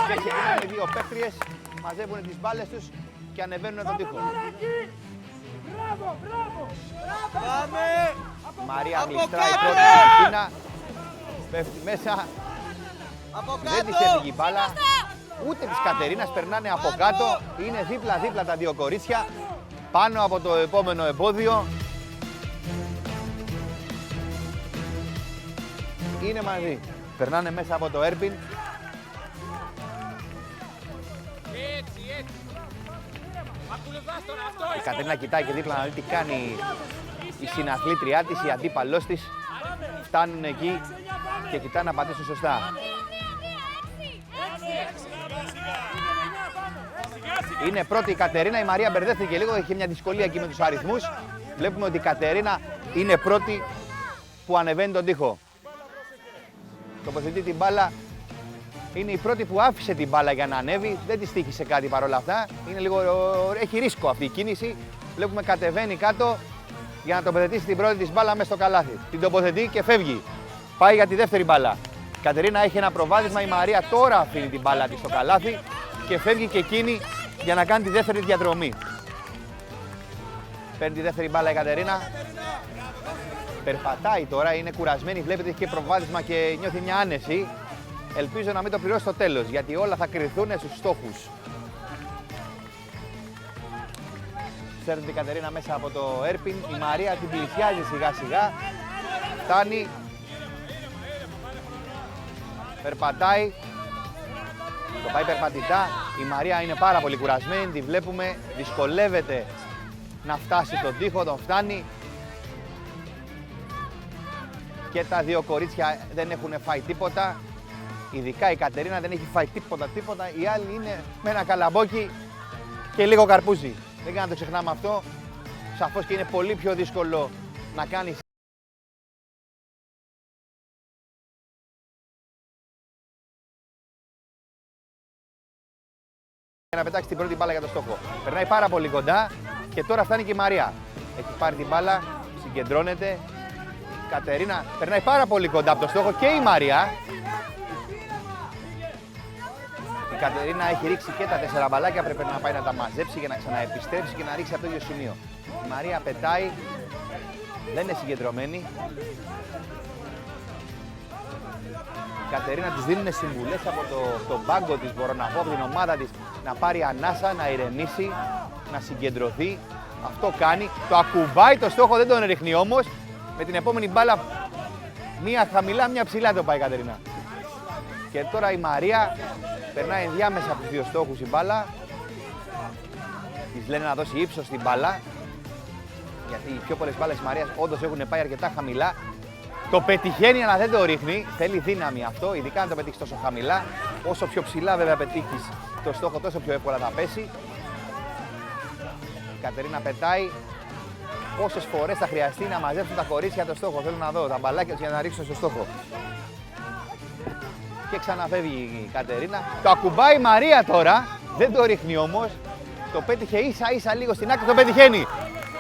Και ξεκινάνε οι δύο παίκτριες, μαζεύουν τις μπάλες τους και ανεβαίνουν τον τοίχο. Μαρία γλιστράει πρώτη στην Αθήνα. Πέφτει μέσα. Δεν της έφυγε η μπάλα. Ούτε της Κατερίνας, περνάνε από κάτω. Είναι δίπλα-δίπλα τα δύο κορίτσια. Πάνω από το επόμενο εμπόδιο. Είναι μαζί. Περνάνε μέσα από το Έρπιν. Η Κατερίνα κοιτάει και δίπλα να δει τι κάνει η συναθλήτριά της, η αντίπαλός της. Φτάνουν εκεί και κοιτάνε να πατήσουν σωστά. Είναι πρώτη η Κατερίνα, η Μαρία μπερδεύτηκε λίγο, είχε μια δυσκολία εκεί με τους αριθμούς. Βλέπουμε ότι η Κατερίνα είναι πρώτη που ανεβαίνει τον τοίχο. Τοποθετεί την μπάλα, είναι η πρώτη που άφησε την μπάλα για να ανέβει, δεν της τύχησε κάτι παρόλα αυτά. Είναι λίγο, έχει ρίσκο αυτή η κίνηση. Βλέπουμε κατεβαίνει κάτω για να τοποθετήσει την πρώτη της μπάλα μέσα στο καλάθι. Την τοποθετεί και φεύγει. Πάει για τη δεύτερη μπάλα. Η Κατερίνα έχει ένα προβάδισμα, η Μαρία τώρα αφήνει την μπάλα της στο καλάθι και φεύγει και εκείνη για να κάνει τη δεύτερη διαδρομή. Παίρνει τη δεύτερη μπάλα η Κατερίνα. Περπατάει τώρα, είναι κουρασμένη, βλέπετε έχει και προβάδισμα και νιώθει μια άνεση. Ελπίζω να μην το πληρώσει στο τέλος, γιατί όλα θα κριθούν στους στόχους. Σέρνει την Κατερίνα μέσα από το Έρπιν, η Μαρία την πλησιάζει σιγά σιγά. Φτάνει. Περπατάει. Το πάει περπατητά. Η Μαρία είναι πάρα πολύ κουρασμένη, τη βλέπουμε, δυσκολεύεται να φτάσει στον τοίχο, τον φτάνει. Και τα δύο κορίτσια δεν έχουν φάει τίποτα. Ειδικά η Κατερίνα δεν έχει φάει τίποτα. Η άλλη είναι με ένα καλαμπόκι και λίγο καρπούζι. Δεν κάνει να το ξεχνάμε αυτό. Σαφώς και είναι πολύ πιο δύσκολο να κάνεις να πετάξει την πρώτη μπάλα για το στόχο. Περνάει πάρα πολύ κοντά και τώρα φτάνει και η Μαρία. Έχει πάρει την μπάλα, συγκεντρώνεται. Η Κατερίνα περνάει πάρα πολύ κοντά από το στόχο και η Μαρία. Η Κατερίνα έχει ρίξει και τα 4 μπαλάκια, πρέπει να πάει να τα μαζέψει για να ξαναεπιστρέψει και να ρίξει από το ίδιο σημείο. Η Μαρία πετάει, δεν είναι συγκεντρωμένη. Η Κατερίνα της δίνουν συμβουλές από τον πάγκο της, μπορώ να πω, από την ομάδα της, να πάρει ανάσα, να ηρεμήσει, να συγκεντρωθεί. Αυτό κάνει, το ακουμπάει το στόχο, δεν τον ρίχνει όμως. Με την επόμενη μπάλα, μία χαμηλά, μία ψηλά το πάει η Κατερίνα. Και τώρα η Μαρία περνάει ενδιάμεσα από τους δύο στόχους η μπάλα. Της λένε να δώσει ύψος στην μπάλα. Γιατί οι πιο πολλές μπάλες της Μαρίας όντως έχουν πάει αρκετά χαμηλά. Το πετυχαίνει αλλά δεν το ρίχνει. Θέλει δύναμη αυτό, ειδικά αν το πετύχεις τόσο χαμηλά. Όσο πιο ψηλά βέβαια πετύχεις το στόχο, τόσο πιο εύκολα θα πέσει. Η Κατερίνα πετάει. Πόσες φορές θα χρειαστεί να μαζέψουν τα κορίτσια το στόχο. Θέλω να δω τα μπαλάκια για να ρίξουν στο στόχο. Και ξαναφεύγει η Κατερίνα. Το ακουμπάει η Μαρία τώρα. Δεν το ρίχνει όμως. Το πέτυχε ίσα λίγο στην άκρη, το πετυχαίνει.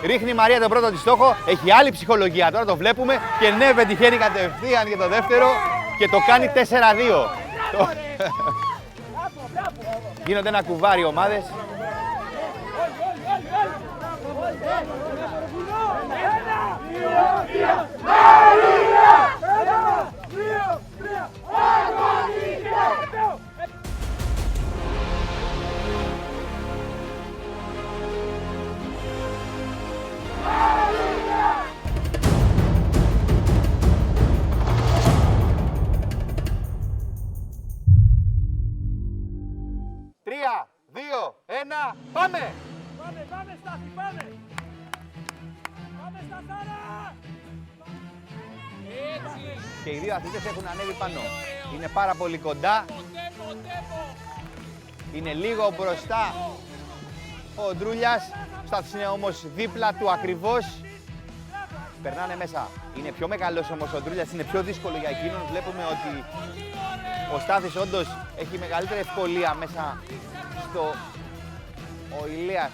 Ρίχνει η Μαρία τον πρώτο της στόχο. Έχει άλλη ψυχολογία τώρα, το βλέπουμε. Και ναι, πετυχαίνει κατευθείαν και το δεύτερο. Και το κάνει 4-2. Γίνονται ένα κουβάρι οι ομάδες. Τρία, 2, 1, πάμε! Πάμε Στάθη, πάμε! Πάμε Σταθάρα! Και οι δύο αθλητές έχουν ανέβει πάνω. Είναι πάρα πολύ κοντά. Είναι λίγο μπροστά ο Ντρούλιας. Ο Στάθης είναι όμως δίπλα του ακριβώς. Περνάνε μέσα. Είναι πιο μεγάλος όμως ο Ντρούλιας, είναι πιο δύσκολο για εκείνον. Βλέπουμε ότι ο Στάθης όντως έχει μεγαλύτερη ευκολία μέσα στο... Ο Ηλίας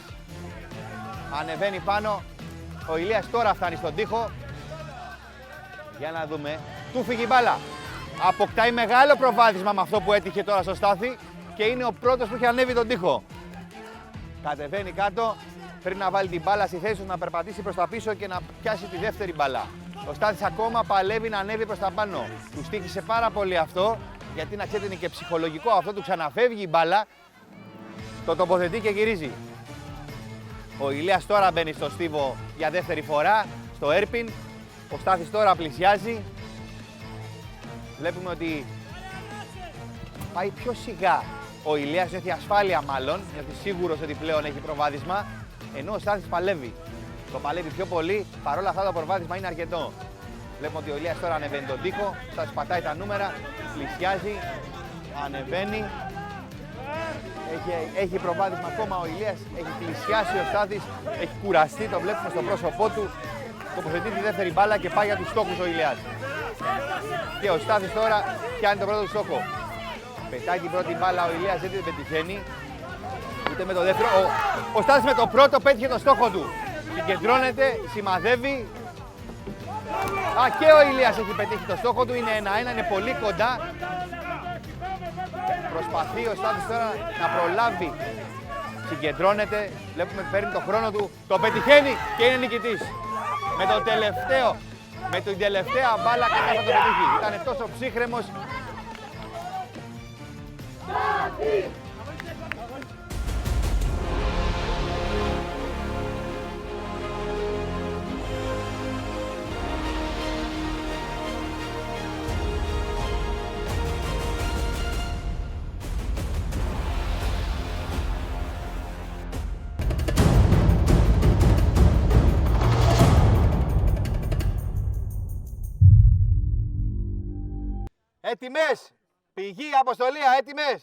ανεβαίνει πάνω. Ο Ηλίας τώρα φτάνει στον τοίχο. Για να δούμε. Του φύγει η μπάλα. Αποκτάει μεγάλο προβάδισμα με αυτό που έτυχε τώρα στο Στάθη και είναι ο πρώτος που έχει ανέβει τον τοίχο. Κατεβαίνει κάτω. Πρέπει να βάλει την μπάλα στη θέση του, να περπατήσει προς τα πίσω και να πιάσει τη δεύτερη μπάλα. Ο Στάθης ακόμα παλεύει να ανέβει προς τα πάνω. Του στοίχησε πάρα πολύ αυτό, γιατί να ξέρετε είναι και ψυχολογικό αυτό, του ξαναφεύγει η μπάλα, το τοποθετεί και γυρίζει. Ο Ηλίας τώρα μπαίνει στο στίβο για δεύτερη φορά, στο Έρπιν. Ο Στάθης τώρα πλησιάζει. Βλέπουμε ότι πάει πιο σιγά. Ο Ηλίας νιώθει ασφάλεια μάλλον, νιώθει σίγουρος ότι πλέον έχει προβάδισμα, ενώ ο Στάθης παλεύει. Το παλεύει πιο πολύ, παρόλα αυτά το προβάδισμα είναι αρκετό. Βλέπουμε ότι ο Ηλίας τώρα ανεβαίνει τον τοίχο, ο Στάθης πατάει τα νούμερα, πλησιάζει, ανεβαίνει. Έχει προβάδισμα ακόμα ο Ηλίας, έχει πλησιάσει ο Στάθης, έχει κουραστεί, το βλέπουμε στο πρόσωπό του. Τοποθετεί τη δεύτερη μπάλα και πάει για τους στόχους ο Ηλιάς. Και ο Στάθης τώρα πιάνει τον πρώτο στόχο. Πετάει την πρώτη μπάλα, ο Ηλίας δεν την πετυχαίνει. Ούτε με το δεύτερο. Ο Στάθης με το πρώτο πέτυχε το στόχο του. Συγκεντρώνεται, σημαδεύει. Και ο Ηλίας έχει πετύχει το στόχο του, είναι 1-1, είναι πολύ κοντά. Προσπαθεί ο Στάθης τώρα να προλάβει. Συγκεντρώνεται, βλέπουμε παίρνει το χρόνο του, το πετυχαίνει και είναι νικητής. Με την τελευταία μπάλα κατάφερε να το πετύχει. Ήταν τόσο ψύχρεμος. Έτοιμες! Πηγή, αποστολία, έτοιμες!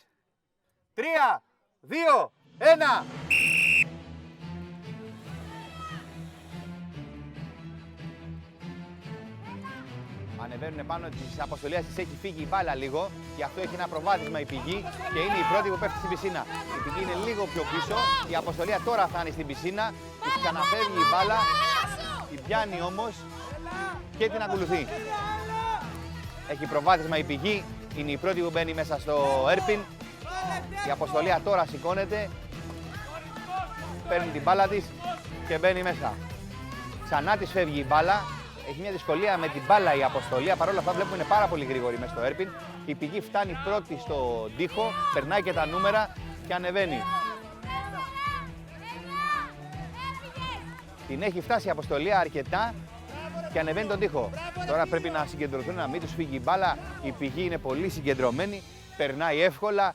3, 2, 1! Ανεβαίνουν πάνω της αποστολίας, της έχει φύγει η μπάλα λίγο, γι' αυτό έχει ένα προβάδισμα η πηγή και είναι η πρώτη που πέφτει στην πισίνα. Η πηγή είναι λίγο πιο πίσω, η αποστολία τώρα φτάνει στην πισίνα, της ξαναφεύγει η μπάλα, την πιάνει όμως και την ακολουθεί. Έχει προβάδισμα η πηγή, είναι η πρώτη που μπαίνει μέσα στο Έρπιν. Η αποστολία τώρα σηκώνεται, παίρνει την μπάλα της και μπαίνει μέσα. Ξανά της φεύγει η μπάλα, έχει μια δυσκολία με την μπάλα η αποστολία, παρόλα αυτά βλέπουμε είναι πάρα πολύ γρήγορη μέσα στο Έρπιν. Η πηγή φτάνει πρώτη στο τοίχο, περνάει και τα νούμερα και ανεβαίνει. Την έχει φτάσει η αποστολία αρκετά και ανεβαίνει τον τοίχο. Τώρα πρέπει να συγκεντρωθούν, να μην τους φύγει η μπάλα. Η πηγή είναι πολύ συγκεντρωμένη, περνάει εύκολα,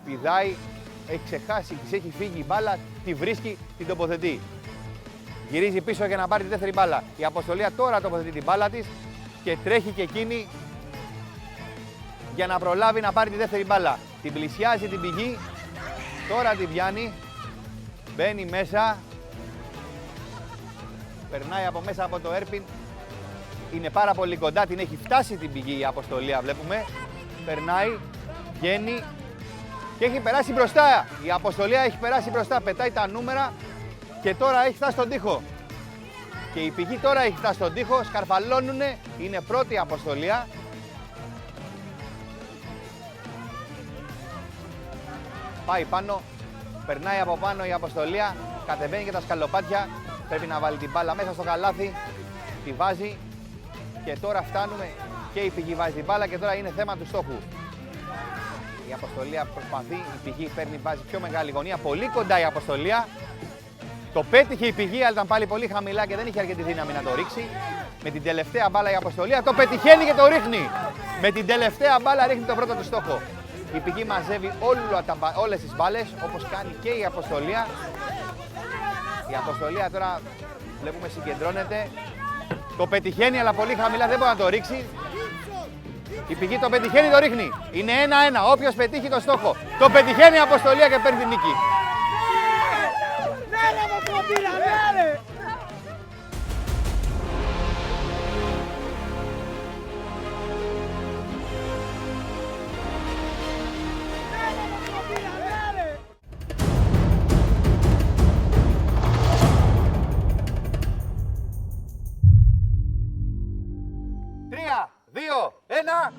πηδάει, έχει ξεχάσει, της έχει φύγει η μπάλα, τη βρίσκει, την τοποθετεί. Γυρίζει πίσω για να πάρει τη δεύτερη μπάλα. Η αποστολία τώρα τοποθετεί την μπάλα της και τρέχει και εκείνη για να προλάβει να πάρει τη δεύτερη μπάλα. Την πλησιάζει την πηγή, τώρα την πιάνει, μπαίνει μέσα. Περνάει από μέσα από το Έρπιν, είναι πάρα πολύ κοντά, την έχει φτάσει την πηγή η αποστολία βλέπουμε. Περνάει, βγαίνει και έχει περάσει μπροστά. Η αποστολία έχει περάσει μπροστά, πετάει τα νούμερα και τώρα έχει φτάσει στον τοίχο. Και η πηγή τώρα έχει φτάσει στον τοίχο, σκαρφαλώνουνε, είναι πρώτη αποστολία. Πάει πάνω, περνάει από πάνω η αποστολία, κατεβαίνει και τα σκαλοπάτια. Πρέπει να βάλει την μπάλα μέσα στο καλάθι, τη βάζει και τώρα φτάνουμε και η πηγή βάζει την μπάλα και τώρα είναι θέμα του στόχου. Η αποστολία προσπαθεί, η πηγή παίρνει, βάζει πιο μεγάλη γωνία, πολύ κοντά η αποστολία. Το πέτυχε η πηγή, αλλά ήταν πάλι πολύ χαμηλά και δεν είχε αρκετή δύναμη να το ρίξει. Με την τελευταία μπάλα η αποστολία το πετυχαίνει και το ρίχνει. Με την τελευταία μπάλα ρίχνει το πρώτο του στόχο. Η πηγή μαζεύει όλες τις μπάλες, όπως κάνει και η αποστολία. Η αποστολία τώρα βλέπουμε συγκεντρώνεται. Το πετυχαίνει αλλά πολύ χαμηλά, δεν μπορεί να το ρίξει. Η πηγή το πετυχαίνει, το ρίχνει. Είναι 1-1, όποιος πετύχει το στόχο. Το πετυχαίνει η αποστολία και παίρνει την νίκη. Τρία, 2, 1.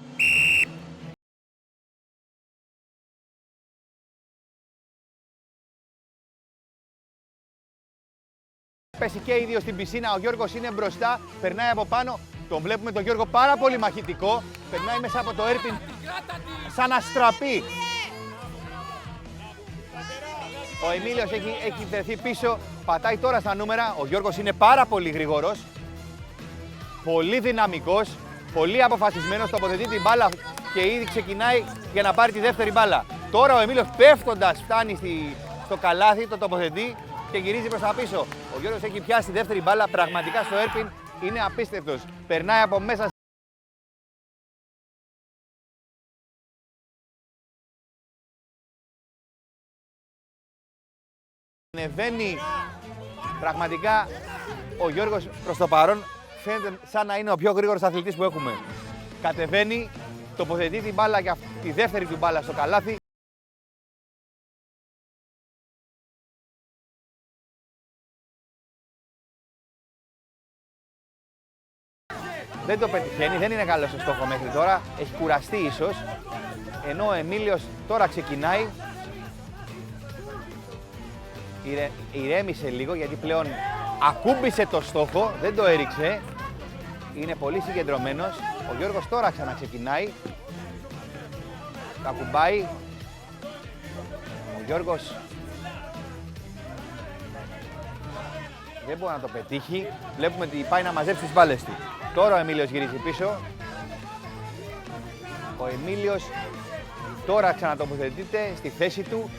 πέσει και οι δύο στην πισίνα. Ο Γιώργος είναι μπροστά, περνάει από πάνω. Τον βλέπουμε τον Γιώργο πάρα πολύ μαχητικό. Περνάει μέσα από το airpin σαν αστραπή. Ο Εμίλιος έχει βρεθεί πίσω, πατάει τώρα στα νούμερα. Ο Γιώργος είναι πάρα πολύ γρήγορος, πολύ δυναμικός, πολύ αποφασισμένος, τοποθετεί την μπάλα και ήδη ξεκινάει για να πάρει τη δεύτερη μπάλα. Τώρα ο Εμίλιος πέφτοντας φτάνει στο καλάθι, το τοποθετεί και γυρίζει προς τα πίσω. Ο Γιώργος έχει πιάσει τη δεύτερη μπάλα, πραγματικά στο airpin είναι απίστευτος. Περνάει από μέσα. Ανεβαίνει πραγματικά ο Γιώργος προς το παρόν, φαίνεται σαν να είναι ο πιο γρήγορος αθλητής που έχουμε. Κατεβαίνει, τοποθετεί την μπάλα και τη δεύτερη του μπάλα στο καλάθι. Δεν το πετυχαίνει, δεν είναι καλός στο στόχο μέχρι τώρα, έχει κουραστεί ίσως, ενώ ο Εμίλιος τώρα ξεκινάει. Ηρέμησε λίγο γιατί πλέον ακούμπησε το στόχο, δεν το έριξε. Είναι πολύ συγκεντρωμένος. Ο Γιώργος τώρα ξαναξεκινάει. Τα ακουμπάει. Ο Γιώργος δεν μπορεί να το πετύχει. Βλέπουμε ότι πάει να μαζέψει τις μπάλες του. Τώρα ο Εμίλιος γυρίζει πίσω. Ο Εμίλιος τώρα ξανατοποθετείται στη θέση του.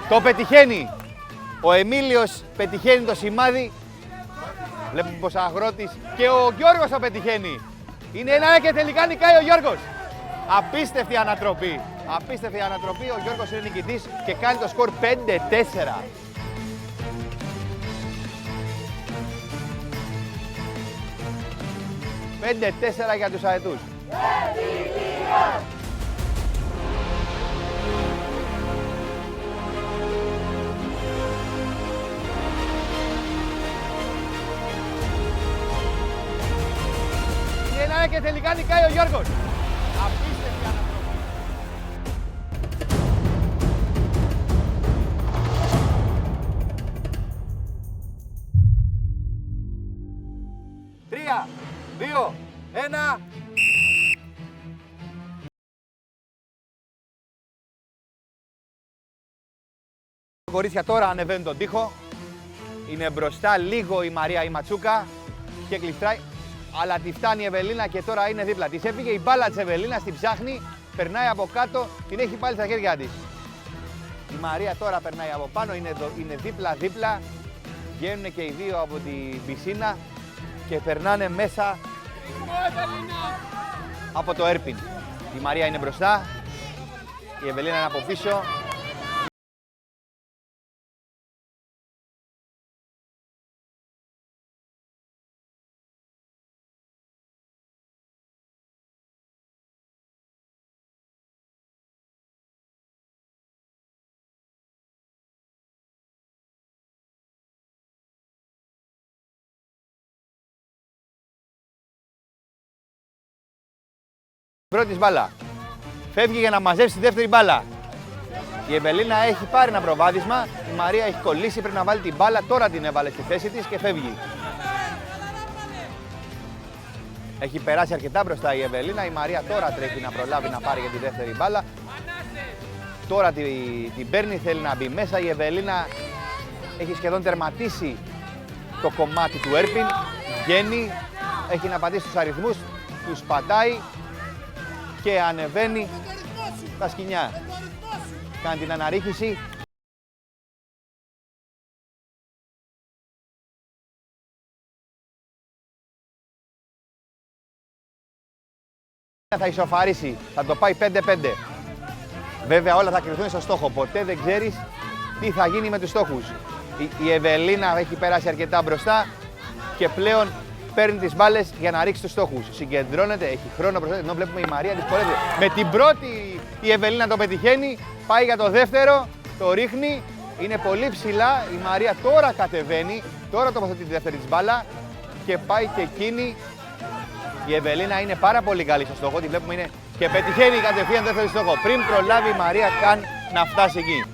Το πετυχαίνει. Ο Εμίλιος πετυχαίνει το σημάδι. Βλέπουμε πως Αγρότης και ο Γιώργος το πετυχαίνει. Είναι 1 και τελικά νικάει ο Γιώργος. Απίστευτη ανατροπή. Απίστευτη ανατροπή. Ο Γιώργος είναι νικητής και κάνει το σκορ 5-4. 5-4 για τους αετούς. Και τελικά νικάει ο Γιώργος. Απίστευτη ανατροπή. Τρία, 2, 1. Τα κορίτσια τώρα ανεβαίνουν τον τοίχο. Είναι μπροστά λίγο η Μαρία η Ματσούκα και γλιστράει. Αλλά τη φτάνει η Ευελίνα και τώρα είναι δίπλα της. Έφυγε η μπάλα της Ευελίνας, την ψάχνει, περνάει από κάτω, την έχει πάλι στα χέρια της. Η Μαρία τώρα περνάει από πάνω, είναι δίπλα-δίπλα. Βγαίνουν και οι δύο από την πισίνα και περνάνε μέσα από το airpin. Η Μαρία είναι μπροστά, η Ευελίνα είναι από πίσω. Πρώτη μπάλα. Φεύγει για να μαζέψει τη δεύτερη μπάλα. Η Ευελίνα έχει πάρει ένα προβάδισμα. Η Μαρία έχει κολλήσει, πρέπει να βάλει την μπάλα. Τώρα την έβαλε στη θέση της και φεύγει. Έχει περάσει αρκετά μπροστά η Ευελίνα. Η Μαρία τώρα τρέχει να προλάβει να πάρει για τη δεύτερη μπάλα. Τώρα την παίρνει, θέλει να μπει μέσα. Η Ευελίνα έχει σχεδόν τερματίσει το κομμάτι του airpin. Βγαίνει, έχει να πατήσει τους αριθμούς, τους πατάει και ανεβαίνει τα σκοινιά. Κάνει την αναρρίχηση. Θα ισοφαρίσει, θα το πάει 5-5. Βέβαια όλα θα κρυφθούν στο στόχο, ποτέ δεν ξέρεις τι θα γίνει με τους στόχους. Η Ευελίνα έχει περάσει αρκετά μπροστά και πλέον παίρνει τις μπάλες για να ρίξει τους στόχους. Συγκεντρώνεται, έχει χρόνο μπροστά, ενώ βλέπουμε η Μαρία δυσκολεύεται. Με την πρώτη η Ευελίνα το πετυχαίνει, πάει για το δεύτερο, το ρίχνει, είναι πολύ ψηλά. Η Μαρία τώρα κατεβαίνει, τώρα τοποθετεί τη δεύτερη της μπάλα και πάει και εκείνη. Η Ευελίνα είναι πάρα πολύ καλή στο στόχο, τη βλέπουμε είναι και πετυχαίνει κατευθείαν δεύτερη στόχο. Πριν προλάβει η Μαρία καν να φτάσει εκεί.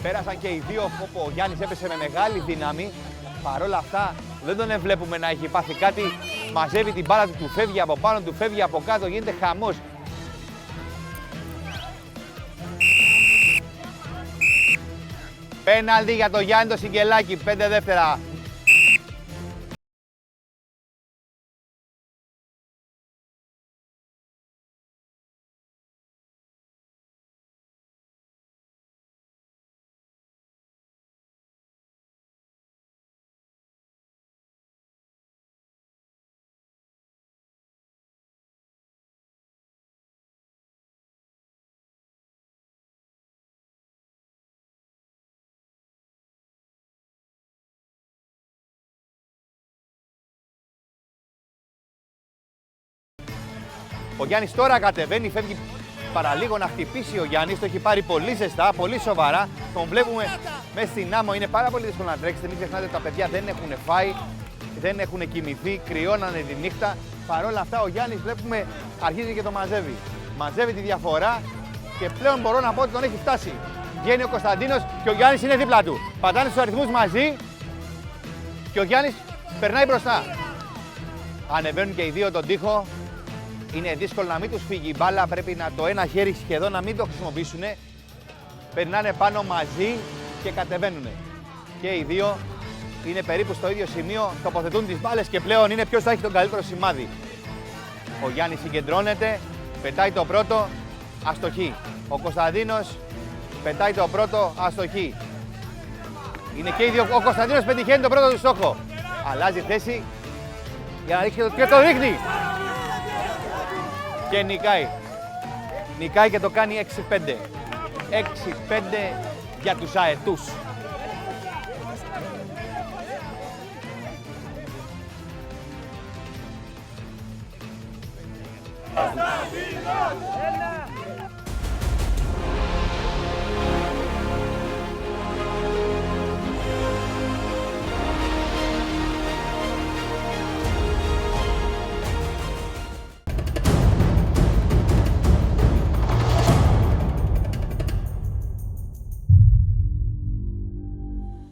Πέρασαν και οι δύο, όπου ο Γιάννης έπεσε με μεγάλη δύναμη. Παρ' όλα αυτά δεν τον βλέπουμε να έχει πάθει κάτι. Μαζεύει την μπάλα του, φεύγει από πάνω, του φεύγει από κάτω, γίνεται χαμός. Πέναλτι για το Γιάννη το Σιγκελάκι, 5 δεύτερα. Ο Γιάννης τώρα κατεβαίνει, φεύγει παραλίγο να χτυπήσει ο Γιάννης. Το έχει πάρει πολύ ζεστά, πολύ σοβαρά. Τον βλέπουμε μέσα στην άμμο. Είναι πάρα πολύ δύσκολο να τρέξετε. Μην ξεχνάτε ότι τα παιδιά δεν έχουν φάει, δεν έχουν κοιμηθεί, κρυώνανε τη νύχτα. Παρ' όλα αυτά ο Γιάννης βλέπουμε αρχίζει και το μαζεύει. Μαζεύει τη διαφορά και πλέον μπορώ να πω ότι τον έχει φτάσει. Βγαίνει ο Κωνσταντίνος και ο Γιάννης είναι δίπλα του. Πατάνε στους αριθμούς μαζί και ο Γιάννης περνάει μπροστά. Ανεβαίνουν και οι δύο τον τοίχο. Είναι δύσκολο να μην τους φύγει η μπάλα, πρέπει να το ένα χέρι σχεδόν να μην το χρησιμοποιήσουν. Περνάνε πάνω μαζί και κατεβαίνουν. Και οι δύο είναι περίπου στο ίδιο σημείο, τοποθετούν τις μπάλες και πλέον είναι ποιος θα έχει τον καλύτερο σημάδι. Ο Γιάννης συγκεντρώνεται, πετάει το πρώτο, αστοχή. Ο Κωνσταντίνος πετάει το πρώτο, αστοχή. Είναι και οι δύο, ο Κωνσταντίνος πετυχαίνει το πρώτο του στόχο. Αλλάζει θέση για να ρίξει και το ρίχνει. Και νικάει. Νικάει και το κάνει 6-5. 6-5 για τους αετούς.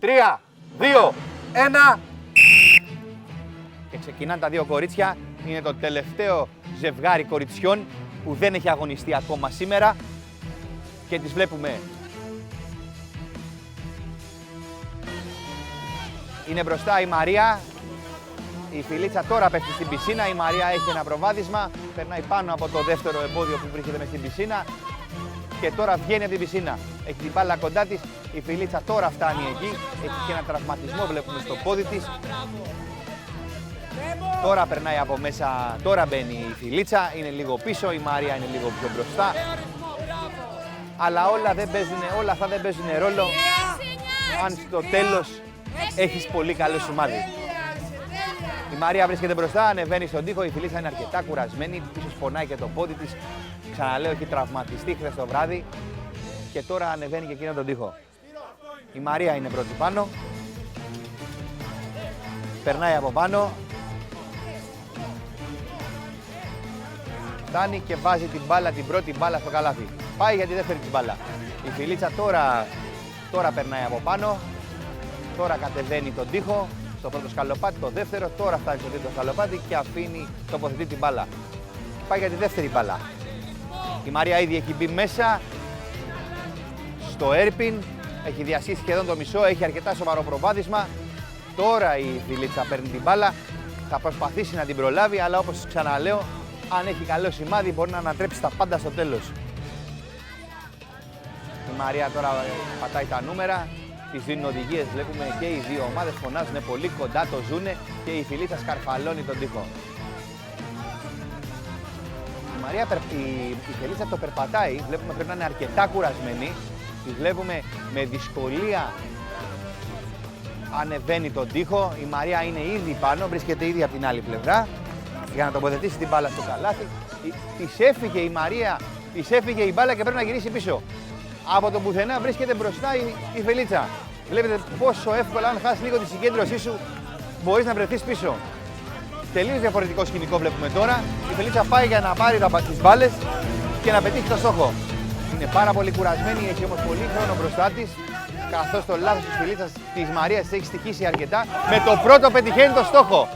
Τρία, 2, 1. Και ξεκινάνε τα δύο κορίτσια. Είναι το τελευταίο ζευγάρι κοριτσιών που δεν έχει αγωνιστεί ακόμα σήμερα. Και τις βλέπουμε. Είναι μπροστά η Μαρία. Η Φιλίτσα τώρα πέφτει στην πισίνα. Η Μαρία έχει ένα προβάδισμα. Περνάει πάνω από το δεύτερο εμπόδιο που βρίσκεται μες στην πισίνα. Και τώρα βγαίνει από την πισίνα. Έχει την μπάλα κοντά της. Η Φιλίτσα τώρα φτάνει εκεί. Έχει και ένα τραυματισμό, βλέπουμε στο πόδι της. Τώρα περνάει από μέσα. Τώρα μπαίνει η Φιλίτσα. Είναι λίγο πίσω. Η Μαρία είναι λίγο πιο μπροστά. Αλλά όλα αυτά δεν παίζουν ρόλο αν στο τέλος έχεις πολύ καλό σημάδι. Η Μαρία βρίσκεται μπροστά, ανεβαίνει στον τοίχο. Η Φιλίτσα είναι αρκετά κουρασμένη. Ίσως πονάει και το πόδι της. Ξαναλέω, έχει τραυματιστεί χθες το βράδυ και τώρα ανεβαίνει και εκείνο τον τοίχο. Η Μαρία είναι πρώτη πάνω. Περνάει από πάνω. Φτάνει και βάζει την μπάλα, την πρώτη μπάλα στο καλάθι. Πάει για τη δεύτερη της μπάλα. Η Φιλίτσα τώρα περνάει από πάνω. Τώρα κατεβαίνει τον τοίχο. Στο πρώτο σκαλοπάτι, το δεύτερο. Τώρα φτάνει στο τρίτο σκαλοπάτι και αφήνει, τοποθετεί την μπάλα. Πάει για τη δεύτερη μπάλα. Η Μαρία ήδη έχει μπει μέσα στο έρπιν, έχει διασύσει σχεδόν το μισό, έχει αρκετά σοβαρό προβάδισμα. Τώρα η Φιλίτσα παίρνει την μπάλα, θα προσπαθήσει να την προλάβει, αλλά όπως ξαναλέω, αν έχει καλό σημάδι μπορεί να ανατρέψει τα πάντα στο τέλος. Η Μαρία τώρα πατάει τα νούμερα, της δίνουν οδηγίες, βλέπουμε και οι δύο ομάδες φωνάζουν πολύ κοντά, το ζουνε και η Φιλίτσα σκαρφαλώνει τον τοίχο. Η Φιλίτσα το περπατάει, βλέπουμε πρέπει να είναι αρκετά κουρασμένη. Τη βλέπουμε με δυσκολία ανεβαίνει τον τοίχο. Η Μαρία είναι ήδη πάνω, βρίσκεται ήδη από την άλλη πλευρά για να τοποθετήσει την μπάλα στο καλάθι. Της έφυγε η Μαρία, της έφυγε η μπάλα και πρέπει να γυρίσει πίσω. Από το πουθενά βρίσκεται μπροστά η Φιλίτσα. Βλέπετε πόσο εύκολα, αν χάσει λίγο τη συγκέντρωσή σου, μπορείς να βρεθείς πίσω. Τελείως διαφορετικό σκηνικό βλέπουμε τώρα. Η Φιλίτσα πάει για να πάρει τις μπάλες και να πετύχει το στόχο. Είναι πάρα πολύ κουρασμένη, έχει όμως πολύ χρόνο μπροστά της. καθώς το λάθος της φιλίτσας της Μαρίας έχει στοιχήσει αρκετά. Με το πρώτο πετυχαίνει το στόχο.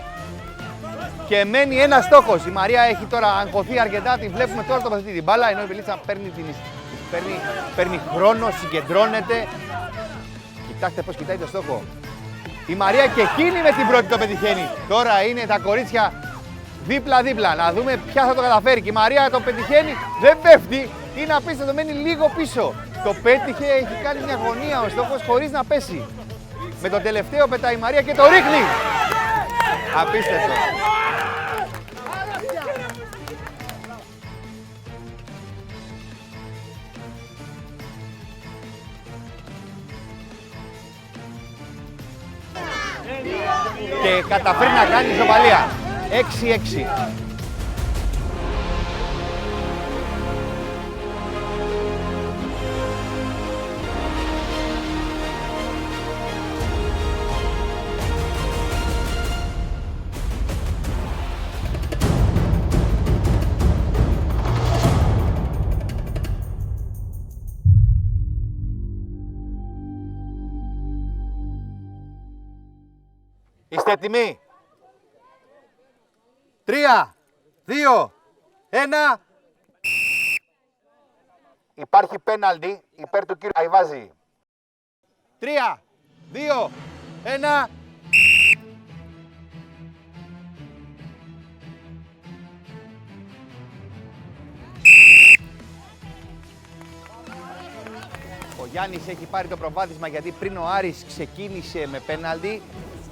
Και μένει ένας στόχος. Η Μαρία έχει τώρα αγχωθεί αρκετά, τη βλέπουμε τώρα τοποθετεί την μπάλα, ενώ η Φιλίτσα παίρνει χρόνο, συγκεντρώνεται. Κοιτάξτε πώς κοιτάει το στόχο. Η Μαρία και εκείνη με την πρώτη το πετυχαίνει. Τώρα είναι τα κορίτσια δίπλα-δίπλα. Να δούμε ποια θα το καταφέρει. Και η Μαρία το πετυχαίνει, δεν πέφτει. Είναι απίστευτο, μένει λίγο πίσω. Το πέτυχε, έχει κάνει μια γωνία ο στόχος χωρίς να πέσει. Με το τελευταίο πετάει η Μαρία και το ρίχνει. Απίστευτο. Και καταφέρει να κάνει ισοπαλία. 6-6. Είστε έτοιμοι? 3, 2, 1. Υπάρχει πέναλτι υπέρ του κύριου Αϊβάζη. 3, 2, 1. Ο Γιάννης έχει πάρει το προβάδισμα γιατί πριν ο Άρης ξεκίνησε με πέναλτι,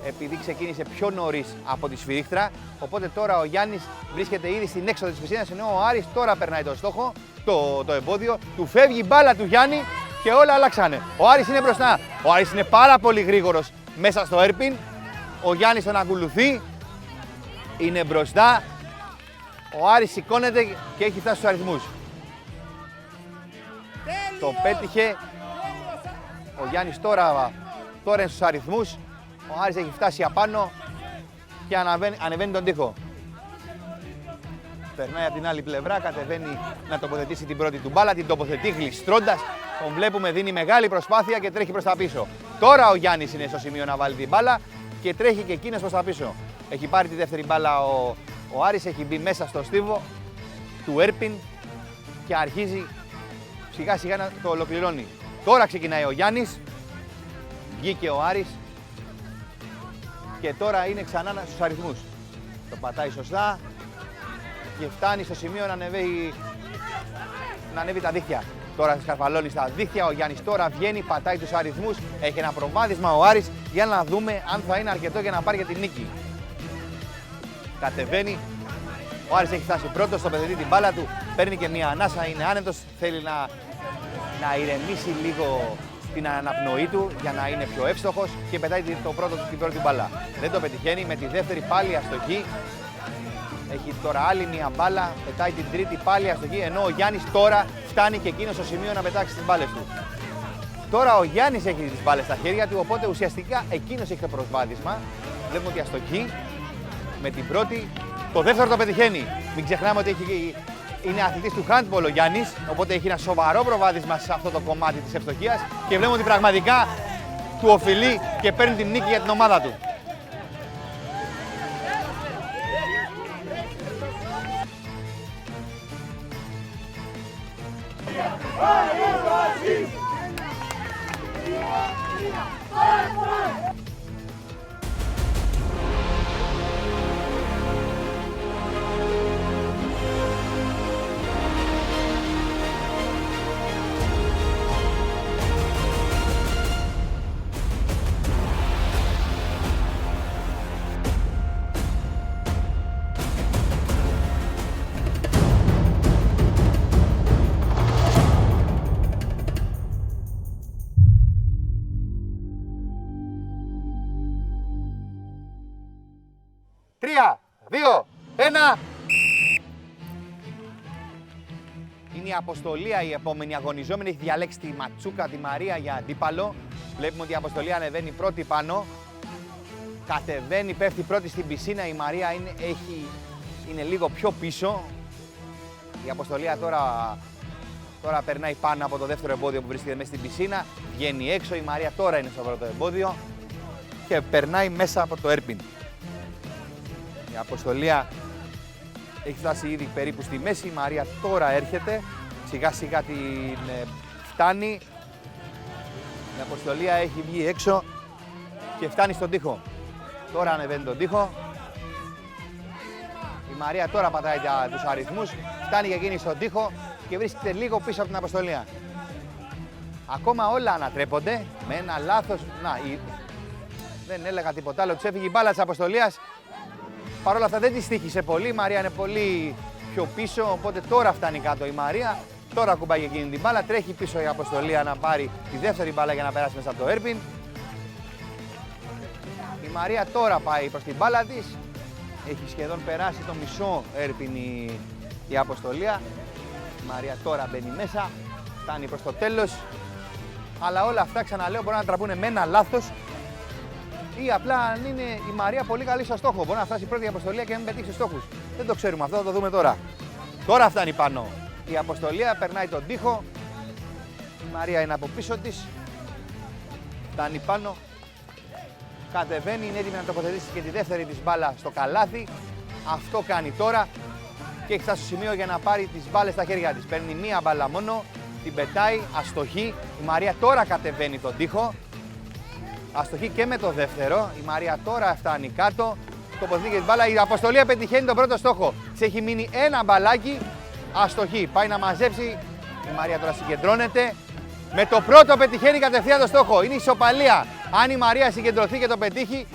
επειδή ξεκίνησε πιο νωρίς από τη σφυρίχτρα. Οπότε τώρα ο Γιάννης βρίσκεται ήδη στην έξοδο της πισίνας, ενώ ο Άρης τώρα περνάει το στόχο, το εμπόδιο. Του φεύγει η μπάλα του Γιάννη και όλα αλλάξανε. Ο Άρης είναι μπροστά. Ο Άρης είναι πάρα πολύ γρήγορος μέσα στο έρπιν. Ο Γιάννης τον ακολουθεί. Είναι μπροστά. Ο Άρης σηκώνεται και έχει φτάσει στους αριθμούς. Το πέτυχε. Ο Γιάννης τώρα είναι στους αριθμούς. Ο Άρης έχει φτάσει απάνω και ανεβαίνει τον τοίχο. Περνάει από την άλλη πλευρά, κατεβαίνει να τοποθετήσει την πρώτη του μπάλα, την τοποθετεί γλιστρώντας. Τον βλέπουμε, δίνει μεγάλη προσπάθεια και τρέχει προς τα πίσω. Τώρα ο Γιάννης είναι στο σημείο να βάλει την μπάλα και τρέχει και εκείνος προς τα πίσω. Έχει πάρει τη δεύτερη μπάλα ο Άρης, έχει μπει μέσα στο στίβο του έρπιν και αρχίζει σιγά σιγά να το ολοκληρώνει. Τώρα ξεκινάει ο Γιάννης, βγήκε ο Άρης και τώρα είναι ξανά στους αριθμούς. Το πατάει σωστά και φτάνει στο σημείο να ανέβει τα δίχτυα. Τώρα σκαρφαλώνει στα δίχτυα, ο Γιάννης τώρα βγαίνει, πατάει τους αριθμούς, έχει ένα προβάδισμα ο Άρης για να δούμε αν θα είναι αρκετό για να πάρει και την νίκη. Κατεβαίνει, ο Άρης έχει φτάσει πρώτος, τοποθετεί την μπάλα του, παίρνει και μια ανάσα, είναι άνετος, θέλει να ηρεμήσει λίγο την αναπνοή του για να είναι πιο εύστοχος και πετάει την πρώτη μπάλα. Δεν το πετυχαίνει, με τη δεύτερη πάλι αστοχή. Έχει τώρα άλλη μια μπάλα, πετάει την τρίτη πάλι αστοχή, ενώ ο Γιάννης τώρα φτάνει και εκείνος στο σημείο να πετάξει τις μπάλες του. Τώρα ο Γιάννης έχει τις μπάλες στα χέρια του, οπότε ουσιαστικά εκείνος έχει το προσβάδισμα. Βλέπουμε ότι αστοχή με την πρώτη, το δεύτερο το πετυχαίνει. Μην ξεχνάμε ότι είναι αθλητής του handball ο Γιάννης, οπότε έχει ένα σοβαρό προβάδισμα σε αυτό το κομμάτι της ευστοχίας και βλέπουμε ότι πραγματικά του οφειλεί και παίρνει την νίκη για την ομάδα του. Τρία, δύο, ένα. Είναι η Αποστολία η επόμενη αγωνιζόμενη. Έχει διαλέξει τη Ματσούκα, τη Μαρία για αντίπαλο. Βλέπουμε ότι η Αποστολία ανεβαίνει πρώτη πάνω. Κατεβαίνει, πέφτει πρώτη στην πισίνα. Η Μαρία είναι λίγο πιο πίσω. Η Αποστολία τώρα Τώρα περνάει πάνω από το δεύτερο εμπόδιο που βρίσκεται μέσα στην πισίνα. Βγαίνει έξω. Η Μαρία τώρα είναι στο πρώτο εμπόδιο. Και περνάει μέσα από το Airpin. Η Αποστολία έχει φτάσει ήδη περίπου στη μέση. Η Μαρία τώρα έρχεται. Σιγά σιγά την φτάνει. Η Αποστολία έχει βγει έξω και φτάνει στον τοίχο. Τώρα ανεβαίνει τον τοίχο. Η Μαρία τώρα πατάει τους αριθμούς. Φτάνει και εκείνη στον τοίχο και βρίσκεται λίγο πίσω από την Αποστολία. Ακόμα όλα ανατρέπονται με ένα λάθος. Δεν έλεγα τίποτα άλλο. Τους έφυγε η μπάλα της Αποστολίας. Παρ' όλα αυτά δεν της τύχησε πολύ. Η Μαρία είναι πολύ πιο πίσω. Οπότε τώρα φτάνει κάτω η Μαρία. Τώρα κουμπάει εκείνη την μπάλα. Τρέχει πίσω η Αποστολία να πάρει τη δεύτερη μπάλα για να περάσει μέσα από το Airpin. Η Μαρία τώρα πάει προς την μπάλα της. Έχει σχεδόν περάσει το μισό Airpin η Αποστολία. Η Μαρία τώρα μπαίνει μέσα. Φτάνει προς το τέλος. Αλλά όλα αυτά, ξαναλέω, μπορεί να τραβούν με ένα λάθος ή απλά αν είναι η Μαρία πολύ καλή στο στόχο. Μπορεί να φτάσει η πρώτη Αποστολία και να μην πετύχει τους στόχους. Δεν το ξέρουμε αυτό, θα το δούμε τώρα. Τώρα φτάνει πάνω. Η Αποστολία περνάει τον τοίχο. Η Μαρία είναι από πίσω της. Φτάνει πάνω. Κατεβαίνει, είναι έτοιμη να τοποθετήσει και τη δεύτερη της μπάλα στο καλάθι. Αυτό κάνει τώρα και έχει φτάσει στο σημείο για να πάρει τις μπάλες στα χέρια της. Παίρνει μία μπάλα μόνο, την πετάει, αστοχή. Η Μαρία τώρα κατεβαίνει τον τοίχο. Αστοχή και με το δεύτερο. Η Μαρία τώρα φτάνει κάτω. Τοποθετεί την μπάλα. Η Αποστολία πετυχαίνει τον πρώτο στόχο. Της έχει μείνει ένα μπαλάκι. Αστοχή. Πάει να μαζέψει. Η Μαρία τώρα συγκεντρώνεται. Με το πρώτο πετυχαίνει κατευθείαν το στόχο. Είναι ισοπαλία. Αν η Μαρία συγκεντρωθεί και το πετύχει,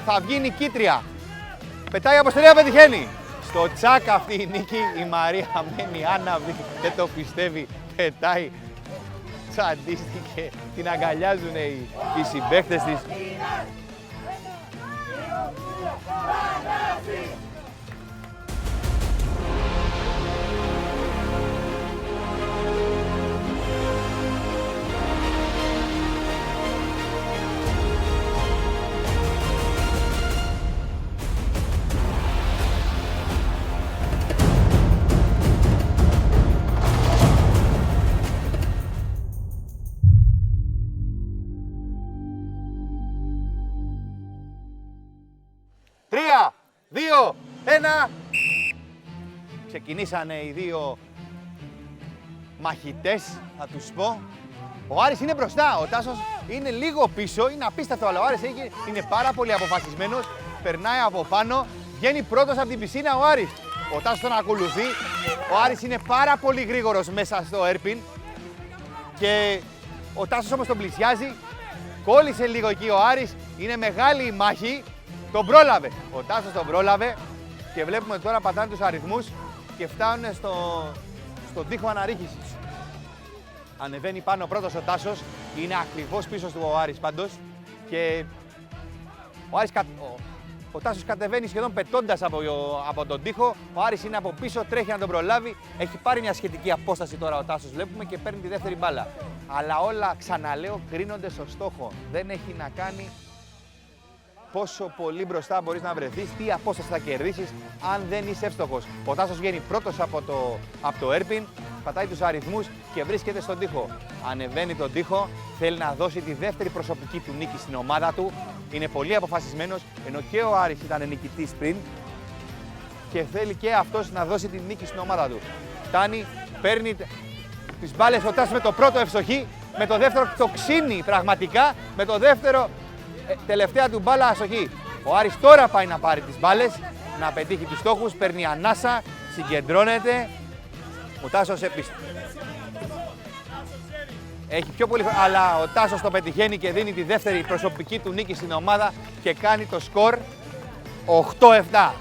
θα βγει νικήτρια. Πετάει η Αποστολία, πετυχαίνει. Στο τσάκ αυτή η νίκη. Η Μαρία μένει άναβη. Δεν το πιστεύει. Πετάει. Τσαντίστηκε. Την αγκαλιάζουν οι συμπαίκτες της. Τρία, δύο, ένα. Ξεκινήσανε οι δύο μαχητές, θα τους πω. Ο Άρης είναι μπροστά, ο Τάσος είναι λίγο πίσω, είναι απίστευτο, αλλά ο Άρης είναι πάρα πολύ αποφασισμένος. Περνάει από πάνω, βγαίνει πρώτος από την πισίνα ο Άρης. Ο Τάσος τον ακολουθεί. Ο Άρης είναι πάρα πολύ γρήγορος μέσα στο Airpin. Και ο Τάσος όμως τον πλησιάζει. Κόλλησε λίγο εκεί ο Άρης, είναι μεγάλη η μάχη. Τον πρόλαβε. Ο Τάσος τον πρόλαβε και βλέπουμε τώρα πατάνε τους αριθμούς και φτάνουν στον τοίχο αναρρίχησης. Ανεβαίνει πάνω πρώτος ο Τάσος, είναι ακριβώς πίσω του ο Άρης πάντως και ο Τάσος κατεβαίνει σχεδόν πετώντας από τον τοίχο. Ο Άρης είναι από πίσω, τρέχει να τον προλάβει. Έχει πάρει μια σχετική απόσταση τώρα ο Τάσος, βλέπουμε, και παίρνει τη δεύτερη μπάλα. Αλλά όλα, ξαναλέω, κρίνονται στο στόχο. Δεν έχει να κάνει πόσο πολύ μπροστά μπορείς να βρεθείς, τι απόσταση θα κερδίσεις αν δεν είσαι εύστοχος. Ο Τάσος βγαίνει πρώτος από το Airpin, πατάει τους αριθμούς και βρίσκεται στον τοίχο. Ανεβαίνει τον τοίχο, θέλει να δώσει τη δεύτερη προσωπική του νίκη στην ομάδα του. Είναι πολύ αποφασισμένος, ενώ και ο Άρης ήταν νικητής πριν και θέλει και αυτός να δώσει τη νίκη στην ομάδα του. Φτάνει, παίρνει τις μπάλες ο Τάσος με το πρώτο ευστοχή, με το δεύτερο το ξύνει πραγματικά, με το δεύτερο τελευταία του μπάλα αστοχή. Ο Άρης τώρα πάει να πάρει τις μπάλες, να πετύχει τους στόχους, παίρνει ανάσα, συγκεντρώνεται. Ο Τάσος έχει πιο πολύ χρόνο, αλλά ο Τάσος το πετυχαίνει και δίνει τη δεύτερη προσωπική του νίκη στην ομάδα και κάνει το σκορ 8-7.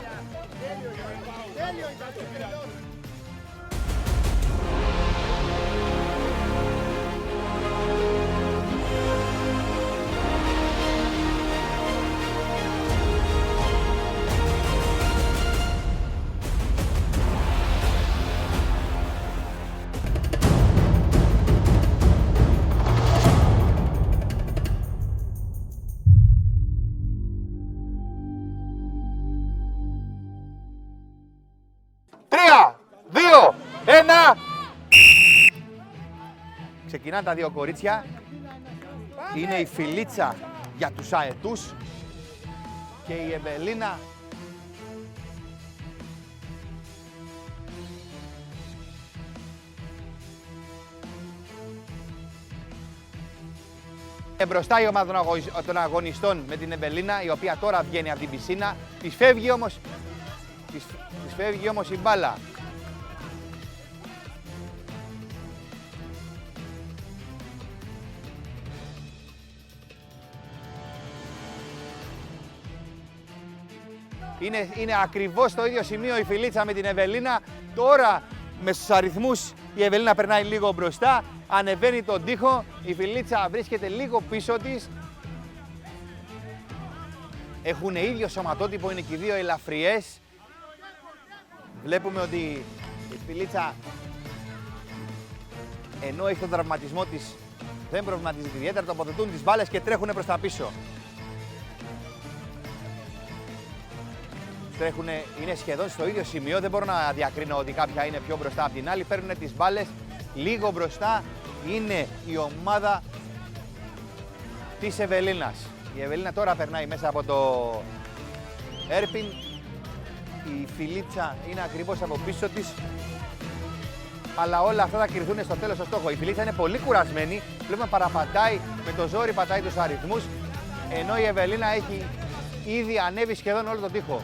Ξεκινάνε τα δύο κορίτσια. Είναι η Φιλίτσα για τους αετούς και η Ευελίνα μπροστά η ομάδα των αγωνιστών με την Ευελίνα, η οποία τώρα βγαίνει από την πισίνα. Της φεύγει όμως η μπάλα. Είναι ακριβώς στο ίδιο σημείο η Φιλίτσα με την Ευελίνα. Τώρα με στους αριθμούς η Ευελίνα περνάει λίγο μπροστά, ανεβαίνει τον τοίχο, η Φιλίτσα βρίσκεται λίγο πίσω της. Έχουν ίδιο σωματότυπο, είναι και οι δύο ελαφριές. Βλέπουμε ότι η Φιλίτσα, ενώ έχει τον τραυματισμό της, δεν προβληματίζεται ιδιαίτερα, τοποθετούν τις μπάλες και τρέχουν προς τα πίσω. Είναι σχεδόν στο ίδιο σημείο, δεν μπορώ να διακρίνω ότι κάποια είναι πιο μπροστά από την άλλη. Παίρνουν τις μπάλες λίγο μπροστά, είναι η ομάδα της Ευελίνας. Η Ευελίνα τώρα περνάει μέσα από το Έρπιν. Η Φιλίτσα είναι ακριβώς από πίσω της. Αλλά όλα αυτά θα κρυθούν στο τέλος στο στόχο. Η Φιλίτσα είναι πολύ κουρασμένη. Βλέπουμε παραπατάει, με το ζόρι πατάει τους αριθμούς. Ενώ η Ευελίνα έχει ήδη ανέβει σχεδόν όλο τον τοίχο.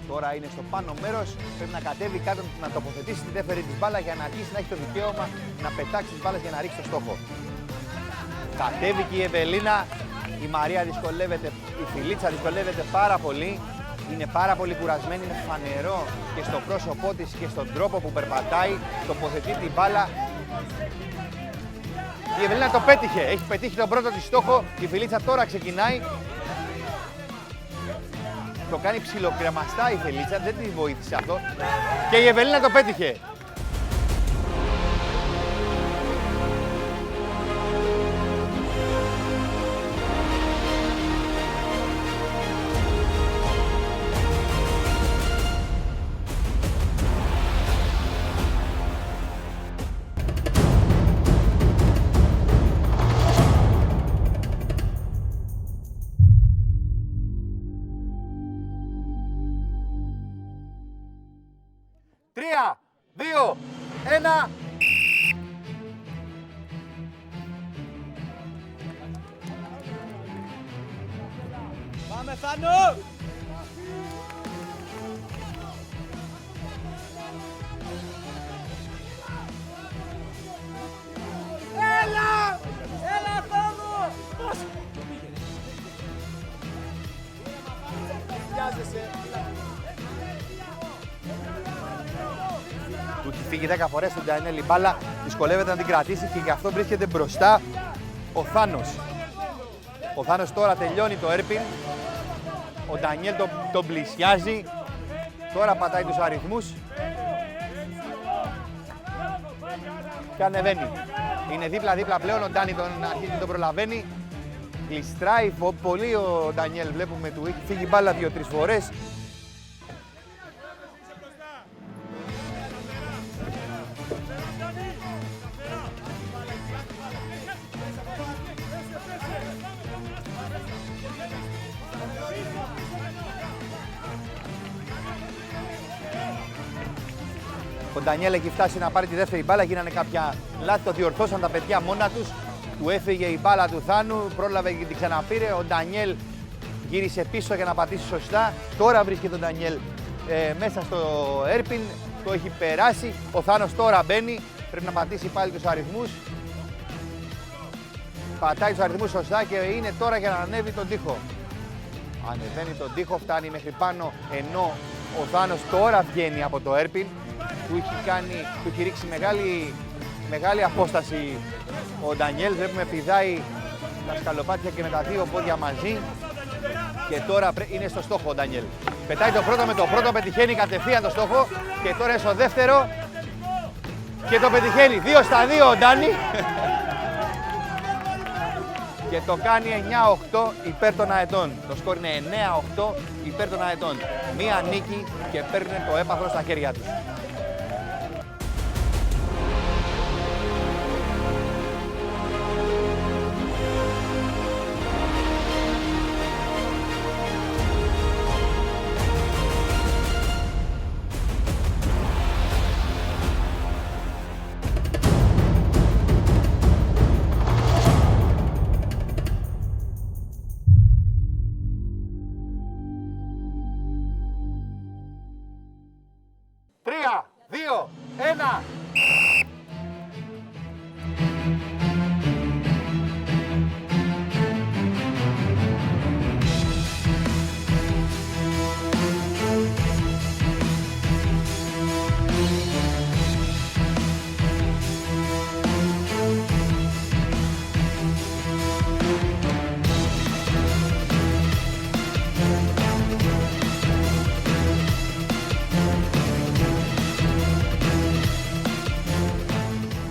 Τώρα είναι στο πάνω μέρος, πρέπει να κατέβει κάτω, να τοποθετήσει τη δεύτερη της μπάλα για να αρχίσει να έχει το δικαίωμα να πετάξει τις μπάλες για να ρίξει το στόχο. Κατέβηκε η Ευελίνα, η Μαρία δυσκολεύεται, η Φιλίτσα δυσκολεύεται πάρα πολύ. Είναι πάρα πολύ κουρασμένη, είναι φανερό και στο πρόσωπό της και στον τρόπο που περπατάει, τοποθετεί την μπάλα. Η Ευελίνα το πέτυχε, έχει πετύχει τον πρώτο της στόχο, η Φιλίτσα τώρα ξεκινάει. Το κάνει ψιλοκρεμαστά η Φιλίτσα, δεν τη βοήθησε αυτό και η Ευελίνα το πέτυχε. Τρία, δύο, ένα. Πάμε Θάνο! Έλα! Έλα Θάνο! Βιάζεσαι. Του έχει φύγει 10 φορές στον Ντανιέλ η μπάλα, δυσκολεύεται να την κρατήσει και γι' αυτό βρίσκεται μπροστά ο Θάνος. Ο Θάνος τώρα τελειώνει το Έρπιν, ο Ντανιέλ τον πλησιάζει, τώρα πατάει τους αριθμούς και ανεβαίνει. Είναι δίπλα-δίπλα πλέον, ο Ντάνι αρχίζει τον προλαβαίνει, γλιστράει πολύ ο Ντανιέλ, βλέπουμε του έχει φύγει μπάλα 2-3 φορές. Ο Ντανιέλ έχει φτάσει να πάρει τη δεύτερη μπάλα, γίνανε κάποια λάθη, το διορθώσαν τα παιδιά μόνα τους. Του έφυγε η μπάλα του Θάνου, πρόλαβε και την ξαναπήρε. Ο Ντανιέλ γύρισε πίσω για να πατήσει σωστά. Τώρα βρίσκεται ο Ντανιέλ μέσα στο Έρπιν, το έχει περάσει. Ο Θάνος τώρα μπαίνει, πρέπει να πατήσει πάλι τους αριθμούς. Πατάει τους αριθμούς σωστά και είναι τώρα για να ανέβει τον τοίχο. Ανεβαίνει τον τοίχο, φτάνει μέχρι πάνω, ενώ ο Θάνος τώρα βγαίνει από το Έρπιν. Του έχει ρίξει μεγάλη απόσταση ο Ντανιέλ. Βλέπουμε πηδάει τα σκαλοπάτια και με τα δύο πόδια μαζί. Και τώρα είναι στο στόχο ο Ντανιέλ. Πετάει το πρώτο, με το πρώτο πετυχαίνει κατευθείαν το στόχο. Και τώρα είναι στο δεύτερο και το πετυχαίνει. 2 στα 2 ο Ντάνι. Και το κάνει 9-8 υπέρ των αετών. Το σκορ είναι 9-8 υπέρ των αετών. Μία νίκη και παίρνουν το έπαθλο στα χέρια τους. 3, 2, 1.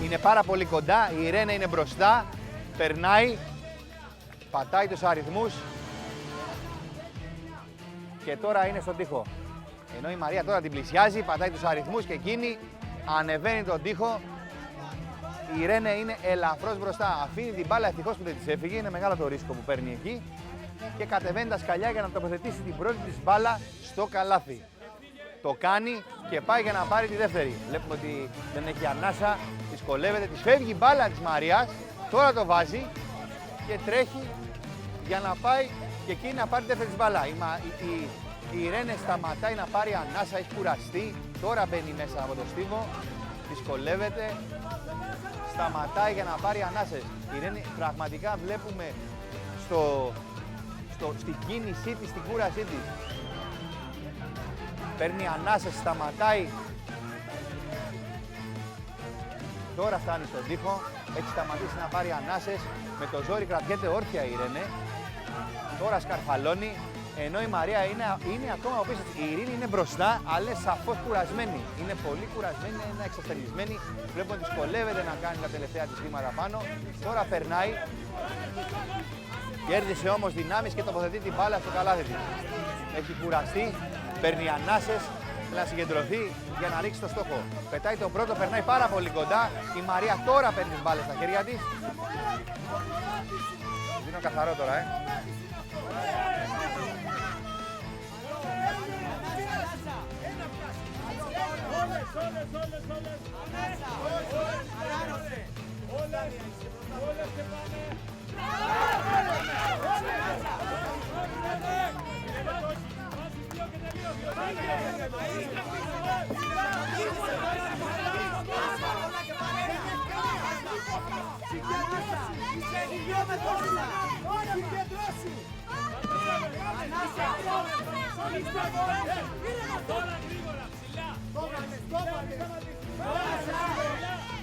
Είναι πάρα πολύ κοντά, η Ιρένε είναι μπροστά, περνάει, πατάει τους αριθμούς και τώρα είναι στον τοίχο. Ενώ η Μαρία τώρα την πλησιάζει, πατάει τους αριθμούς και εκείνη ανεβαίνει τον τοίχο. Η Ιρένε είναι ελαφρώς μπροστά, αφήνει την μπάλα, ευτυχώς που δεν της έφυγε, είναι μεγάλο το ρίσκο που παίρνει εκεί και κατεβαίνει τα σκαλιά για να τοποθετήσει την πρώτη της μπάλα στο καλάθι. Το κάνει και πάει για να πάρει τη δεύτερη. Βλέπουμε ότι δεν έχει ανάσα, δυσκολεύεται, της φεύγει η μπάλα της Μαρίας, τώρα το βάζει και τρέχει για να πάει και εκεί να πάρει τη δεύτερη της μπάλα. Η Ιρένε σταματάει να πάρει ανάσα, έχει κουραστεί, τώρα μπαίνει μέσα από το στίβο, δυσκολεύεται, σταματάει για να πάρει ανάσες. Η Ιρένε πραγματικά βλέπουμε στην κίνησή της, στην κούρασή της. Παίρνει ανάσες, σταματάει. Τώρα φτάνει στον τοίχο, έχει σταματήσει να πάρει ανάσες. Με το ζόρι κρατιέται όρθια η Ιρένε. Τώρα σκαρφαλώνει, ενώ η Μαρία είναι ακόμα από πίσω. Η Ειρήνη είναι μπροστά, αλλά είναι σαφώς κουρασμένη. Είναι πολύ κουρασμένη, είναι εξασθενισμένη. Βλέπουμε ότι δυσκολεύεται να κάνει τα τελευταία της βήματα πάνω. Τώρα περνάει. Κέρδισε όμως δυνάμεις και τοποθετεί την μπάλα στο καλάθι της. Έχει κουραστεί, παίρνει ανάσες, θέλει να συγκεντρωθεί για να ρίξει το στόχο. Πετάει τον πρώτο, περνάει πάρα πολύ κοντά. Η Μαρία τώρα παίρνει τις μπάλες στα χέρια της. Δίνω καθαρό τώρα,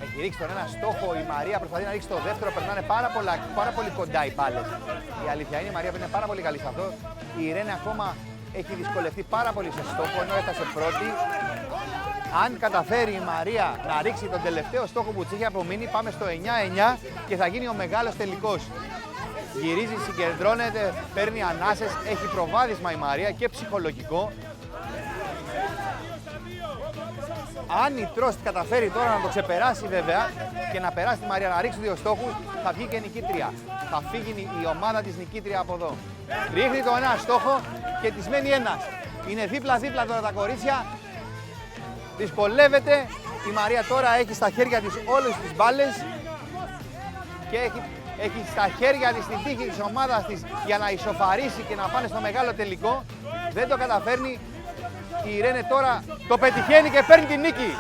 Έχει ρίξει τον ένα στόχο η Μαρία, προσπαθεί να ρίξει το δεύτερο, περνάνε πάρα πολύ κοντά οι μπάλες. Η αλήθεια είναι η Μαρία είναι πάρα πολύ καλή σε αυτό. Η Ιρένε ακόμα έχει δυσκολευτεί πάρα πολύ σε στόχο, ενώ έφτασε πρώτη. Αν καταφέρει η Μαρία να ρίξει τον τελευταίο στόχο που της είχε απομείνει, πάμε στο 9-9 και θα γίνει ο μεγάλος τελικός. Γυρίζει, συγκεντρώνεται, παίρνει ανάσες, έχει προβάδισμα η Μαρία και ψυχολογικό. Αν η Τρόστ καταφέρει τώρα να το ξεπεράσει βέβαια και να περάσει τη Μαρία να ρίξει δύο στόχους, θα βγει και νικήτρια. Θα φύγει η ομάδα της νικήτρια από εδώ. Ρίχνει το ένα στόχο και της μένει ένας. Είναι δίπλα-δίπλα τώρα τα κορίτσια. Δυσκολεύεται. Η Μαρία τώρα έχει στα χέρια της όλες τις μπάλες και έχει στα χέρια της την τύχη της ομάδας της για να ισοφαρίσει και να πάνε στο μεγάλο τελικό. Δεν το καταφέρνει. Η Ιρένε τώρα το πετυχαίνει και παίρνει την νίκη.